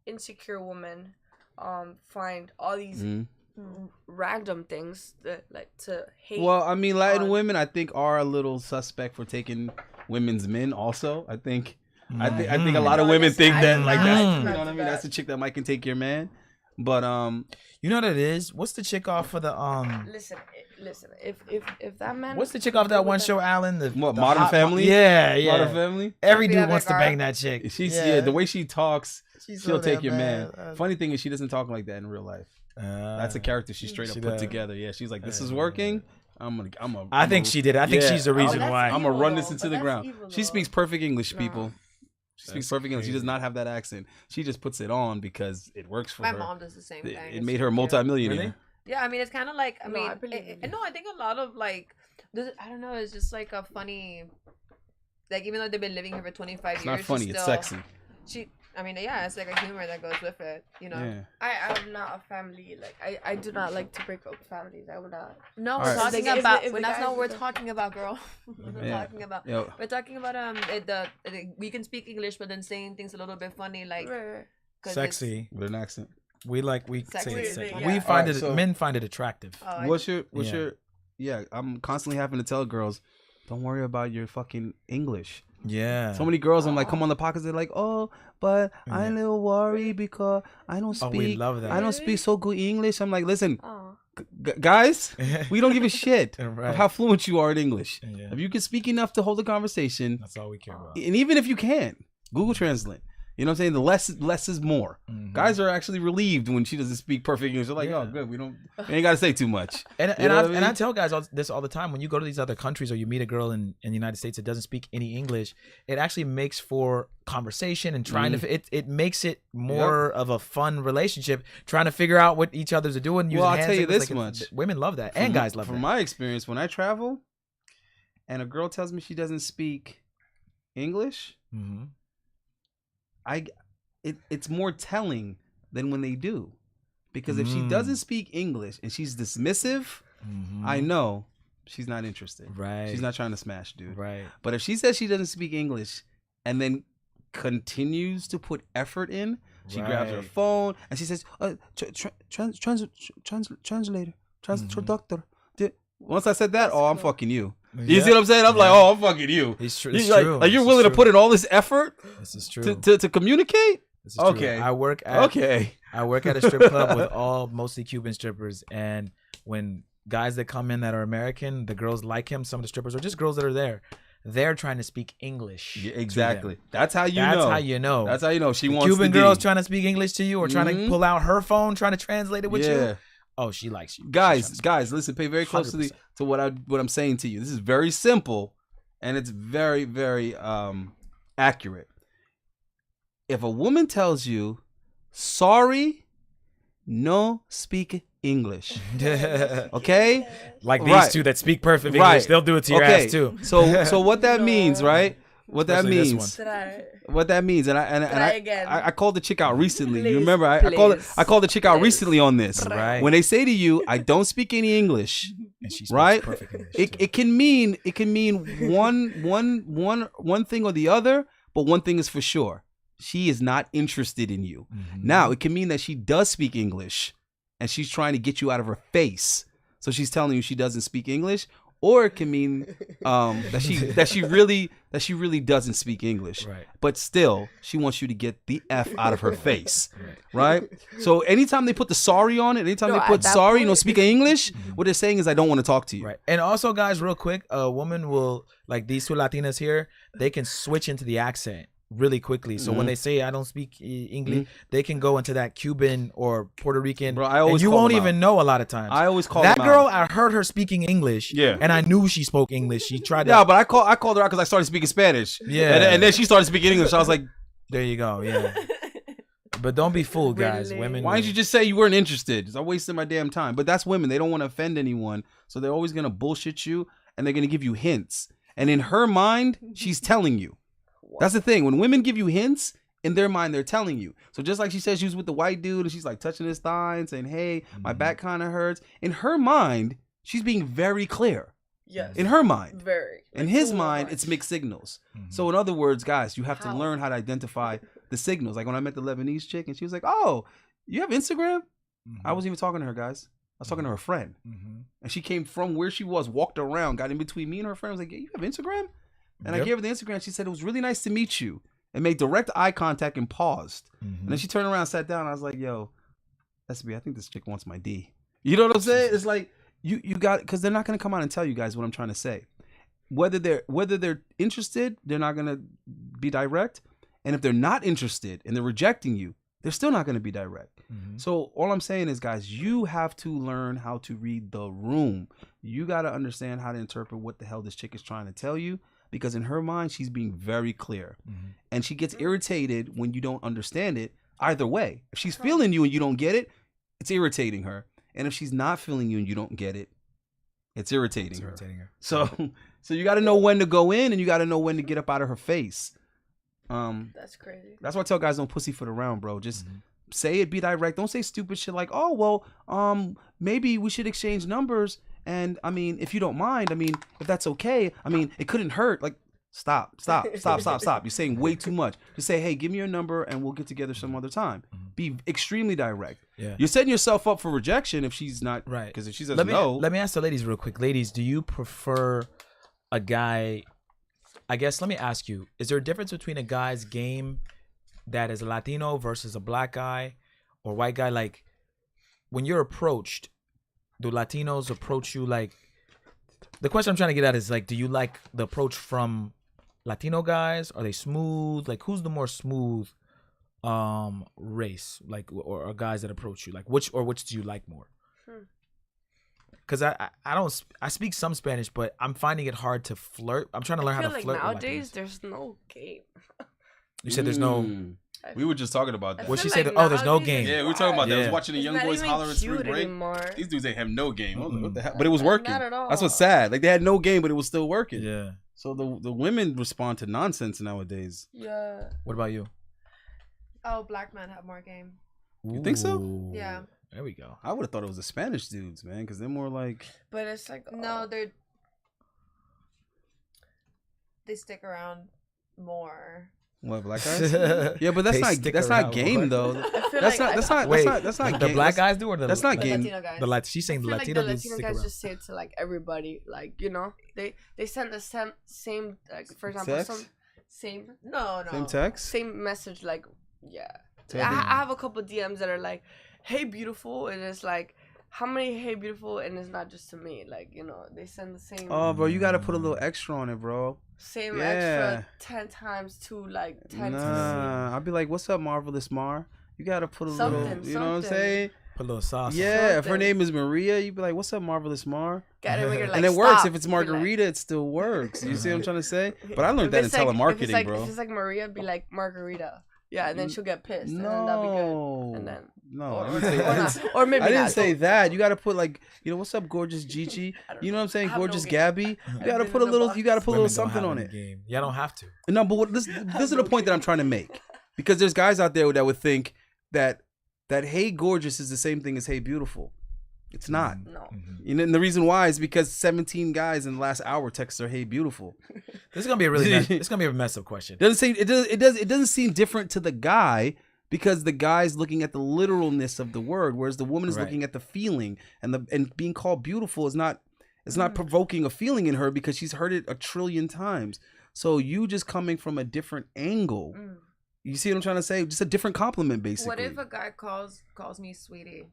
insecure women find all these random things that like to hate. Well, I mean, Latin on. women, I think, are a little suspect for taking women's men. Also, I think a lot of No, women listen, think I that do like not- that. I do You not know do what I mean? that. That's a chick that might can take your man. But You know what it is? What's the chick off of the Listen. If that man. What's the chick off that one show, Alan? The Modern hot- Family? Yeah. Modern Family. Every Sophia dude wants to Vergara. bang that chick. She's the way she talks, She's she'll so take damn your man. bad. Funny thing is, she doesn't talk like that in real life. That's a character she straight up she put does. together. Yeah, she's like, this is working. I think she did. I think Yeah. she's the reason that's why. I'm gonna evil, run this though, into but the that's ground. evil, She though. speaks perfect English, No. people. She speaks perfect English. She does not have that accent. She just puts it on because it works for My her. mom does the same thing. It It's made her a cute. multimillionaire. Really? Yeah, I mean, it's kind of like, I No, mean, I believe in no, I think a lot of like, I don't know, it's just like a funny, like even though they've been living here for 25 It's years, not funny. she's It's still, sexy. I mean, yeah, it's like a humor that goes with it, you know. Yeah. I'm not a family. Like I do not like to break up families. I would not. No, All we're right. talking Like, if about. the- if Well, the that's guys not what we're do- talking about, girl. We're Yeah. talking about. Yo, We're talking about we can speak English, but then saying things a little bit funny, like Right. 'cause Sexy. with an accent. We say Sexy. it's sexy. Yeah. We find Alright, it. so- Men find it attractive. Oh, What's your Yeah. I'm constantly having to tell girls, don't worry about your fucking English. Yeah. So many girls, I'm like, come on the podcast. They're like, oh, but I'm a little worried because I don't speak. Oh, we love that. I don't speak so good English. I'm like, listen, guys, we don't give a shit Right. of how fluent you are in English. Yeah. If you can speak enough to hold a conversation, That's all we care about. and even if you can't, Google Translate. You know what I'm saying? The less is more. Guys are actually relieved when she doesn't speak perfect English. They're like, oh, good. We ain't got to say too much. And You know what I mean? I tell guys this all the time. When you go to these other countries or you meet a girl in the United States that doesn't speak any English, it actually makes for conversation and trying to it makes it more of a fun relationship, trying to figure out what each other's are doing. Well, I'll hand tell you signals. this much. Women love that, and guys love that. From my experience, when I travel and a girl tells me she doesn't speak English, it's more telling than when they do. Because if she doesn't speak English and she's dismissive, I know she's not interested. Right. She's not trying to smash, dude. Right. But if she says she doesn't speak English and then continues to put effort in, she grabs her phone and she says, translator, traductor. Once I said that, I'm fucking you. You see what I'm saying? I'm like, I'm fucking you. It's true. Like you're willing to put in all this effort This is true. to communicate? This is true. Okay. I work at a strip club with mostly Cuban strippers, and when guys that come in that are American, the girls like him, some of the strippers, or just girls that are there, they're trying to speak English. Yeah, exactly. That's how you That's know. how you know. That's how you know she wants Cuban the girls D. trying to speak English to you or trying to pull out her phone, trying to translate it with Yeah. you. Oh, she likes you. Guys, listen, pay very closely 100%. to what I'm saying to you. This is very simple and it's very, very accurate. If a woman tells you, sorry, no speak English. Okay? Like these two that speak perfect English, they'll do it to your ass too. So what that means, right? What that Especially this means. one. What that means, and I called the chick out recently. You Please, remember I called the chick out recently on this. Right. When they say to you, "I don't speak any English," And she speaks right? perfect English too. It can mean one thing or the other, but one thing is for sure: she is not interested in you. Now it can mean that she does speak English, and she's trying to get you out of her face. So she's telling you she doesn't speak English. Or it can mean that she really doesn't speak English, Right. but still she wants you to get the F out of her face, right? So anytime they put the sorry on it, anytime they put sorry, no speak English, what they're saying is I don't want to talk to you. Right. And also, guys, real quick, a woman will, like these two Latinas here, they can switch into the accent really quickly. So when they say I don't speak English, they can go into that Cuban or Puerto Rican. Bro, I always and you call won't them out. even know a lot of times. I always call that them girl. out. I heard her speaking English. Yeah. And I knew she spoke English. She tried to. Yeah, but I called her out because I started speaking Spanish. Yeah. And then she started speaking English. I was like, There you go. Yeah. But don't be fooled, guys. Really? Women. why didn't you just say you weren't interested? I wasted my damn time. But that's women. They don't want to offend anyone. So they're always going to bullshit you and they're going to give you hints. And in her mind, she's telling you. That's the thing. When women give you hints, in their mind, they're telling you. So just like she said she was with the white dude and she's like touching his thigh and saying, hey, my back kind of hurts. In her mind, she's being very clear. Yes. In her mind. Very. In his mind, it's mixed signals. So in other words, guys, you have to How? learn how to identify the signals. Like when I met the Lebanese chick and she was like, oh, you have Instagram? I wasn't even talking to her, guys. I was talking to her friend. And she came from where she was, walked around, got in between me and her friend. I was like, yeah, you have Instagram? And I gave her the Instagram. She said, it was really nice to meet you. And made direct eye contact and paused. And then she turned around, sat down. And I was like, yo, SB, I think this chick wants my D. You know what I'm saying? It's like, you got, because they're not going to come out and tell you guys what I'm trying to say. Whether they're interested, they're not going to be direct. And if they're not interested and they're rejecting you, they're still not going to be direct. So all I'm saying is, guys, you have to learn how to read the room. You got to understand how to interpret what the hell this chick is trying to tell you. Because in her mind, she's being very clear. And she gets irritated when you don't understand it either way. If she's feeling you and you don't get it, it's irritating her. And if she's not feeling you and you don't get it, it's irritating her. So you got to know when to go in and you got to know when to get up out of her face. That's crazy. That's why I tell guys, don't pussyfoot around, bro. Just say it, be direct. Don't say stupid shit like, oh, well, maybe we should exchange numbers. And I mean, if you don't mind, I mean, if that's okay, I mean, it couldn't hurt. Like, Stop. You're saying way too much. Just say, hey, give me your number and we'll get together some other time. Be extremely direct. Yeah. You're setting yourself up for rejection if she's not right. Because if she says no. Let me ask the ladies real quick. Ladies, do you prefer a guy? I guess let me ask you: is there a difference between a guy's game that is a Latino versus a black guy or white guy? Like when you're approached, do Latinos approach you like? The question I'm trying to get at is like, do you like the approach from Latino guys? Are they smooth? Like, who's the more smooth race? Like, or guys that approach you? Like, which do you like more? Because I speak some Spanish, but I'm finding it hard to flirt. I'm trying to learn how to like flirt. Nowadays, there's no game. You said there's no. We were just talking about that. What she like said? Oh, there's no game. Yeah, we were talking about that. I was Yeah. watching the It's young not boys even holler at spring cute break. anymore. These dudes ain't have no game. I was like, what the hell? But it was working. Not at all. That's what's sad. Like they had no game, but it was still working. Yeah. So the women respond to nonsense nowadays. Yeah. What about you? Oh, black men have more game. You think so? Ooh. Yeah. There we go. I would have thought it was the Spanish dudes, man, because they're more like. But it's like No, they stick around more. What, black guys? Yeah, but that's They not stick around game more. though. I feel That's like not Wait, that's not the game. black That's- guys do or the That's not The game. Latino guys. The She's saying I the feel Latino like the dudes Latino stick guys around. just say it to like everybody, like they send the same like for example Text? No. Same text. same message like yeah. Tell I me. have a couple DMs that are like, "Hey beautiful," and it's like, how many "Hey beautiful," and it's not just to me, like they send the same Oh, bro, you gotta put a little extra on it, bro. same yeah. extra 10 times to like 10 to Nah, I'll be like, "What's up, Marvelous Mar?" You gotta put a little, Something, you know what I'm something. saying? Put a little sauce. Yeah, if her Something. name is Maria, you'd be like, "What's up, Marvelous Mar?" Gotta make her, like, And it works. stop. If it's Be like- Margarita, it still works. You see what I'm trying to say? But I If learned that in it's like- telemarketing, if it's like, bro. If it's like Maria, be like Margarita. Yeah, and then she'll get pissed. And then that'll be good. And then, No, or, I didn't say, or, not. Or maybe I didn't not. say Don't- that. You gotta put like, what's up, gorgeous Gigi? I don't You know what I'm saying? I have no Gorgeous game. Gabby. You I've gotta been put a in the little. box. You gotta put a little Women don't something have on any it. game. Yeah, I don't have to. No, but this is the point that I'm trying to make, because there's guys out there that would think that hey gorgeous is the same thing as hey beautiful. It's not. No. You know, and the reason why is because 17 guys in the last hour text her hey beautiful. This is gonna be a really it's gonna be a mess up question. It doesn't seem different to the guy, because the guy's looking at the literalness of the word, whereas the woman is Right. looking at the feeling, and being called beautiful is not provoking a feeling in her because she's heard it a trillion times. So you just coming from a different angle. You see what I'm trying to say? Just a different compliment, basically. What if a guy calls me sweetie?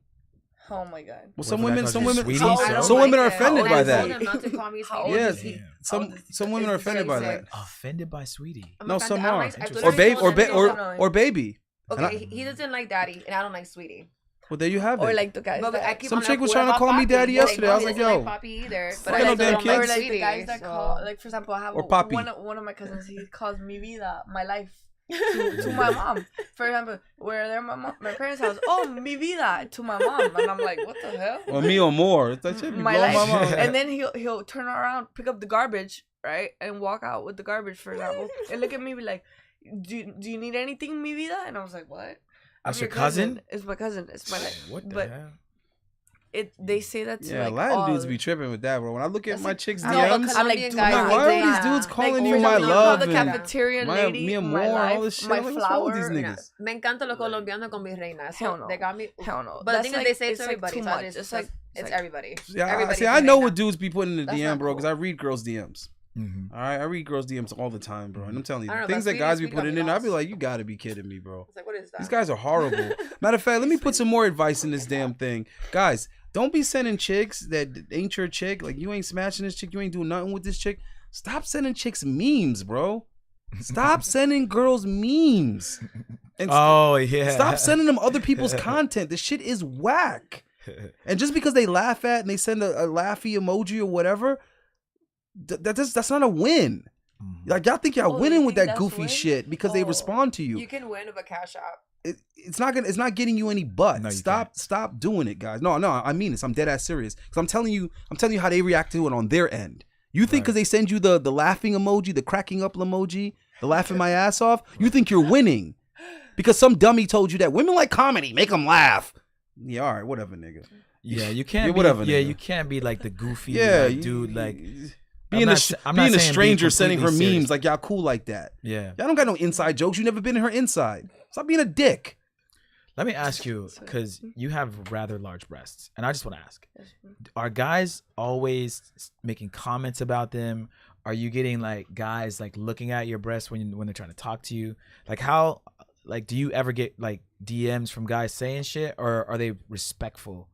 Oh my god. Well, some What if women, that some calls you women, sweetie? some, I don't some women are like it. offended And by I told that. him not to call me How sweetie. old Yeah, is he? some women are offended by that. Offended by sweetie. I'm No, offended. some I don't are. like- I Or literally babe, told him, or baby. And Okay, he doesn't like daddy, and I don't like sweetie. Well, there you have it. Or like the guys But I that keep Some on chick like, was what trying to about call me Papi? daddy Like, yesterday. I was he like, doesn't yo. like Papi either. But Fucking I no damn don't kids. or like like sweetie, the guys that so- call, like for example, I have Or papi. one of my cousins. He calls mi vida, my life, to my mom. For example, where they're my parents' house. Oh, mi vida to my mom, and I'm like, what the hell? Or me or more. That shit be My blowing life. my mind. And then he'll turn around, pick up the garbage, right, and walk out with the garbage, for example, and look at me, be like, do you need anything, mi vida? And I was like, what? That's I'm your cousin? It's my cousin. It's my life. What the But hell? they say that to Yeah, like a lot of all dudes be tripping with that, bro. When I look at That's my like- chick's No, DMs, but I'm like, Colombian dude, guys I'm like, do why are that. these dudes calling like, you for my example, love? the and cafeteria my- lady, me and my more, life, all this shit. my I'm like, what's wrong with these flower. niggas? Me encanta los colombianos con mis reinas. Hell no. They got me. Hell no. But the thing is, they say it it's to like everybody. too so much. it's It's it's like everybody. Yeah, Everybody's see, a I know reina. what dudes be putting in the That's DM, not bro, because cool. I read girls' DMs. Mm-hmm. All right, I read girls' DMs all the time, bro, and I'm telling you, I don't know, things but that guys be sweeties, we got putting me in, I'd be lost. like, you gotta be kidding me, bro. It's like, what is that? These guys are horrible. Matter of fact, let me put some more advice in this damn thing. Guys, don't be sending chicks that ain't your chick. Like, you ain't smashing this chick. You ain't doing nothing with this chick. Stop sending chicks memes, bro. Stop sending girls memes. And Oh yeah. stop sending them other people's content. This shit is whack. And just because they laugh at and they send a laughy emoji or whatever, that's not a win. Like, y'all think y'all Oh, winning you with think that that's goofy win? shit because they Oh. respond to you. You can win with a cash app. It's not getting you any butt. No, you Stop doing it, guys. No, I mean this. I'm dead ass serious. Because I'm telling you how they react to it on their end. You think because they send you the laughing emoji, the cracking up emoji, the laughing my ass off, you think you're winning. Because some dummy told you that women like comedy, make them laugh. Yeah, all right, whatever, nigga. Yeah, you can't Yeah, be whatever, yeah, nigga. you can't be like the goofy Yeah, like, dude, like Being I'm a not saying be stranger sending her completely serious. memes like y'all cool like that. Yeah. Y'all don't got no inside jokes. You never been in her inside. Stop being a dick. Let me ask you, because you have rather large breasts, and I just want to ask: are guys always making comments about them? Are you getting like guys like looking at your breasts when they're trying to talk to you? Like how, like, do you ever get like DMs from guys saying shit, or are they respectful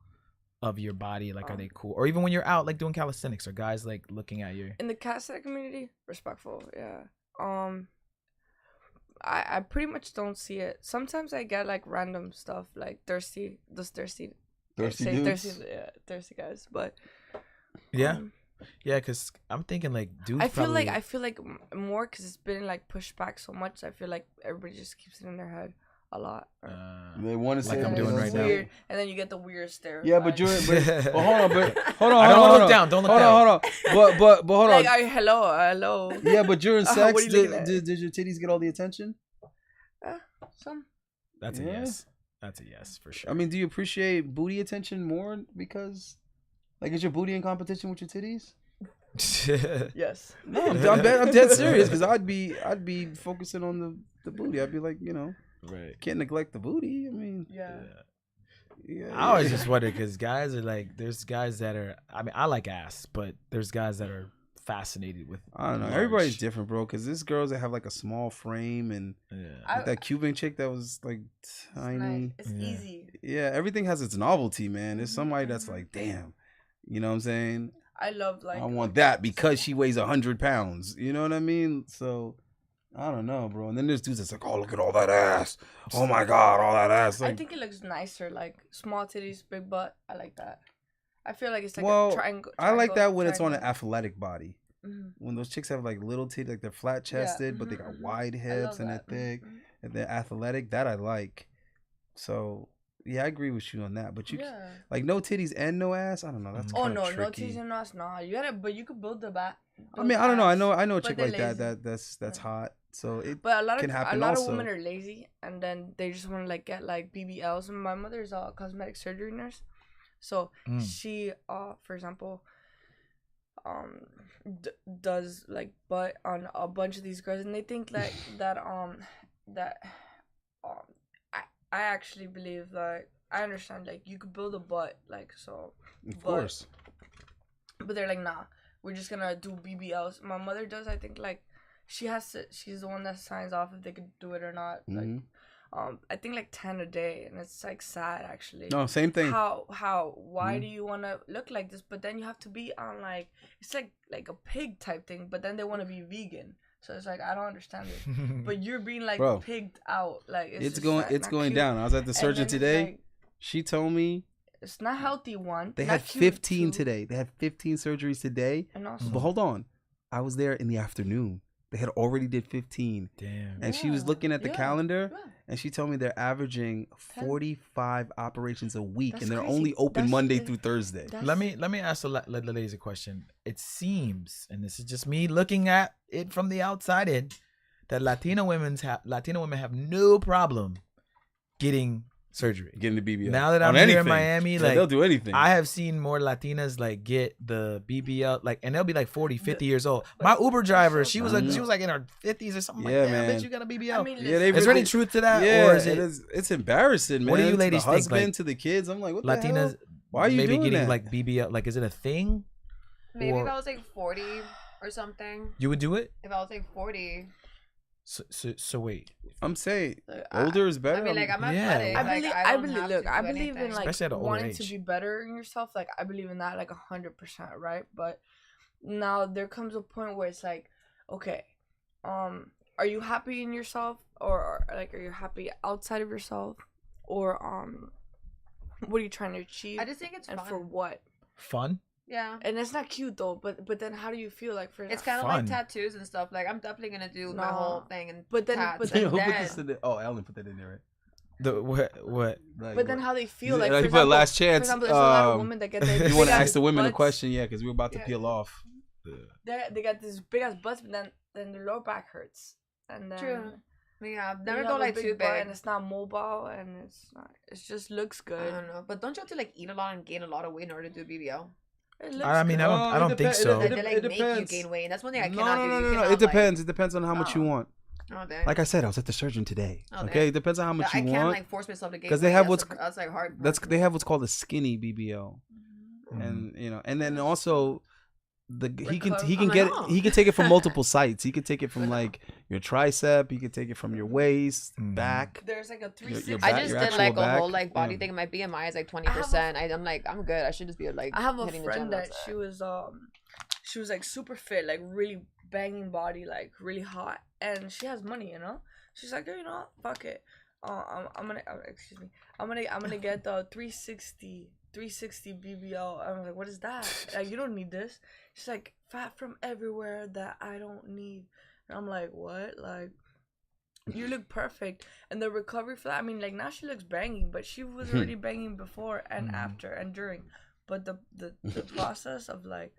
of your body? Like, are they cool? Or even when you're out like doing calisthenics, are guys like looking at you? In the calisthenics community, respectful. Yeah. I pretty much don't see it. Sometimes I get like random stuff like thirsty dudes? thirsty guys, but Yeah. Yeah, because I'm thinking like dudes. I feel like more because it's been like pushed back so much. I feel like everybody just keeps it in their head a lot. They want to like say I'm doing right now. Weird, and then you get the weird stare. Yeah, but you're. But hold on. I don't want to look down. Don't look down. Hold on. But hold on. Like, hello. Yeah, but during What sex, are you looking at? did your titties get all the attention? Some. That's a Yeah. yes. That's a yes for sure. I mean, do you appreciate booty attention more because, like, is your booty in competition with your titties? Yes. No, I'm dead serious because I'd be focusing on the booty. I'd be like, right. can't neglect the booty. I mean, Yeah. I always just wonder because guys are like, there's guys that are. I mean, I like ass, but there's guys that are fascinated with. I don't know. large. Everybody's different, bro. Because there's girls that have like a small frame and like that Cuban chick that was like tiny. Nice. It's Yeah. easy. Yeah, everything has its novelty, man. There's somebody that's like, damn, you know what I'm saying? I love like. I want that because she weighs 100 pounds. You know what I mean? So I don't know, bro. And then there's dudes that's like, oh, look at all that ass. Oh my God, all that ass. I Like, think it looks nicer, like small titties, big butt. I like that. I feel like it's like well, a triangle. I like that when it's on an triangle. athletic body. Mhm. When those chicks have like little titties, like they're flat chested, but they mhm, got mhm. wide I hips love and they're that. thick Mhm. and they're athletic. That I like. So yeah, I agree with you on that. But you Yeah. like no titties and no ass. I don't know. That's Oh kind no, of tricky. no titties and ass. Nah, you gotta, but you could build the back. I mean, I don't know. I know a but chick they're like that. lazy. That's hot. So it But a lot can of happen of also. women are lazy, and then they just want to like get like BBLs. And my mother's a cosmetic surgery nurse, so she, for example, does like butt on a bunch of these girls, and they think like that I actually believe that I understand like you could build a butt like so. Of course. But they're like, nah, we're just gonna do BBLs. My mother does, I think, like, she's the one that signs off if they could do it or not. Like, I think like 10 a day, and it's like sad actually. No, same thing. Why do you want to look like this? But then you have to be on like, it's like a pig type thing, but then they want to be vegan. So it's like, I don't understand this. But you're being like Bro, pigged out. Like, it's just going not going cute. down. I was at the And surgeon then it's today. like, She told me it's not healthy. One, they not had cute, 15 two, today. They had 15 surgeries today. And also, But hold on. I was there in the afternoon. They had already did 15. Damn. And she was looking at the calendar, yeah. and she told me they're averaging 45 operations a week, That's and they're crazy. only open That's- Monday through Thursday. Let me ask the ladies a question. It seems, and this is just me looking at it from the outside in, that Latina women have no problem getting surgery. Getting the BBL. Now that On I'm here anything. in Miami, Yeah, like they'll do anything. I have seen more Latinas like get the BBL, like, and they'll be like 40, 50 years old. My Uber driver, she was like in her 50s or something. Yeah, like, damn, man. bitch, you got a BBL. I mean, Yeah, they is there any really- truth to that, Yeah, or is it it's embarrassing, man. What do you To the ladies think, husband, like, to the kids? I'm like, what the Latinas hell? Why are you maybe doing getting that? like BBL? Like, is it a thing? Maybe Or- if I was like 40 or something. You would do it? If I was like 40. So wait. I'm saying I- older is better. I mean, like, I'm Yeah. athletic. I like, believe, I I don't believe, have look, to I do believe in anything. like Especially at an older wanting age. to be better in yourself. Like, I believe in that like 100%, right? But now there comes a point where it's like, okay, are you happy in yourself, or like, are you happy outside of yourself, or what are you trying to achieve? I just think it's and fun. for what? Fun? Yeah. And it's not cute though. But then how do you feel like for It's that? kind of fun. like tattoos and stuff. Like, I'm definitely going to do my Nah. whole thing. And But then- tats, but and Who put then- this in there? Oh, Ellen put that in there, right? The what? Like, But then how they feel like, like, for you put example, last chance. For example, there's a lot of women that get their You big want to ass ask the women a butts. question? Yeah, because we were about to Yeah. peel off. They got this big ass butts, but then their lower back hurts, and then True. Yeah, you never have go a like too butt, big. and it's not mobile, and it just looks I good. don't know. But don't you have to like eat a lot and gain a lot of weight in order to do BBL? It looks I mean, good. I don't think so. They like make you depends. gain weight, and that's one thing I No, cannot do. no, You no, no. cannot, It depends. It depends on how much you Oh. want. Oh, dang. Like I said, I was at the surgeon today. Oh, Okay, damn. it depends on how much I you can't want. like force myself to gain 'Cause they weight. have That's like hard. They have what's called a skinny BBL, and and then also he can I'm get like, oh. he can take it from multiple sites. He can take it from like your tricep. He can take it from your waist, back. There's like a Your 360. back- I just your did actual like a back. whole like body Yeah. thing. My BMI is like 20%. I'm like, I'm good. I should just be like. I have a hitting the friend gym, that she was like super fit, like really banging body, like really hot, and she has money, you know. She's like, you know, fuck it. I'm gonna excuse me. I'm gonna get the 360 BBL. I was like, what is that? Like, you don't need this. She's like, fat from everywhere that I don't need. And I'm like, what? Like, you look perfect. And the recovery for that, I mean, like, now she looks banging, but she was already banging before and after and during. But the process of like,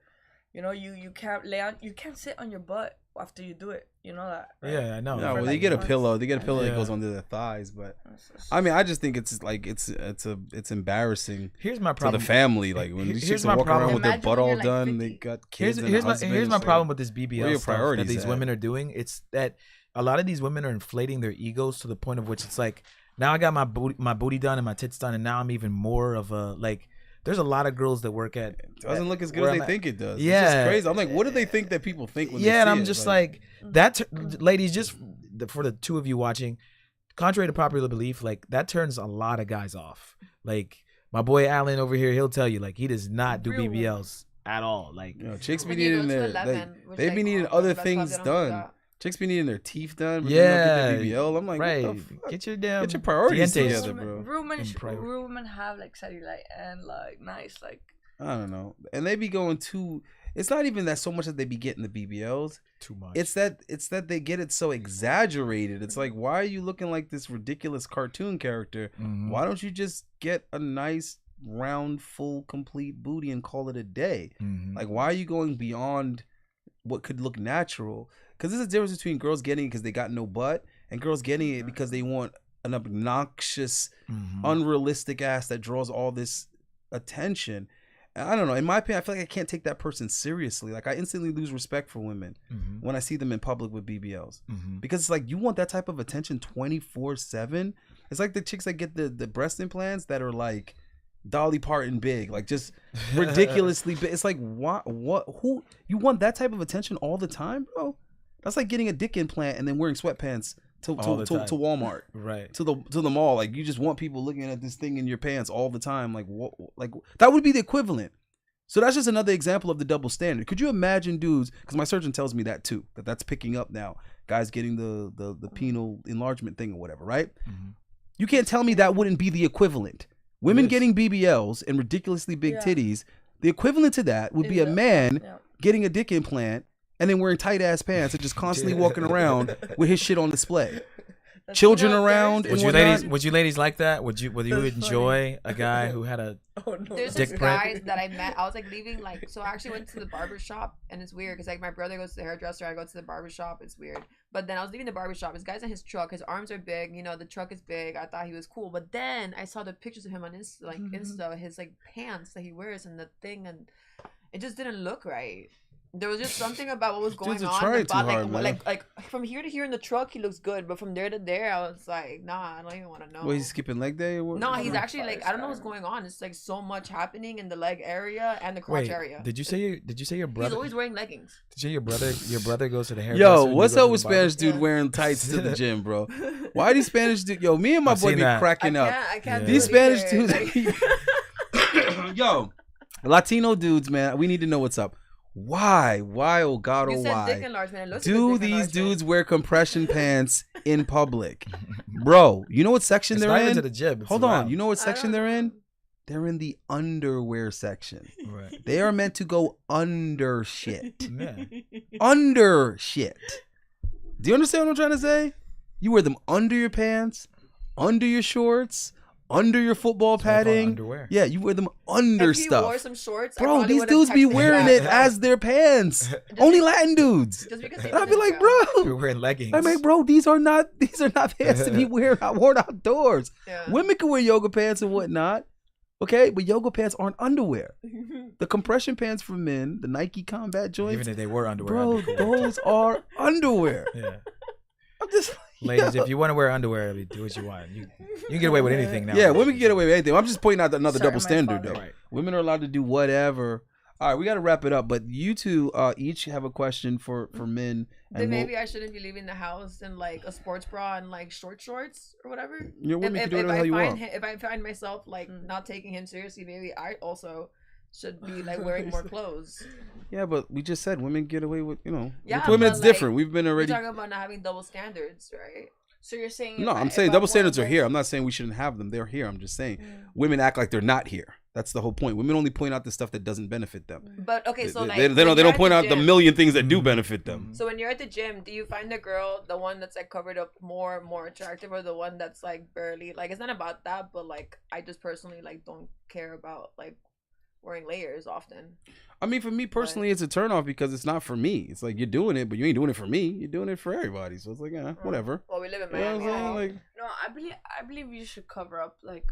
you know, you can't you can't sit on your butt after you do it. You know that, right? Yeah, I know. No, For well, they like get a months. pillow. They get a pillow that Yeah. goes under their thighs. But It's I mean, I just think it's like it's embarrassing Here's my to problem. the family. Like when these Here's chicks my are walking problem. around with their Imagine butt when all you're, like, done. They 50. got kids. Here's my husbands, like, problem with this where BBL your stuff that priorities these at? women are doing. It's that a lot of these women are inflating their egos to the point of which it's like, now I got my booty done and my tits done, and now I'm even more of a like. There's a lot of girls that work at. It doesn't look as good where as I'm they at. think it does. Yeah. It's just crazy. I'm like, what do they think that people think when they Yeah, and see I'm it? just like that. Ladies, just for the two of you watching, contrary to popular belief, like that turns a lot of guys off. Like my boy Alan over here, he'll tell you like he does not do Real BBLs at all. Like you know, chicks be When you go needing to their 11, which, they be like, needing all other the best clubs, things they don't do done. that. Chicks be needing their teeth done, but Yeah. they don't get their BBL. I'm like, right, what the fuck? get your damn Get your priorities dientes. together, bro. Real women have like cellulite and like nice like. I don't know. And they be going too. It's not even that so much that they be getting the BBLs. Too much. It's that they get it so exaggerated. It's like, why are you looking like this ridiculous cartoon character? Mhm. Why don't you just get a nice round, full, complete booty and call it a day? Mhm. Like, why are you going beyond what could look natural? Because there's a difference between girls getting it because they got no butt and girls getting it because they want an obnoxious, Mhm. unrealistic ass that draws all this attention. And I don't know. In my opinion, I feel like I can't take that person seriously. Like I instantly lose respect for women Mhm. when I see them in public with BBLs. Mhm. Because it's like you want that type of attention 24/7. It's like the chicks that get the breast implants that are like Dolly Parton big, like just ridiculously big. It's like who you want that type of attention all the time, bro? That's like getting a dick implant and then wearing sweatpants to All the time. Walmart, Right. to the mall. Like you just want people looking at this thing in your pants all the time. Like what? Like that would be the equivalent. So that's just another example of the double standard. Could you imagine dudes? Because my surgeon tells me that too. That's picking up now. Guys getting the penile enlargement thing or whatever, right? Mhm. You can't tell me that wouldn't be the equivalent. Women is. getting BBLs and ridiculously big Yeah. titties. The equivalent to that would be a man Yeah. getting a dick implant and then wearing tight ass pants and just constantly walking around with his shit on display. That's Children what around there's- Would you whatnot. ladies like that? Would you That's enjoy a guy who had a Oh no. There's Dick this print. guys that I met. I was like leaving, like, so I actually went to the barber shop, and it's weird because like my brother goes to the hairdresser, I go to the barber shop. It's weird. But then I was leaving the barber shop. This guy's in his truck. His arms are big. You know, the truck is big. I thought he was cool. But then I saw the pictures of him on Insta, his like pants that he wears and the thing, and it just didn't look right. There was just something about what was going Dudes are on. trying about, too hard, man. like from here to here in the truck, he looks good, but from there to there, I was like, nah, I don't even want to know. Well, he's skipping leg day or what? No, he's Oh, actually like, I don't know what's going on. It's like so much happening in the leg area and the crotch wait? area. Did you say your He's brother? always wearing leggings. Did you say your brother goes to the hairdresser? Yo, and you what's go up to with the barber? Spanish dude Yeah. wearing tights to the gym, bro? Why these Spanish dude? Yo, me and my I've boy seen be that. cracking up. I can't. Yeah. do These it Spanish either. dudes, Like, yo, Latino dudes, man, we need to know what's up. Why, oh God, you oh said dick why enlargement. It looks do like dick these enlargement. dudes wear compression pants in public, bro? You know what section It's they're not even in? to the gym. It's Hold on, around. you know what I section don't they're in? know. They're in the underwear section. Right. They are meant to go under shit. Yeah. Under shit. Do you understand what I'm trying to say? You wear them under your pants, under your shorts, under your football That's why they call it padding. underwear. Yeah, you wear them under If he stuff. wore some shorts, I Bro, probably these would've dudes be texted wearing back. it as their pants. Only Latin dudes. Just because they And I'd be did like, it, bro. You're wearing leggings. I'm like, bro, these are not pants to be worn outdoors. Yeah. Women can wear yoga pants and whatnot. Okay, but yoga pants aren't underwear. The compression pants for men, the Nike combat joints, Even if they were underwear, bro, I'd be cool. those are underwear. Yeah. I'm just Ladies, yeah. if you want to wear underwear, do what you want. You can get away with anything now. Yeah, women can get away with anything. I'm just pointing out another Sorry, double my standard, father. though. Right. Women are allowed to do whatever. All right, we got to wrap it up. But you two each have a question for men. Then And maybe I shouldn't be leaving the house in like a sports bra and like shorts or whatever. Your women can do whatever the hell you want. If I find myself like not taking him seriously, maybe I also should be like wearing more clothes. Yeah, but we just said women get away with, Yeah, with women but, it's like, different. We've been We're already. talking about not having double standards, right? So you're saying? No, I'm saying double standards are here. I'm not saying we shouldn't have them. They're here. I'm just saying women act like they're not here. That's the whole point. Women only point out the stuff that doesn't benefit them. But okay, so like They when don't you're at point out the gym- million things that do benefit them. So when you're at the gym, do you find the girl, the one that's like covered up more attractive, or the one that's like barely like? It's not about that, but like I just personally like don't care about like wearing layers often. I mean, for me personally, it's a turnoff because it's not for me. It's like you're doing it, but you ain't doing it for me. You're doing it for everybody. So it's like, whatever. Well, we live in You know what Miami. I'm saying? Like, No, I believe you should cover up, like,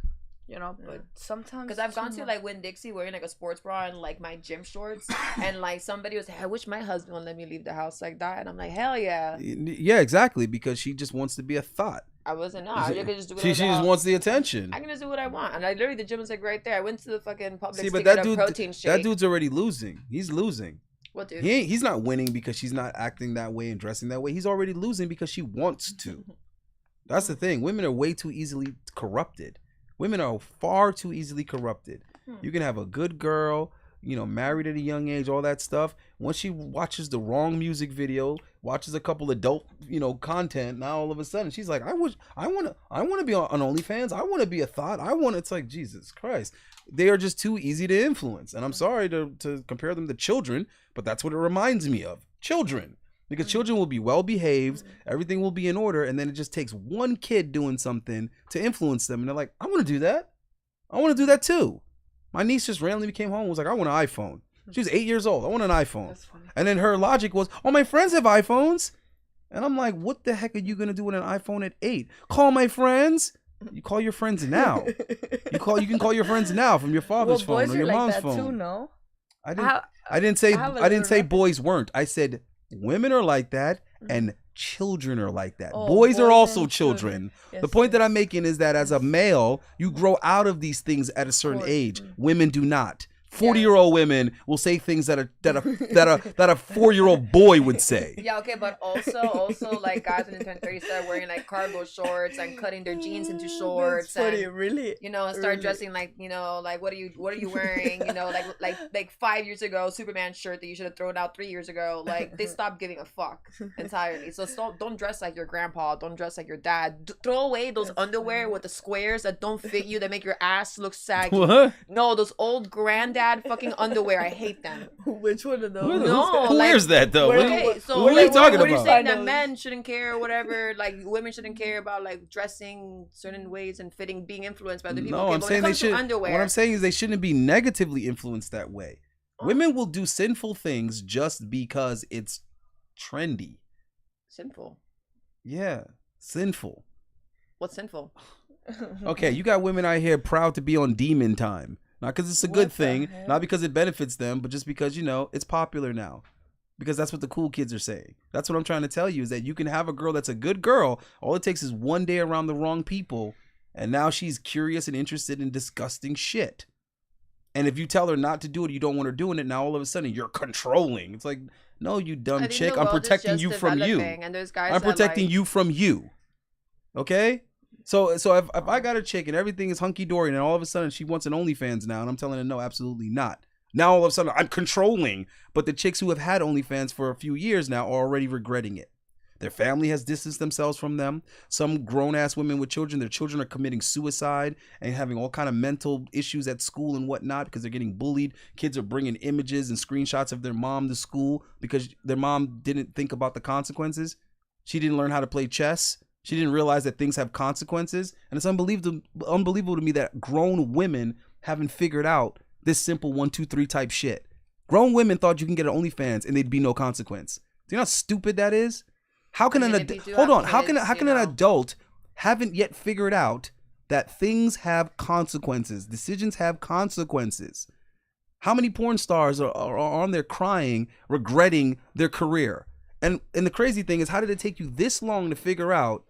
but sometimes Because I've gone too to much. like Winn Dixie wearing like a sports bra and like my gym shorts, and like somebody was like, I wish my husband would let me leave the house like that, and I'm like, hell yeah. yeah, exactly. Because she just wants to be a thought. I wasn't. No, I could just do She whatever. just wants the attention. I can just do what I want, and I literally the gym is like right there. I went to the fucking Publix See, to but get that a dude, protein shake. that dude's already losing. He's losing. What dude? He's not winning because she's not acting that way and dressing that way. He's already losing because she wants to. That's the thing. Women are way too easily corrupted. Women are far too easily corrupted. You can have a good girl, married at a young age, all that stuff. Once she watches the wrong music video, watches a couple adult, content, now all of a sudden she's like, I want to be on OnlyFans. I want to be a thought. It's like, Jesus Christ. They are just too easy to influence. And I'm sorry to compare them to children, but that's what it reminds me of. Children. Because children will be well behaved, everything will be in order, and then it just takes one kid doing something to influence them, and they're like, I want to do that. I want to do that too. My niece just randomly came home and was like, I want an iPhone. She was 8 years old. I want an iPhone. That's funny. And then her logic was, oh, my friends have iPhones. And I'm like, what the heck are you going to do with an iPhone at 8? Call my friends. You call your friends now. You can call your friends now from your father's phone or your mom's phone. Too, no? I didn't say boys weren't. I said women are like that and children are like that. Oh, boys are boys also and children. Yes, The point that yes. I'm making is that as a male, you grow out of these things at a certain course. age. Women do not. 40-year-old women will say things that a 4-year-old boy would say. Yeah, okay, but also like guys when they turn 30 start wearing like cargo shorts and cutting their jeans into shorts. That's funny, and, really. start Really. dressing like like what are you wearing? Like 5 years ago, Superman shirt that you should have thrown out 3 years ago. Like they stopped giving a fuck entirely. So don't dress like your grandpa. Don't dress like your dad. Throw away those underwear with the squares that don't fit you, that make your ass look saggy. What? No, those old granddad fucking underwear. I hate them. Which one of those? No, Who like- wears that though? Okay, so what are you like, talking what are you about? saying that Those. men shouldn't care or whatever? Like women shouldn't care about like dressing certain ways and being influenced by other people. No, Okay, I'm but saying when they it comes to should. underwear. What I'm saying is they shouldn't be negatively influenced that way. Women will do sinful things just because it's trendy. Sinful. Yeah, sinful. What's sinful? Okay, you got women out here proud to be on demon time. Not because it's a good What the thing, hell? not because it benefits them, but just because, it's popular now. Because that's what the cool kids are saying. That's what I'm trying to tell you is that you can have a girl that's a good girl. All it takes is one day around the wrong people. And now she's curious and interested in disgusting shit. And if you tell her not to do it, you don't want her doing it. Now all of a sudden you're controlling. It's like, no, you I dumb think chick. the I'm world is protecting just you from you. developing, and there's guys I'm that, protecting like- you from you. Okay? So if I got a chick and everything is hunky dory and then all of a sudden she wants an OnlyFans now and I'm telling her no, absolutely not. Now all of a sudden I'm controlling. But the chicks who have had OnlyFans for a few years now are already regretting it. Their family has distanced themselves from them. Some grown-ass women with children, their children are committing suicide and having all kind of mental issues at school and whatnot because they're getting bullied. Kids are bringing images and screenshots of their mom to school because their mom didn't think about the consequences. She didn't learn how to play chess. She didn't realize that things have consequences. And it's unbelievable to me that grown women haven't figured out this simple 1, 2, 3 type shit. Grown women thought you can get an OnlyFans and there'd be no consequence. Do you know how stupid that is? How can I mean, an if you do hold have on? How can kids, an adult haven't yet figured out that things have consequences. Decisions have consequences. How many porn stars are on there crying, regretting their career? And the crazy thing is, how did it take you this long to figure out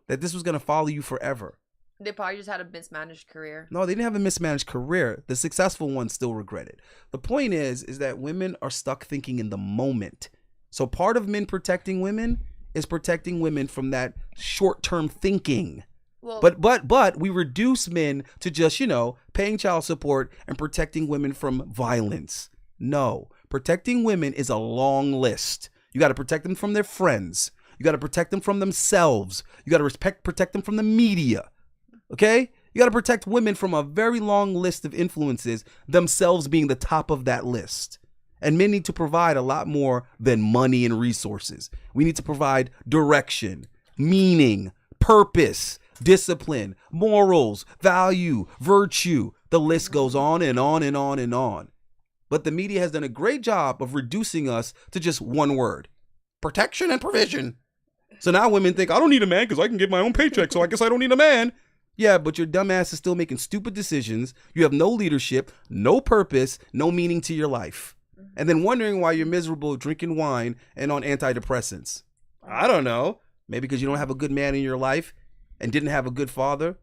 that this was going to follow you forever? They probably just had a mismanaged career. No, they didn't have a mismanaged career. The successful ones still regret it. The point is that women are stuck thinking in the moment. So part of men protecting women is protecting women from that short-term thinking. Well, But we reduce men to just, paying child support and protecting women from violence. No, protecting women is a long list. You got to protect them from their friends. You got to protect them from themselves. You got to protect them from the media. Okay? You got to protect women from a very long list of influences, themselves being the top of that list. And men need to provide a lot more than money and resources. We need to provide direction, meaning, purpose, discipline, morals, value, virtue. The list goes on and on and on and on. But the media has done a great job of reducing us to just one word: protection and provision. So now women think, I don't need a man because I can get my own paycheck, so I guess I don't need a man. Yeah, but your dumb ass is still making stupid decisions. You have no leadership, no purpose, no meaning to your life. And then wondering why you're miserable drinking wine and on antidepressants. I don't know. Maybe because you don't have a good man in your life and didn't have a good father.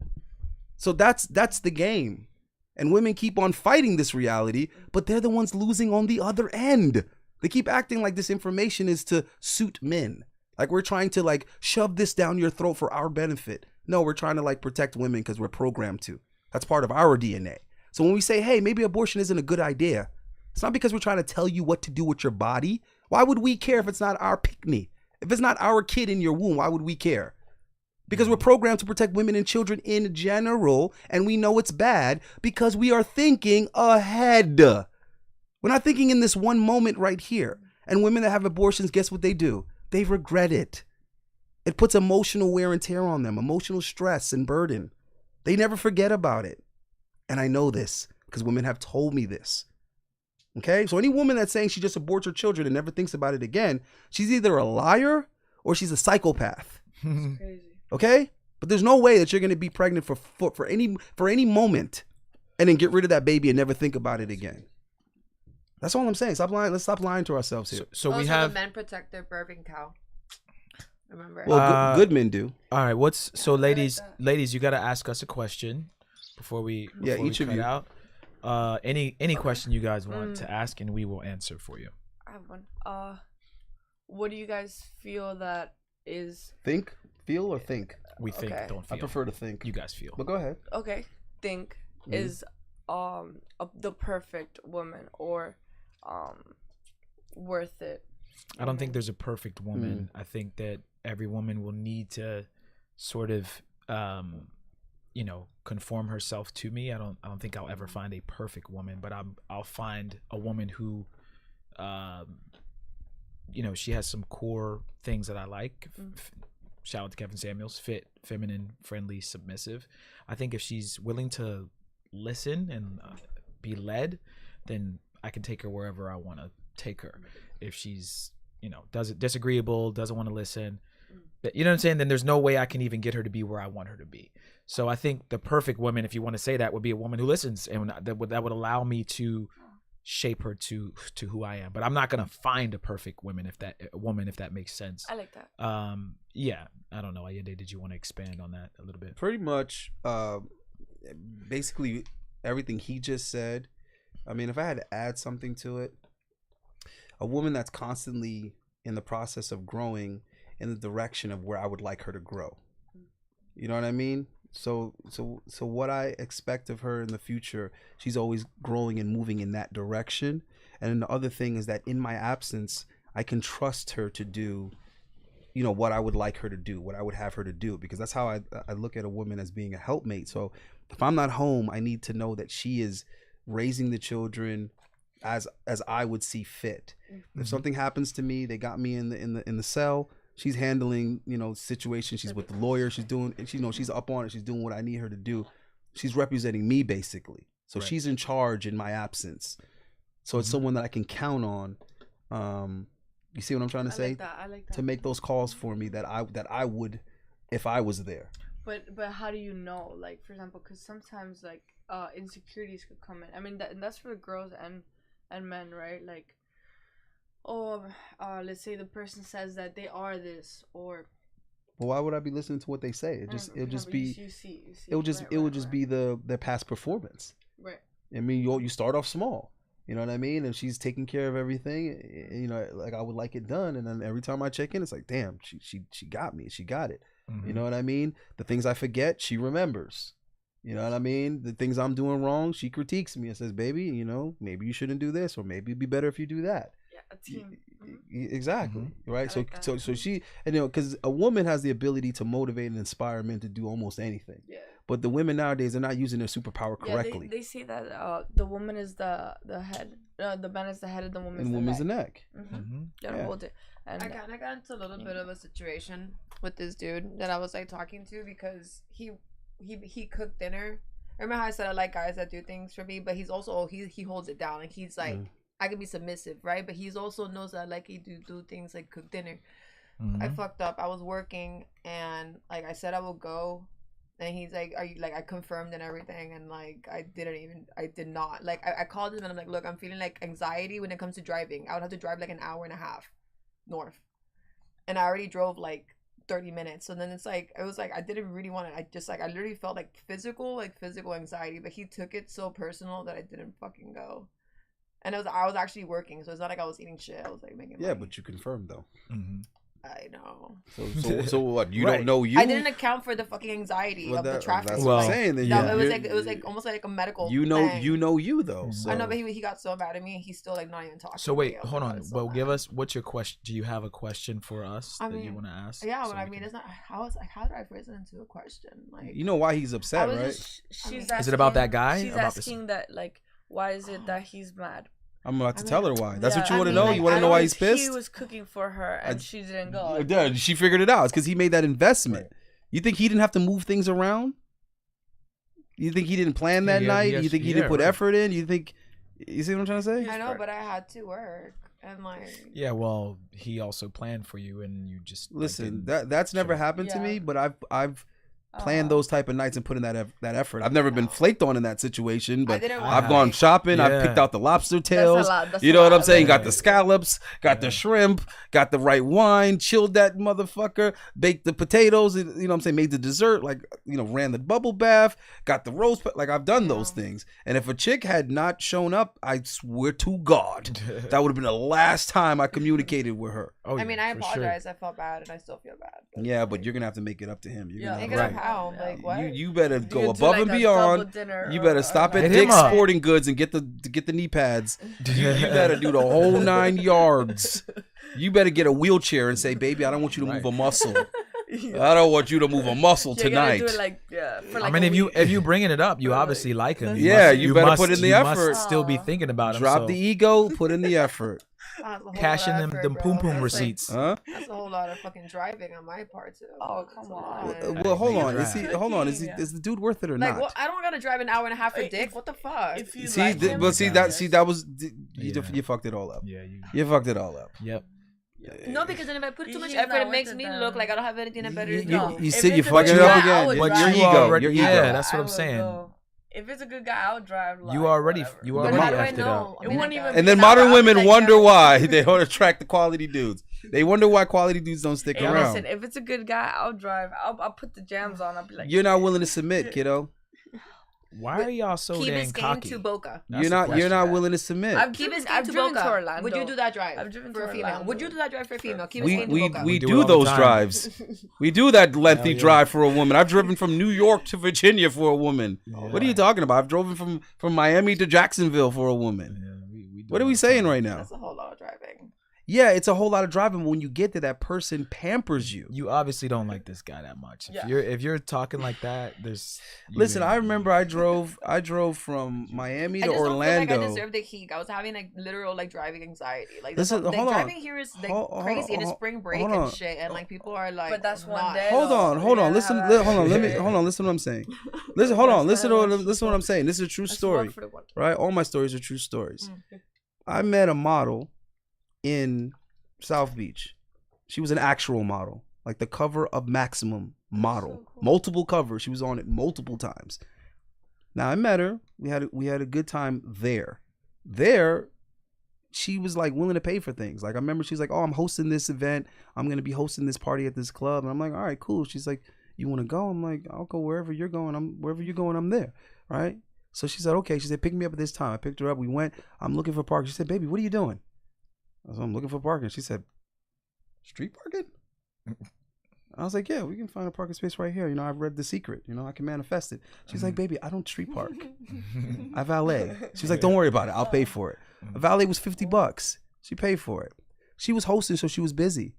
So that's the game. And women keep on fighting this reality, but they're the ones losing on the other end. They keep acting like this information is to suit men. Like we're trying to shove this down your throat for our benefit. No, we're trying to protect women because we're programmed to. That's part of our DNA. So when we say, hey, maybe abortion isn't a good idea, it's not because we're trying to tell you what to do with your body. Why would we care if it's not our pick-me? If it's not our kid in your womb, why would we care? Because we're programmed to protect women and children in general, and we know it's bad because we are thinking ahead. We're not thinking in this one moment right here. And women that have abortions, guess what they do? They regret it. It puts emotional wear and tear on them, emotional stress and burden. They never forget about it. And I know this because women have told me this. Okay? So any woman that's saying she just aborts her children and never thinks about it again, she's either a liar or she's a psychopath. It's crazy. Okay? But there's no way that you're going to be pregnant for any moment and then get rid of that baby and never think about it again. That's all I'm saying. Stop lying. Let's stop lying to ourselves here. So also, we have the men protect their birthing cow. Remember? Well, good men do. All right. Ladies, you got to ask us a question before we each of cut you. out. Any question you guys want to ask, and we will answer for you. I have one. What do you guys feel that is Think, feel, or think? We think, Okay. don't feel. I prefer to think. You guys feel. But go ahead. okay? Think is the perfect woman or worth it? I don't think there's a perfect woman. I think that every woman will need to sort of conform herself to me. I don't think I'll ever find a perfect woman, but I'll find a woman who she has some core things that I like. Shout out to Kevin Samuels: fit, feminine, friendly, submissive. I think if she's willing to listen and be led, then I can take her wherever I want to take her. If she's disagreeable, doesn't want to listen, you know what I'm saying, then there's no way I can even get her to be where I want her to be. So I think the perfect woman, if you want to say that, would be a woman who listens, and that would allow me to shape her to who I am. But I'm not gonna find a perfect woman if that makes sense. I like that. Yeah, I don't know. Ayende, did you want to expand on that a little bit? Pretty much, basically everything he just said. I mean, if I had to add something to it, a woman that's constantly in the process of growing in the direction of where I would like her to grow. You know what I mean? So what I expect of her in the future, she's always growing and moving in that direction. And then the other thing is that in my absence, I can trust her to do, what I would like her to do, what I would have her to do, because that's how I look at a woman as being a helpmate. So if I'm not home, I need to know that she is raising the children as I would see fit. If something happens to me, they got me in the cell, she's handling, situations. She's with the lawyer. She's doing, she's up on it. She's doing what I need her to do. She's representing me basically. So she's in charge in my absence. So it's someone that I can count on. You see what I'm trying to say? I like that. To make those calls for me that I would if I was there. But how do you know? Like, for example, because sometimes like insecurities could come in. I mean, and that's for girls and men, right? Like, let's say the person says that they are this, or Well, why would I be listening to what they say? It'll just be you see it would just be their past performance. right. I mean, you start off small. You know what I mean? And she's taking care of everything. You know, like I would like it done. And then every time I check in, it's like, damn, she got me. She got it. You know what I mean? The things I forget, she remembers. You know what I mean? The things I'm doing wrong, she critiques me and says, baby, you know, maybe you shouldn't do this, or maybe it'd be better if you do that. Yeah, a team. Exactly. Right. I like that. So she, and you know, because a woman has the ability to motivate and inspire men to do almost anything. Yeah. But the women nowadays are not using their superpower Yeah, correctly. they say that the woman is the head, the man is the head, and the woman is And the woman's the neck. neck. Gotta Yeah. hold it. And I kind of got into a little bit of a situation with this dude that I was like talking to because he cooked dinner. Remember how I said I like guys that do things for me, but he's also he holds it down. Like he's like I can be submissive, right? But he's also knows that I like he do things like cook dinner. I fucked up. I was working and like I said I will go, and he's like, "Are you like?" I confirmed and everything, and like I did not. Like I called him and I'm like, "Look, I'm feeling like anxiety when it comes to driving. I would have to drive like an hour and a half north, and I already drove like 30 minutes. So then it was like I didn't really want to. I literally felt like physical anxiety. But he took it so personal that I didn't fucking go. And I was actually working, so it's not like I was eating shit. I was like making money. But you confirmed though. I know. So what? You Right. don't know you? I didn't account for the fucking anxiety of the traffic. That's what I'm saying. Then It was like almost like a medical. You know, thing. you know you though. So. I know, but he got so mad at me. He's still like not even talking. So to wait, me. hold on. So But give mad. us what's your question? Do you have a question for us I that you mean, want to ask? Yeah, So but I we mean, can- it's not. How did I phrase it into a question? Like, You know why he's I upset, was right? just, she's Is asking, it about that guy? She's About this- asking that like, why is it that he's mad? I'm about to I mean, tell her why. That's what you Yeah, want to I know. mean, You like, want I to know why know he's pissed? He was cooking for her and she didn't go. Yeah, she figured it out. It's because he made that investment. You think he didn't have to move things around? You think he didn't plan that night? You think he didn't put effort in? You think? You see what I'm trying to say? I know, but I had to work and like. Yeah, well, he also planned for you, and you just like, Listen, didn't that's never show. happened to Yeah. me, but I've planned those type of nights and put in that effort. I've never been flaked on in that situation, but I've gone shopping. I've picked out the lobster tails. You know what I'm saying? Got the scallops, got the shrimp, got the right wine, chilled that motherfucker, baked the potatoes. You know what I'm saying? Made the dessert, like ran the bubble bath, got the roast. Like I've done those things. And if a chick had not shown up, I swear to God, that would have been the last time I communicated with her. Oh, I mean, I for sure. apologize. I felt bad, and I still feel bad. Yeah, but you're gonna have to make it up to him. You're gonna Make have it to- up how? Like what? You better go do above like and a beyond. double dinner You or- better or stop like- at Hit him Dick's up. Sporting Goods and get the knee pads. You better do the whole 9 yards. You better get a wheelchair and say, "Baby, I don't want you to move a muscle. I don't want you to move a muscle You're gonna tonight." do it like, for like I mean, a if week. you bringing it up, you obviously like him. Yeah, you better put in the you effort. Must still be thinking about him. Drop so the ego, put in the effort. That's a whole cash in lot of them effort, bro. poom poom That's receipts. Huh? That's a whole lot of fucking driving on my part too. Oh, come on. Well, hold make it on. Is he? right. Hold on. Is he? Yeah. Is the dude worth it or Like, not? well, I don't gotta drive an hour and a half for Wait, dick. if- What the fuck? If you See, like him, but see that was Yeah. you fucked it all up. Yeah, You fucked it all up. Yep. No, because then if I put too much He's effort, not it makes worth me it, look then. like I don't have anything that better to do. No. You If see, you it's a fucking good it up guy, I again. would Your drive. you ego. already- Your yeah, ego. that's what I I'm would saying. go. If it's a good guy, I'll drive. Like, You already whatever. you But already how do I effed it know? up. I It mean, wouldn't like, even And be then that modern bad. women Like, wonder yeah. why they don't attract the quality dudes. They wonder why quality dudes don't stick Hey, around. listen, if it's a good guy, I'll drive. I'll put the jams on. I'll be like, You're not willing to submit, kiddo. Why are y'all so Key dang Biscayne cocky? to Boca. That's You're the not question. willing to submit. I've Key driven, Biscayne I've to driven Boca. to Orlando. Would you do that drive? I've driven for to a female. Orlando. Would you do that drive for a female? Key we Biscayne to we Boca. we do it do all the those time. drives. We do that lengthy Hell yeah. drive for a woman. I've driven from New York to Virginia for a woman. Yeah. What are you talking about? I've driven from Miami to Jacksonville for a woman. Yeah, we do What are it we all the saying time. right now? That's a whole lot of driving. Yeah, it's a whole lot of driving, but when you get there, that person pampers you. You obviously don't like this guy that much. Yeah. If you're talking like that, there's you Listen, ain't- I remember I drove from Miami I to just don't feel like I Orlando. deserve the heat. I was having like literal like driving anxiety. Like, Listen, like hold on. driving here is like Hold- crazy, and it's hold- spring break hold and on. shit, and like people are like. But that's one not- day. Hold on. Listen, hold on. Let me Yeah. hold on. Listen to what I'm saying. Listen, hold on. Listen to what I'm saying. This is a true That's story, one for the one. right? All my stories are true stories. Mm. I met a model in South Beach. She was an actual model. like the cover of Maximum model, so cool. multiple covers. She was on it multiple times. Now I met her. We had a good time there. There, she was like willing to pay for things. Like I remember she's like, "Oh, I'm hosting this event. I'm gonna be hosting this party at this club." And I'm like, "All right, cool." She's like, "You want to go?" I'm like, "I'll go wherever you're going. Wherever you're going, I'm there." Right? So she said, "Okay." She said, "Pick me up at this time." I picked her up. We went. I'm looking for parking. She said, "Baby, what are you doing?" I said, "I'm looking for parking." She said, "Street parking?" I was like, "Yeah, we can find a parking space right here. You know, I've read The Secret. You know, I can manifest it." She's like, "Baby, I don't street park. I valet." She's like, "Don't worry about it. I'll pay for it." A valet was $50. She paid for it. She was hosting, so she was busy.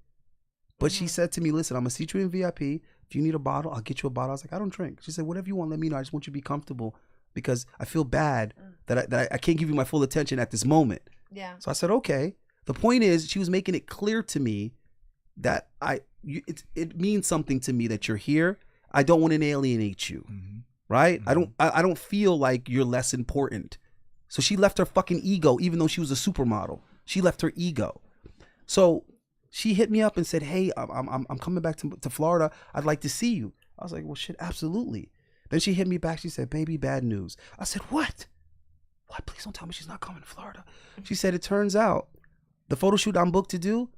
But she said to me, "Listen, I'm gonna seat you in VIP. If you need a bottle, I'll get you a bottle." I was like, "I don't drink." She said, "Whatever you want, let me know. I just want you to be comfortable because I feel bad that I can't give you my full attention at this moment." Yeah. So I said, "Okay." The point is, she was making it clear to me that it means something to me that you're here. I don't want to alienate you, right? I don't feel like you're less important. So she left her fucking ego, even though she was a supermodel. She left her ego. So she hit me up and said, "Hey, I'm coming back to Florida. I'd like to see you." I was like, "Well, shit, absolutely." Then she hit me back. She said, "Baby, bad news." I said, "What? What? Please don't tell me she's not coming to Florida." She said, "It turns out the photo shoot I'm booked to do,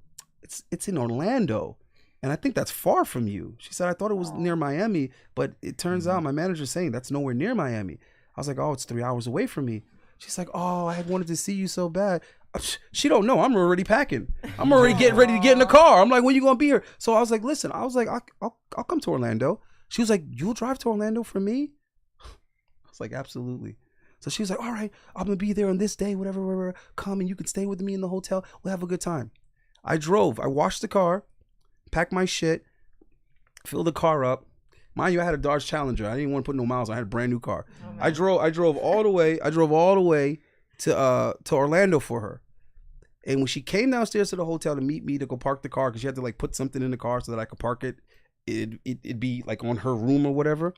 it's in Orlando. And I think that's far from you." She said, "I thought it was near Miami, but it turns out my manager's saying that's nowhere near Miami." I was like, "Oh, it's 3 hours away from me." She's like, "Oh, I had wanted to see you so bad." She don't know. I'm already packing. I'm already getting ready to get in the car. I'm like, "When you gonna be here?" So I was like, "Listen," I was like, I'll come to Orlando." She was like, "You'll drive to Orlando for me?" I was like, "Absolutely." So she was like, "All right, I'm gonna be there on this day, whatever, come and you can stay with me in the hotel. We'll have a good time." I drove. I washed the car, packed my shit, filled the car up. Mind you, I had a Dodge Challenger. I didn't want to put no miles on. I had a brand new car. Oh, I drove all the way. I drove all the way to Orlando for her. And when she came downstairs to the hotel to meet me to go park the car, because she had to like put something in the car so that I could park it, it'd be like on her room or whatever.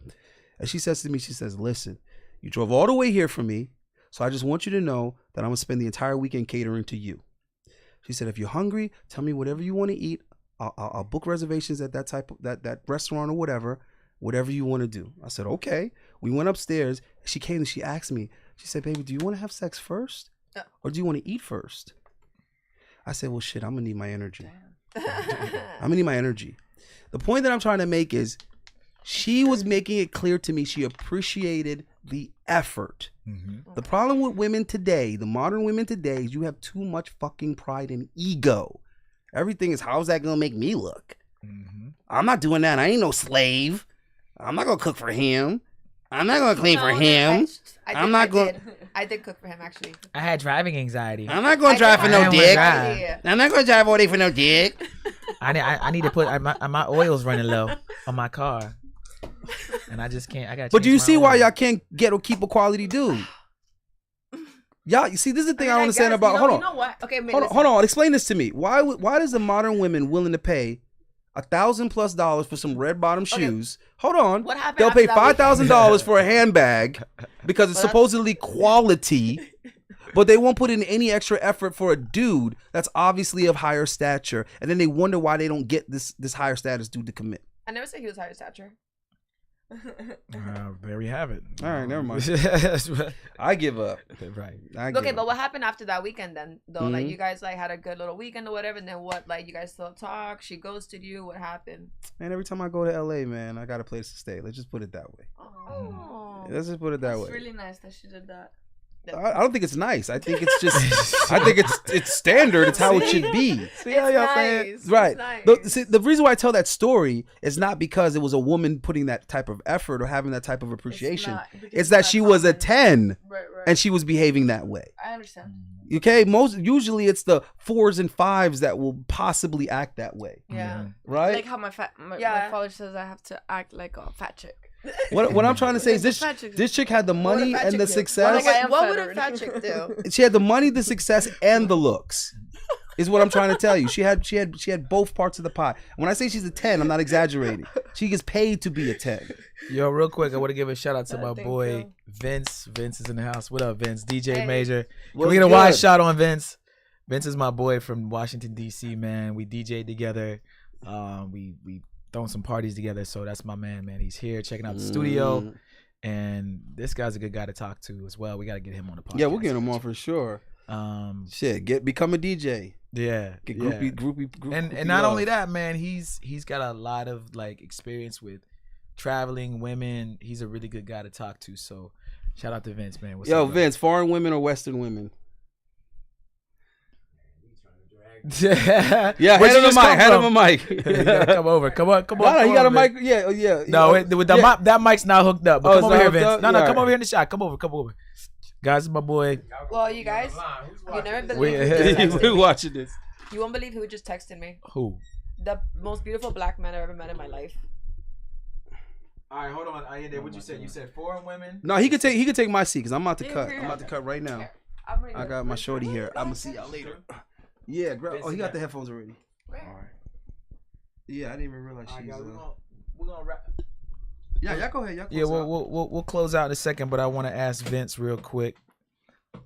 And she says to me, she says, "Listen, you drove all the way here for me, so I just want you to know that I'm gonna spend the entire weekend catering to you." She said, "If you're hungry, tell me whatever you want to eat. I'll book reservations at that restaurant or whatever you want to do." I said, "Okay." We went upstairs. She came and she asked me, she said, "Baby, do you want to have sex first or do you want to eat first?" I said, "Well, shit, I'm going to need my energy. I'm going to need my energy." The point that I'm trying to make is she was making it clear to me she appreciated the effort. The problem with women today, the modern women today, is you have too much fucking pride and ego. Everything is, how's that going to make me look? I'm not doing that. I ain't no slave. I'm not going to cook for him. I'm not going to clean for him. I did cook for him, actually. I had driving anxiety. I'm not going to drive for no dick. Drive. I'm not going to drive all day for no dick. I need to put my oil's running low on my car, and I just can't. I got. But do you see why y'all can't get or keep a quality dude? Y'all, you see, this is the thing I don't understand about. Hold on. You know what? Okay, hold on. Explain this to me. Why does the modern women willing to pay $1,000+ for some red bottom shoes? Hold on. What happened? They'll pay after that $5,000 for a handbag because it's supposedly quality, but they won't put in any extra effort for a dude that's obviously of higher stature, and then they wonder why they don't get this higher status dude to commit. I never said he was higher stature. There we have it. All right, never mind. I give up. Right. Okay, but what happened after that weekend then? Though, like, you guys like had a good little weekend or whatever, and then what? Like, you guys still talk? She ghosted you? What happened? Man, every time I go to LA, man, I got a place to stay. Let's just put it that way. Oh, Let's just put it that It's way. really nice that she did that. I don't think it's nice. I think it's just. I think it's standard. It's how it should be. it's nice. Right. It's nice. The reason why I tell that story is not because it was a woman putting that type of effort or having that type of appreciation. It's that she was a 10 Right. and she was behaving that way. I understand. Okay, usually it's the 4s and 5s that will possibly act that way. Yeah. Right. Like how my father says I have to act like a fat chick. What I'm trying to say is this chick had the money and the success. What would a fat chick do? She had the money, the success, and the looks. Is what I'm trying to tell you. She had both parts of the pie. When I say she's a 10, I'm not exaggerating. She gets paid to be a 10. Yo, real quick, I want to give a shout out to my thank boy you. Vince. Vince is in the house. What up, Vince? DJ Hey. Major. Can What's we get a wide good? shot on Vince? Vince is my boy from Washington, D.C., man. We DJ'd together. We throwing some parties together. So that's my man. He's here checking out the studio, and this guy's a good guy to talk to as well. We got to get him on the podcast. Yeah, we'll get him on for sure. Become a DJ. Yeah, get groupie, and not only that, man, he's got a lot of like experience with traveling women. He's a really good guy to talk to. So shout out to Vince, man. What's up, Vince, foreign women or Western women? Yeah, head of a mic. Come over. No, he got a mic. Yeah. No, that mic's not hooked up. But come over here, Vince. No, right. Come over here in the shot. Come over. Guys, my boy. Well, you guys, you never believe we're watching this. You won't believe who just texted me. Who? The most beautiful black man I've ever met in my life. All right, hold on. What you said? You said foreign women? No, he could take my seat because I'm about to cut. I'm about to cut right now. I got my shorty here. I'm gonna see y'all later. Yeah, grab. Oh, he got the headphones already. All right. Yeah, I didn't even realize she's. We're gonna wrap. Yeah, y'all go ahead. Yeah, we'll close out in a second, but I want to ask Vince real quick,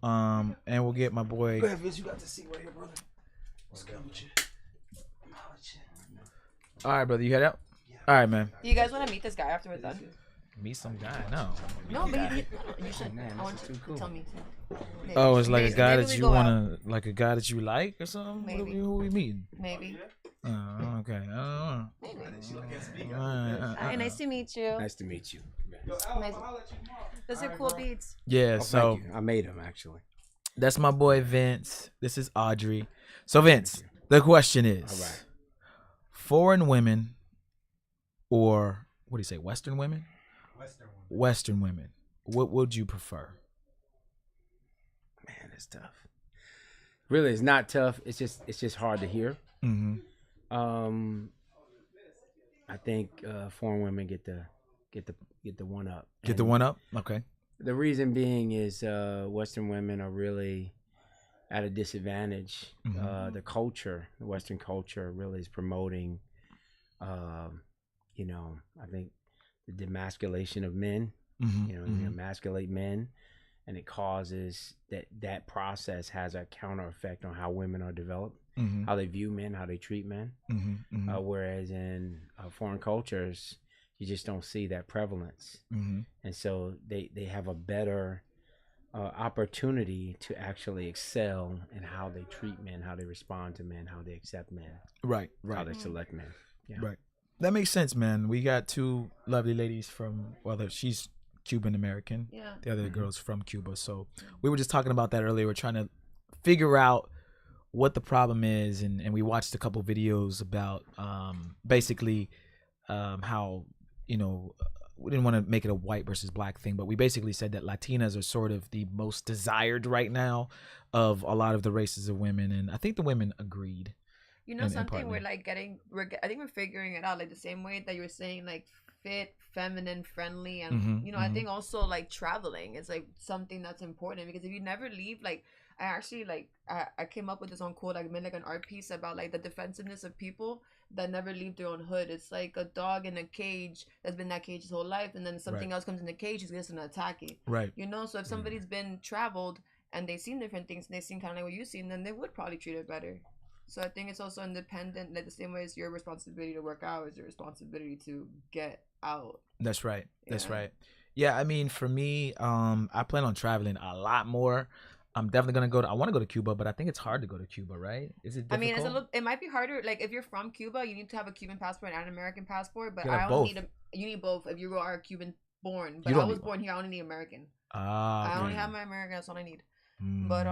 and we'll get my boy. Go ahead, Vince. You got the seat right here, brother. What's good with you? All right, brother. You head out. Yeah. All right, man. Do you guys want to meet this guy after we're done? Meet some guy? No. No, but you should. I want you to tell me. Maybe. Oh, it's like a guy that you go want out. to, like a guy that you like or something? Maybe. Who we meeting? Maybe. Oh, okay. Maybe. Nice to meet you. Nice to meet you. Nice. Those are cool beats. Yeah, so thank you. I made them actually. That's my boy Vince. This is Audrey. So Vince, the question is, All right. Foreign women or what do you say, Western women? Western women. What would you prefer? Man, it's tough. Really, it's not tough. It's just hard to hear. Mm-hmm. I think foreign women get the one up. Get the one up? Okay. The reason being is Western women are really at a disadvantage. Mm-hmm. The Western culture really is promoting, I think the demasculation of men. Mm-hmm. You emasculate men, and it causes that process has a counter effect on how women are developed, Mm-hmm. how they view men, how they treat men. Mm-hmm. Whereas in foreign cultures, you just don't see that prevalence. Mm-hmm. And so they have a better opportunity to actually excel in how they treat men, how they respond to men, how they accept men, Right. how they select men. Yeah. Right. That makes sense, man. We got two lovely ladies from, she's Cuban American. Yeah. The other girl's from Cuba. So we were just talking about that earlier. We're trying to figure out what the problem is. And we watched a couple videos about basically how, we didn't want to make it a white versus black thing, but we basically said that Latinas are sort of the most desired right now of a lot of the races of women. And I think the women agreed. You know, something we're like I think we're figuring it out, like the same way that you were saying, like fit, feminine, friendly, and I think also like traveling is like something that's important, because if you never leave, like I actually I came up with this own quote. I made like an art piece about like the defensiveness of people that never leave their own hood. It's like a dog in a cage that's been in that cage his whole life, and then something else comes in the cage, he's just gonna attack you. Right. So if somebody's been traveled and they've seen different things and they've seen kind of like what you've seen, then they would probably treat it better. So I think it's also independent, like the same way as your responsibility to work out is your responsibility to get out. That's right. That's right. Yeah, I mean, for me, I plan on traveling a lot more. I'm definitely gonna I want to go to Cuba, but I think it's hard to go to Cuba, right? Is it difficult? I mean, it might be harder. Like if you're from Cuba, you need to have a Cuban passport and an American passport. But you need both if you are Cuban born. But I was born here. I only need American. I only have my American. That's all I need. But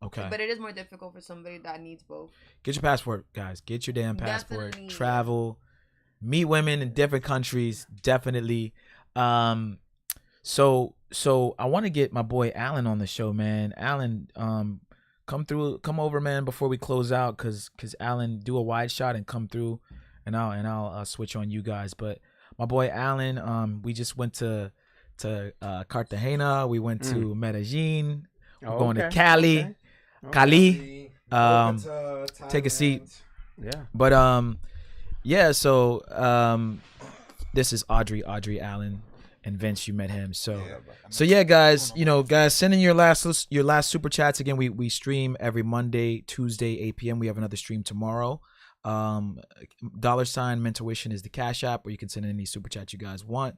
okay. But it is more difficult for somebody that needs both. Get your passport, guys. Get your damn passport. Definitely. Travel, meet women in different countries. Definitely. So I want to get my boy Alan on the show, man. Alan, come over, man, before we close out, cause Alan, do a wide shot and come through, and I'll switch on you guys. But my boy Alan, we just went to Cartagena. We went to Medellin. We're going to Cali. Cali. Take a seat. Yeah. But so this is Audrey Allen, and Vince, you met him. So yeah, guys, send in your last super chats. Again, we stream every Monday, Tuesday, 8 p.m. We have another stream tomorrow. $ Mentuition is the Cash App, or you can send in any super chat you guys want.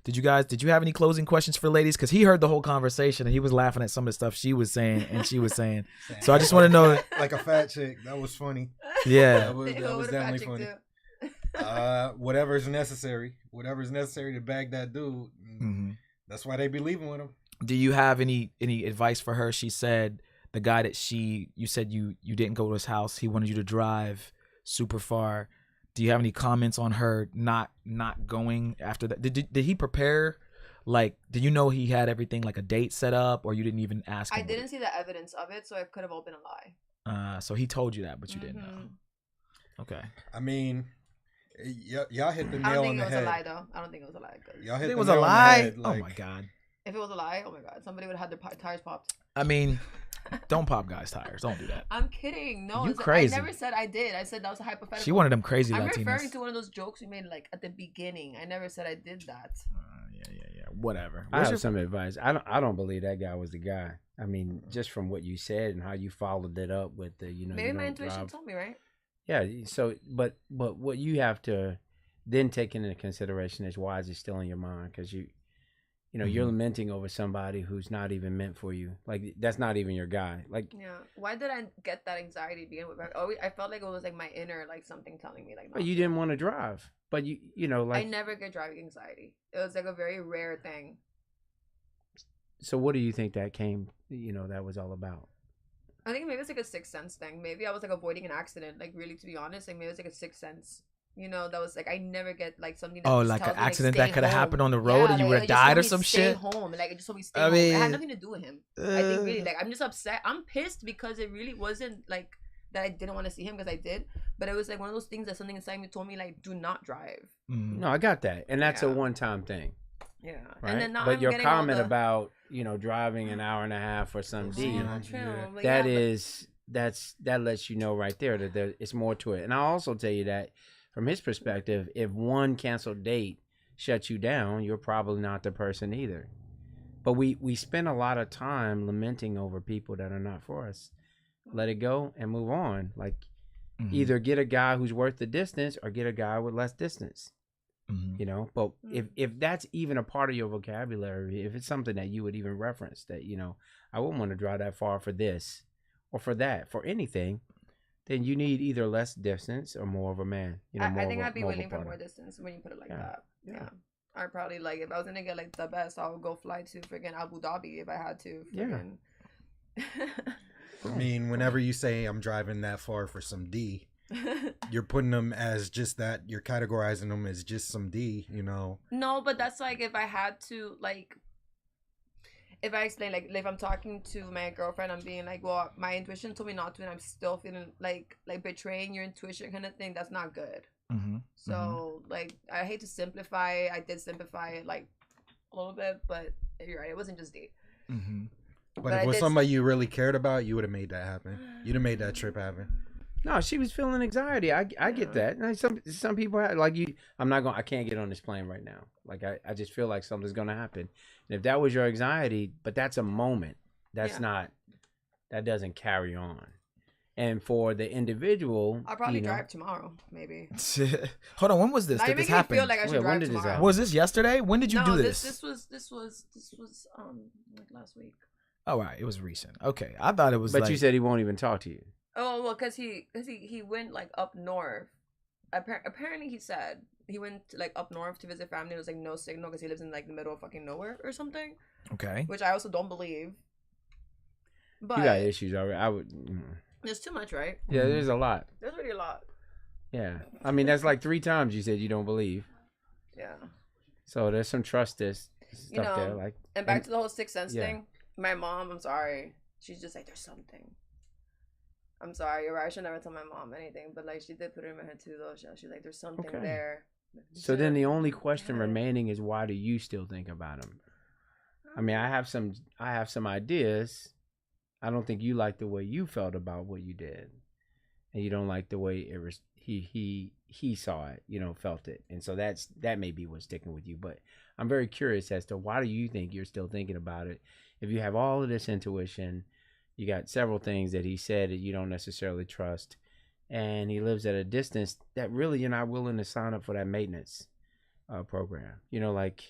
Did you have any closing questions for ladies? Because he heard the whole conversation and he was laughing at some of the stuff she was saying and she was saying. So I just want to know, like a fat chick. That was funny. Yeah, that was definitely funny. Whatever's necessary to bag that dude. Mm-hmm. That's why they be leaving with him. Do you have any advice for her? She said the guy that you said you didn't go to his house. He wanted you to drive super far. Do you have any comments on her not going after that? Did he prepare? Like, did you know he had everything like a date set up, or you didn't even ask him? I didn't see the evidence of it, so it could have all been a lie. So he told you that, but you didn't know. Okay. I mean, y'all hit the nail on the head. I don't think it was a lie, though. I don't think it was a lie. Y'all hit it the was nail a on the lie. head, like, oh my god. If it was a lie, oh my god, somebody would have had their tires popped. I mean, don't pop guys' tires. Don't do that. I'm kidding. No, You crazy. I never said I did. I said that was a hypothetical. She one of them crazy I'm Latinas. referring to one of those jokes we made like at the beginning. I never said I did that. Yeah. Whatever. I have some advice. I don't believe that guy was the guy. I mean, just from what you said and how you followed it up with the, maybe my intuition told me, right? Yeah. So, but what you have to then take into consideration is why is it still in your mind? Because you're lamenting over somebody who's not even meant for you. Like, that's not even your guy. Like, yeah. Why did I get that anxiety to begin with? I felt like it was like my inner, like something telling me like. But you didn't want to drive. But like. I never get driving anxiety. It was like a very rare thing. So what do you think that that was all about? I think maybe it's like a sixth sense thing. Maybe I was like avoiding an accident. Like, really, to be honest, like maybe it's like a sixth sense. That was like I never get like something. That like an accident that could have happened on the road and you would have died or some shit. Stay home, like it just told me stay home. It had nothing to do with him. I think really, like I'm just upset. I'm pissed because it really wasn't like that. I didn't want to see him because I did, but it was like one of those things that something inside me told me like do not drive. No, I got that, and that's a one-time thing. Yeah, right? And then now but your comment about driving an hour and a half or some D, that lets you know right there that it's more to it. And I'll also tell you that. From his perspective, if one canceled date shuts you down, you're probably not the person either. But we spend a lot of time lamenting over people that are not for us. Let it go and move on. Like, either get a guy who's worth the distance or get a guy with less distance. But if that's even a part of your vocabulary, if it's something that you would even reference that, I wouldn't want to drive that far for this or for that, for anything. Then you need either less distance or more of a man. I think I'd be willing for more distance when you put it like that. Yeah. I'd probably like if I was gonna get like the best, I would go fly to freaking Abu Dhabi if I had to. Freaking. I mean, whenever you say I'm driving that far for some D, you're putting them as just that. You're categorizing them as just some D. No, but that's like if I had to like. If I explain, like if I'm talking to my girlfriend, I'm being like, well, my intuition told me not to, and I'm still feeling like betraying your intuition kind of thing. That's not good. So, like, I hate to simplify it. I did simplify it, like, a little bit, but you're right. It wasn't just deep. But if it was somebody you really cared about, you would have made that happen. You'd have made that trip happen. No, she was feeling anxiety. I get that. Now, some people have, like you. I can't get on this plane right now. Like I just feel like something's gonna happen. And if that was your anxiety, but that's a moment. That's not. That doesn't carry on. And for the individual, I'll probably drive tomorrow, maybe. Hold on, when was this? Did this happen? Feel like I should drive tomorrow. Was this yesterday? When did you do this? This was like last week. Oh, right, it was recent. Okay, I thought it was. But you said he won't even talk to you. Oh well, because he went like up north. Apparently, he said he went like up north to visit family. There was like no signal because he lives in like the middle of fucking nowhere or something. Okay. Which I also don't believe. But you got issues already. I would. There's too much, right? Yeah, there's a lot. There's really a lot. Yeah, I mean that's like 3 times you said you don't believe. Yeah. So there's some trust stuff there, like. And back to the whole sixth sense thing. My mom, I'm sorry. She's just like, there's something. I'm sorry, you're right. I should never tell my mom anything, but like she did put it in my head too, though. She's like, there's something there. So then the only question remaining is, why do you still think about him? I mean, I have some ideas. I don't think you like the way you felt about what you did, and you don't like the way it was. He saw it, felt it, and so that may be what's sticking with you. But I'm very curious as to why do you think you're still thinking about it? If you have all of this intuition, you got several things that he said that you don't necessarily trust, and he lives at a distance, that really you're not willing to sign up for that maintenance program. You know, like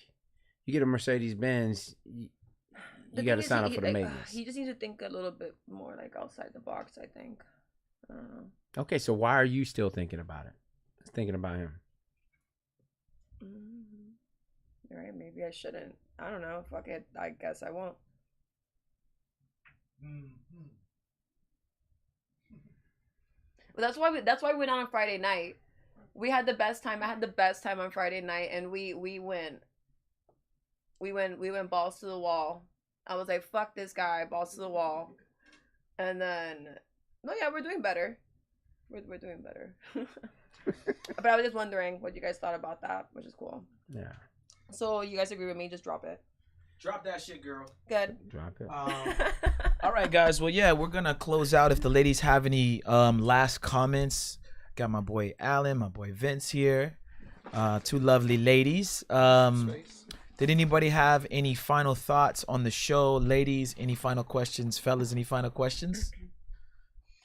you get a Mercedes Benz, you got to sign up for the maintenance. He just needs to think a little bit more like outside the box, I think. I don't know. Okay, so why are you still thinking about it? Thinking about him? All right, maybe I shouldn't. I don't know. Fuck it. I guess I won't. But that's why we went on Friday night. We had the best time. I had the best time on Friday night, and we went balls to the wall. I was like, fuck this guy, balls to the wall. And then, no, yeah, we're doing better. We're doing better. But I was just wondering what you guys thought about that, which is cool. Yeah. So you guys agree with me? Just drop it. Drop that shit, girl. Good. Drop it. All right, guys. Well, yeah, we're gonna close out. If the ladies have any last comments, got my boy Alan, my boy Vince here, two lovely ladies. Did anybody have any final thoughts on the show, ladies? Any final questions, fellas? Any final questions?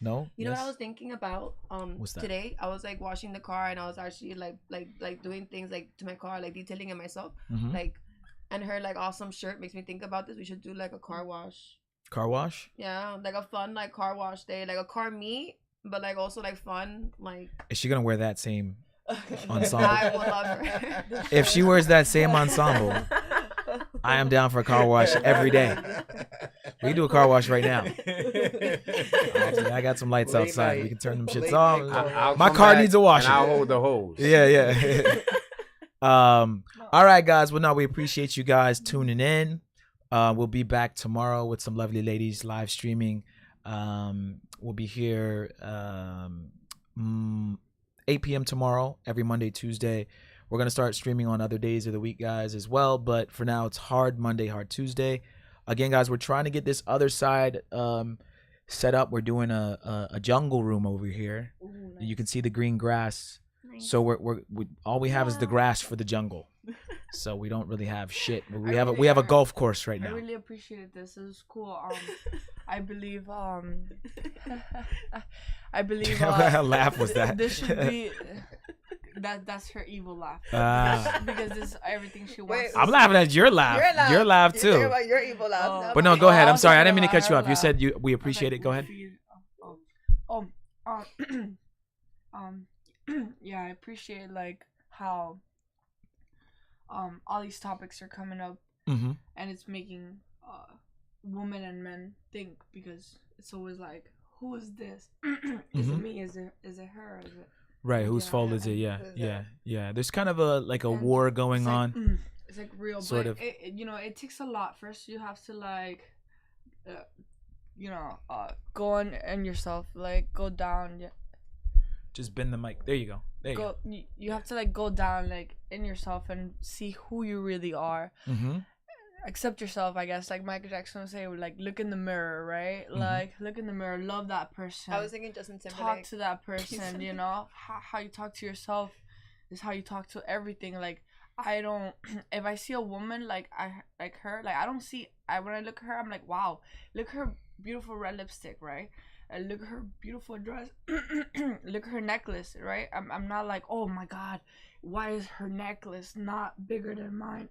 No. You know what I was thinking about What's that? today? I was like washing the car, and I was actually like doing things like to my car, like detailing it myself. Mhm. Like, and her like awesome shirt makes me think about this. We should do like a car wash. Car wash? Yeah, like a fun like car wash day, like a car meet, but like also like fun. Like, Is she gonna wear that same ensemble? I will love her. If she wears that same ensemble, I am down for a car wash every day. We can do a car wash right now. Actually, I got some lights outside. We can turn them shits off. My car needs a washing. And I'll hold the hose. Yeah. All right, guys. Well, no, we appreciate you guys tuning in. We'll be back tomorrow with some lovely ladies live streaming. We'll be here 8 p.m. tomorrow, every Monday, Tuesday. We're going to start streaming on other days of the week, guys, as well. But for now, it's Hard Monday, Hard Tuesday. Again, guys, we're trying to get this other side set up. We're doing a jungle room over here. Ooh, nice. You can see the green grass. Nice. So we all we have is the grass for the jungle. So we don't really have shit. But we have a golf course right I now. really appreciated this. It was cool. I believe I believe What laugh was that? This should be that's her evil laugh. Because this is everything she wants. I'm laughing at your laugh. Your laugh too. Your evil laugh. But no, go ahead. I'm sorry. I didn't mean to cut you off. You said we appreciate it. Go ahead. Yeah, I appreciate like how all these topics are coming up, Mm-hmm. and it's making women and men think, because it's always like, who is this? Is it me? Is it her? Is it Right. Whose fault is it? Yeah. There's kind of a war going it's like, on. it's like real, Sort but of. it takes a lot. First, you have to like, go in yourself, like go down. Yeah. Just bend the mic. There you go. There you go. You have to like go down like in yourself and see who you really are. Mm-hmm. Accept yourself, I guess. Like Michael Jackson would say, like look in the mirror, right? Mhm. Like look in the mirror, love that person. I was thinking Justin Timberlake. Talk to that person, you know. How you talk to yourself is how you talk to everything. Like I don't. If I see a woman like her, like I don't see. When I look at her, I'm like, wow, look at her beautiful red lipstick, right? And look at her beautiful dress. Look at her necklace, right? I'm not like, oh my god, why is her necklace not bigger than mine?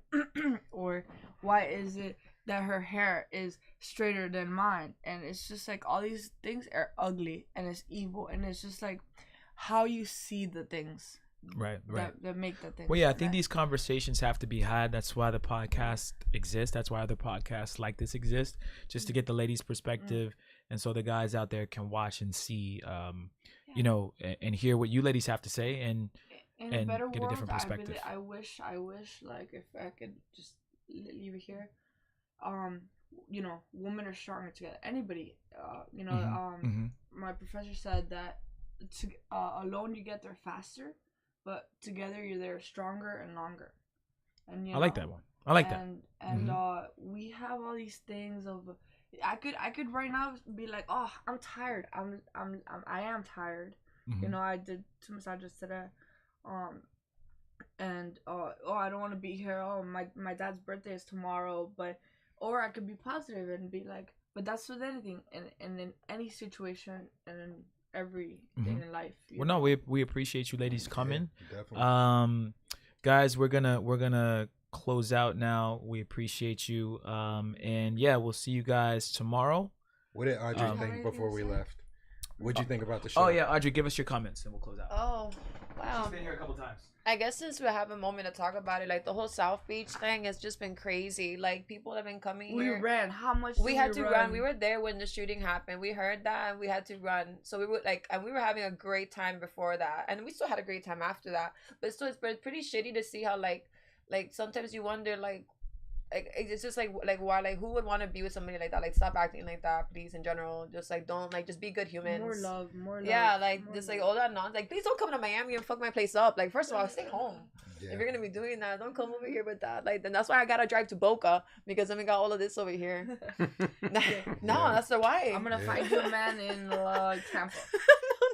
Or why is it that her hair is straighter than mine? And it's just like all these things are ugly and it's evil, and it's just like how you see the things. Right. That make the thing. Well, yeah, I think these conversations have to be had. That's why the podcast exists. That's why other podcasts like this exist, just to get the ladies' perspective, and so the guys out there can watch and see, and hear what you ladies have to say, and in a better get a world, different perspective. I wish like if I could just leave it here. Women are stronger together. Anybody, my professor said that alone you get there faster, but together you're there stronger and longer. And I like that one. I like that. And we have all these things of. I could right now be like, oh, I'm tired. I am tired. Mm-hmm. I did 2 massages today. I don't want to be here. Oh, my dad's birthday is tomorrow, or I could be positive and be like, but that's with anything, and in any situation, and everything Mhm. in life. Well, no, we appreciate you ladies coming. Definitely. Guys, we're gonna close out now. We appreciate you. And yeah, we'll see you guys tomorrow. What did Audrey Um, think before we left? What'd you think about the show? Oh yeah, Audrey, give us your comments and we'll close out. Oh, wow. She's been here a couple times. I guess since we have a moment to talk about it, like the whole South Beach thing has just been crazy. Like people have been coming We here. ran. How much? We did had to run. run. We were there when the shooting happened. We heard that and we had to run. So we were like, and we were having a great time before that, and we still had a great time after that. But still, it's pretty shitty to see how like sometimes you wonder like it's just like why like who would want to be with somebody like that? Like stop acting like that, please. In general, just like don't like just be good humans. More love, more love. Yeah, like more just love. like all that nonsense. Like please don't come to Miami and fuck my place up. Like first of all, stay home. Yeah. If you're gonna be doing that, don't come over here with that. Like then that's why I gotta drive to Boca because then we got all of this over here. No, Yeah. that's the why. I'm gonna Yeah. find you a man in Tampa.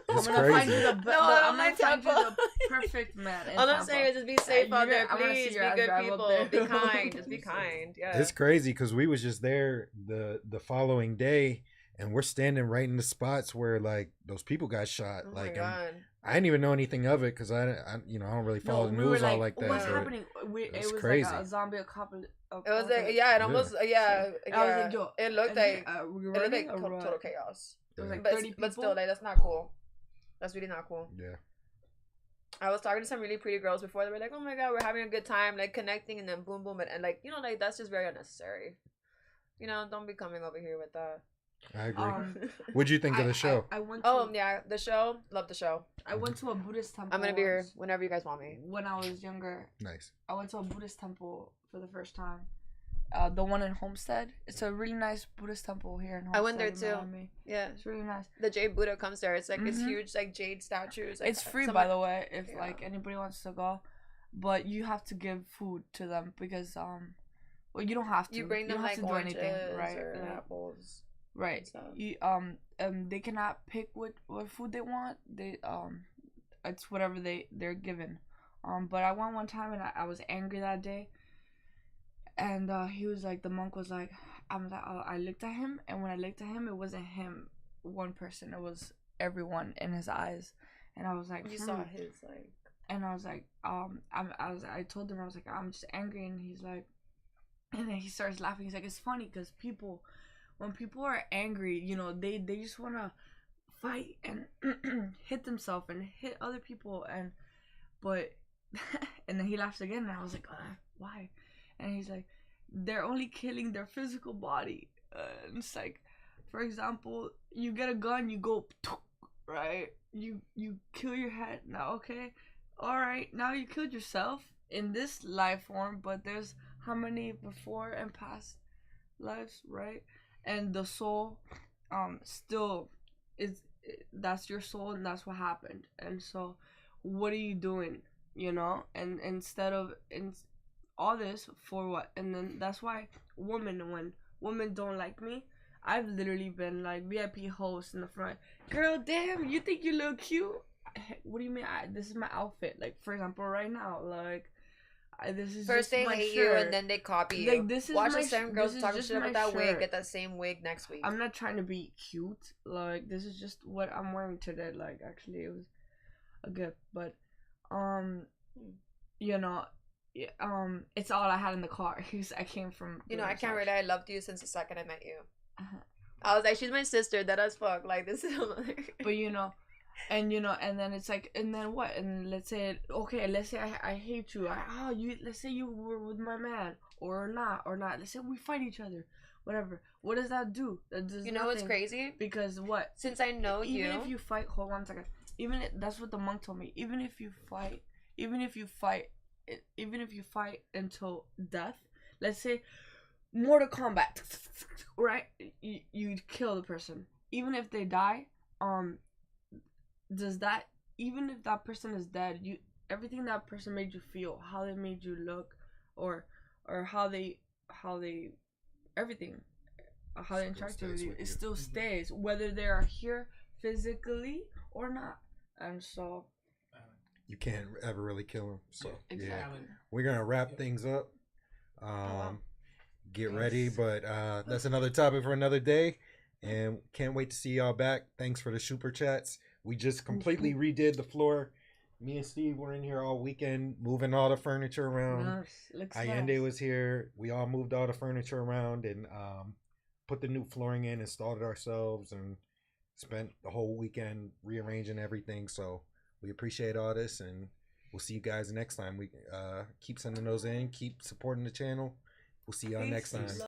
It's I'm gonna find you crazy. the No, I don't I'm gonna like find you Tampa. the perfect man in All I'm Tampa. saying is just be safe out there, I wanna see please. Be your ass good drive up people. there. Be kind. Just be kind. Yeah. It's crazy because we was just there the following day, and we're standing right in the spots where like those people got shot. Oh my Like, and god. I didn't even know anything of it because I don't really follow the we were news all like that. What's but happening? It it's was crazy. like a zombie apocalypse. It was like yeah, it almost yeah. And I was like, yo, it looked and like we it looked running like or what? total chaos. It was like But 30 people. but still, like that's not cool. That's really not cool. Yeah. I was talking to some really pretty girls before. They were like, "Oh my god, we're having a good time, like connecting," and then boom, boom, and like you know, like that's just very unnecessary. You know, don't be coming over here with that. I agree. Um, What'd you think of the show? I went to, Oh yeah, the show, love the show. I went to a Buddhist temple. I'm gonna be here once whenever you guys want me. when I was younger. Nice. I went to a Buddhist temple for the first time. The one in Homestead. It's a really nice Buddhist temple here in Homestead. I went there in too. Miami. Yeah, It's really nice. the Jade Buddha comes there. It's like it's Mhm. huge, like jade statues. Like, It's free, some- by the way, if Yeah. like anybody wants to go. But you have to give food to them because well, you don't have to. You bring them don't have like to do oranges anything, right? or Like, apples. right. stuff. You they cannot pick what food they want. They it's whatever they're given. But I went one time and I was angry that day. And he was like, the monk was like, I looked at him, and when I looked at him, it wasn't him, one person. It was everyone in his eyes, and I was like, You saw his like. and I was like, I told him, I was like, I'm just angry, and he's like, and then he starts laughing. He's like, it's funny because when people are angry, you know, they just wanna fight and hit themselves and hit other people, but and then he laughs again, and I was like, why? And he's like, they're only killing their physical body. And it's like, for example, you get a gun, you go, right? You kill your head. Now, okay, all right, now you killed yourself in this life form, but there's how many before and past lives, right? And the soul, still is, that's your soul, and that's what happened. And so, what are you doing? You know, and instead of all this for what? And then that's why when women don't like me, I've literally been like VIP host in the front. Girl, damn, you think you look cute? What do you mean? This is my outfit. Like, for example, right now, like, this is First just they my hate shirt. you and then they copy you. Like, this is Watch my the same sh- girls this is talking just shit my about that wig. shirt. Get that same wig next week. I'm not trying to be cute. Like, this is just what I'm wearing today. Like, actually, it was a gift, but you know, it's all I had in the car. I came from. You know, the I can't massage. relate. I loved you since the second I met you. Uh-huh. I was like, she's my sister. That as fuck. Like this is. But and then it's like, and then what? And let's say, okay, let's say I hate you. Let's say you were with my man or not. Let's say we fight each other, whatever. What does that do? That does You know what's nothing. crazy? Because what? Since I know Even you. if you fight, hold on a second. That's what the monk told me. Even if you fight until death, let's say Mortal Kombat, right? You kill the person. Even if they die, does that, even if that person is dead, everything that person made you feel, how they made you look, or how they everything, how they Still interacted stays with you, with it you. still stays, whether they are here physically or not. And so You can't ever really kill him. So yeah, exactly. we're gonna wrap things up. Get ready, but that's another topic for another day. And can't wait to see y'all back. Thanks for the super chats. We just completely redid the floor. Me and Steve were in here all weekend, moving all the furniture around. Nice. Looks Allende nice. was here. We all moved all the furniture around and put the new flooring in, installed it ourselves, and spent the whole weekend rearranging everything. So we appreciate all this, and we'll see you guys next time. We keep sending those in, keep supporting the channel. We'll see y'all next time.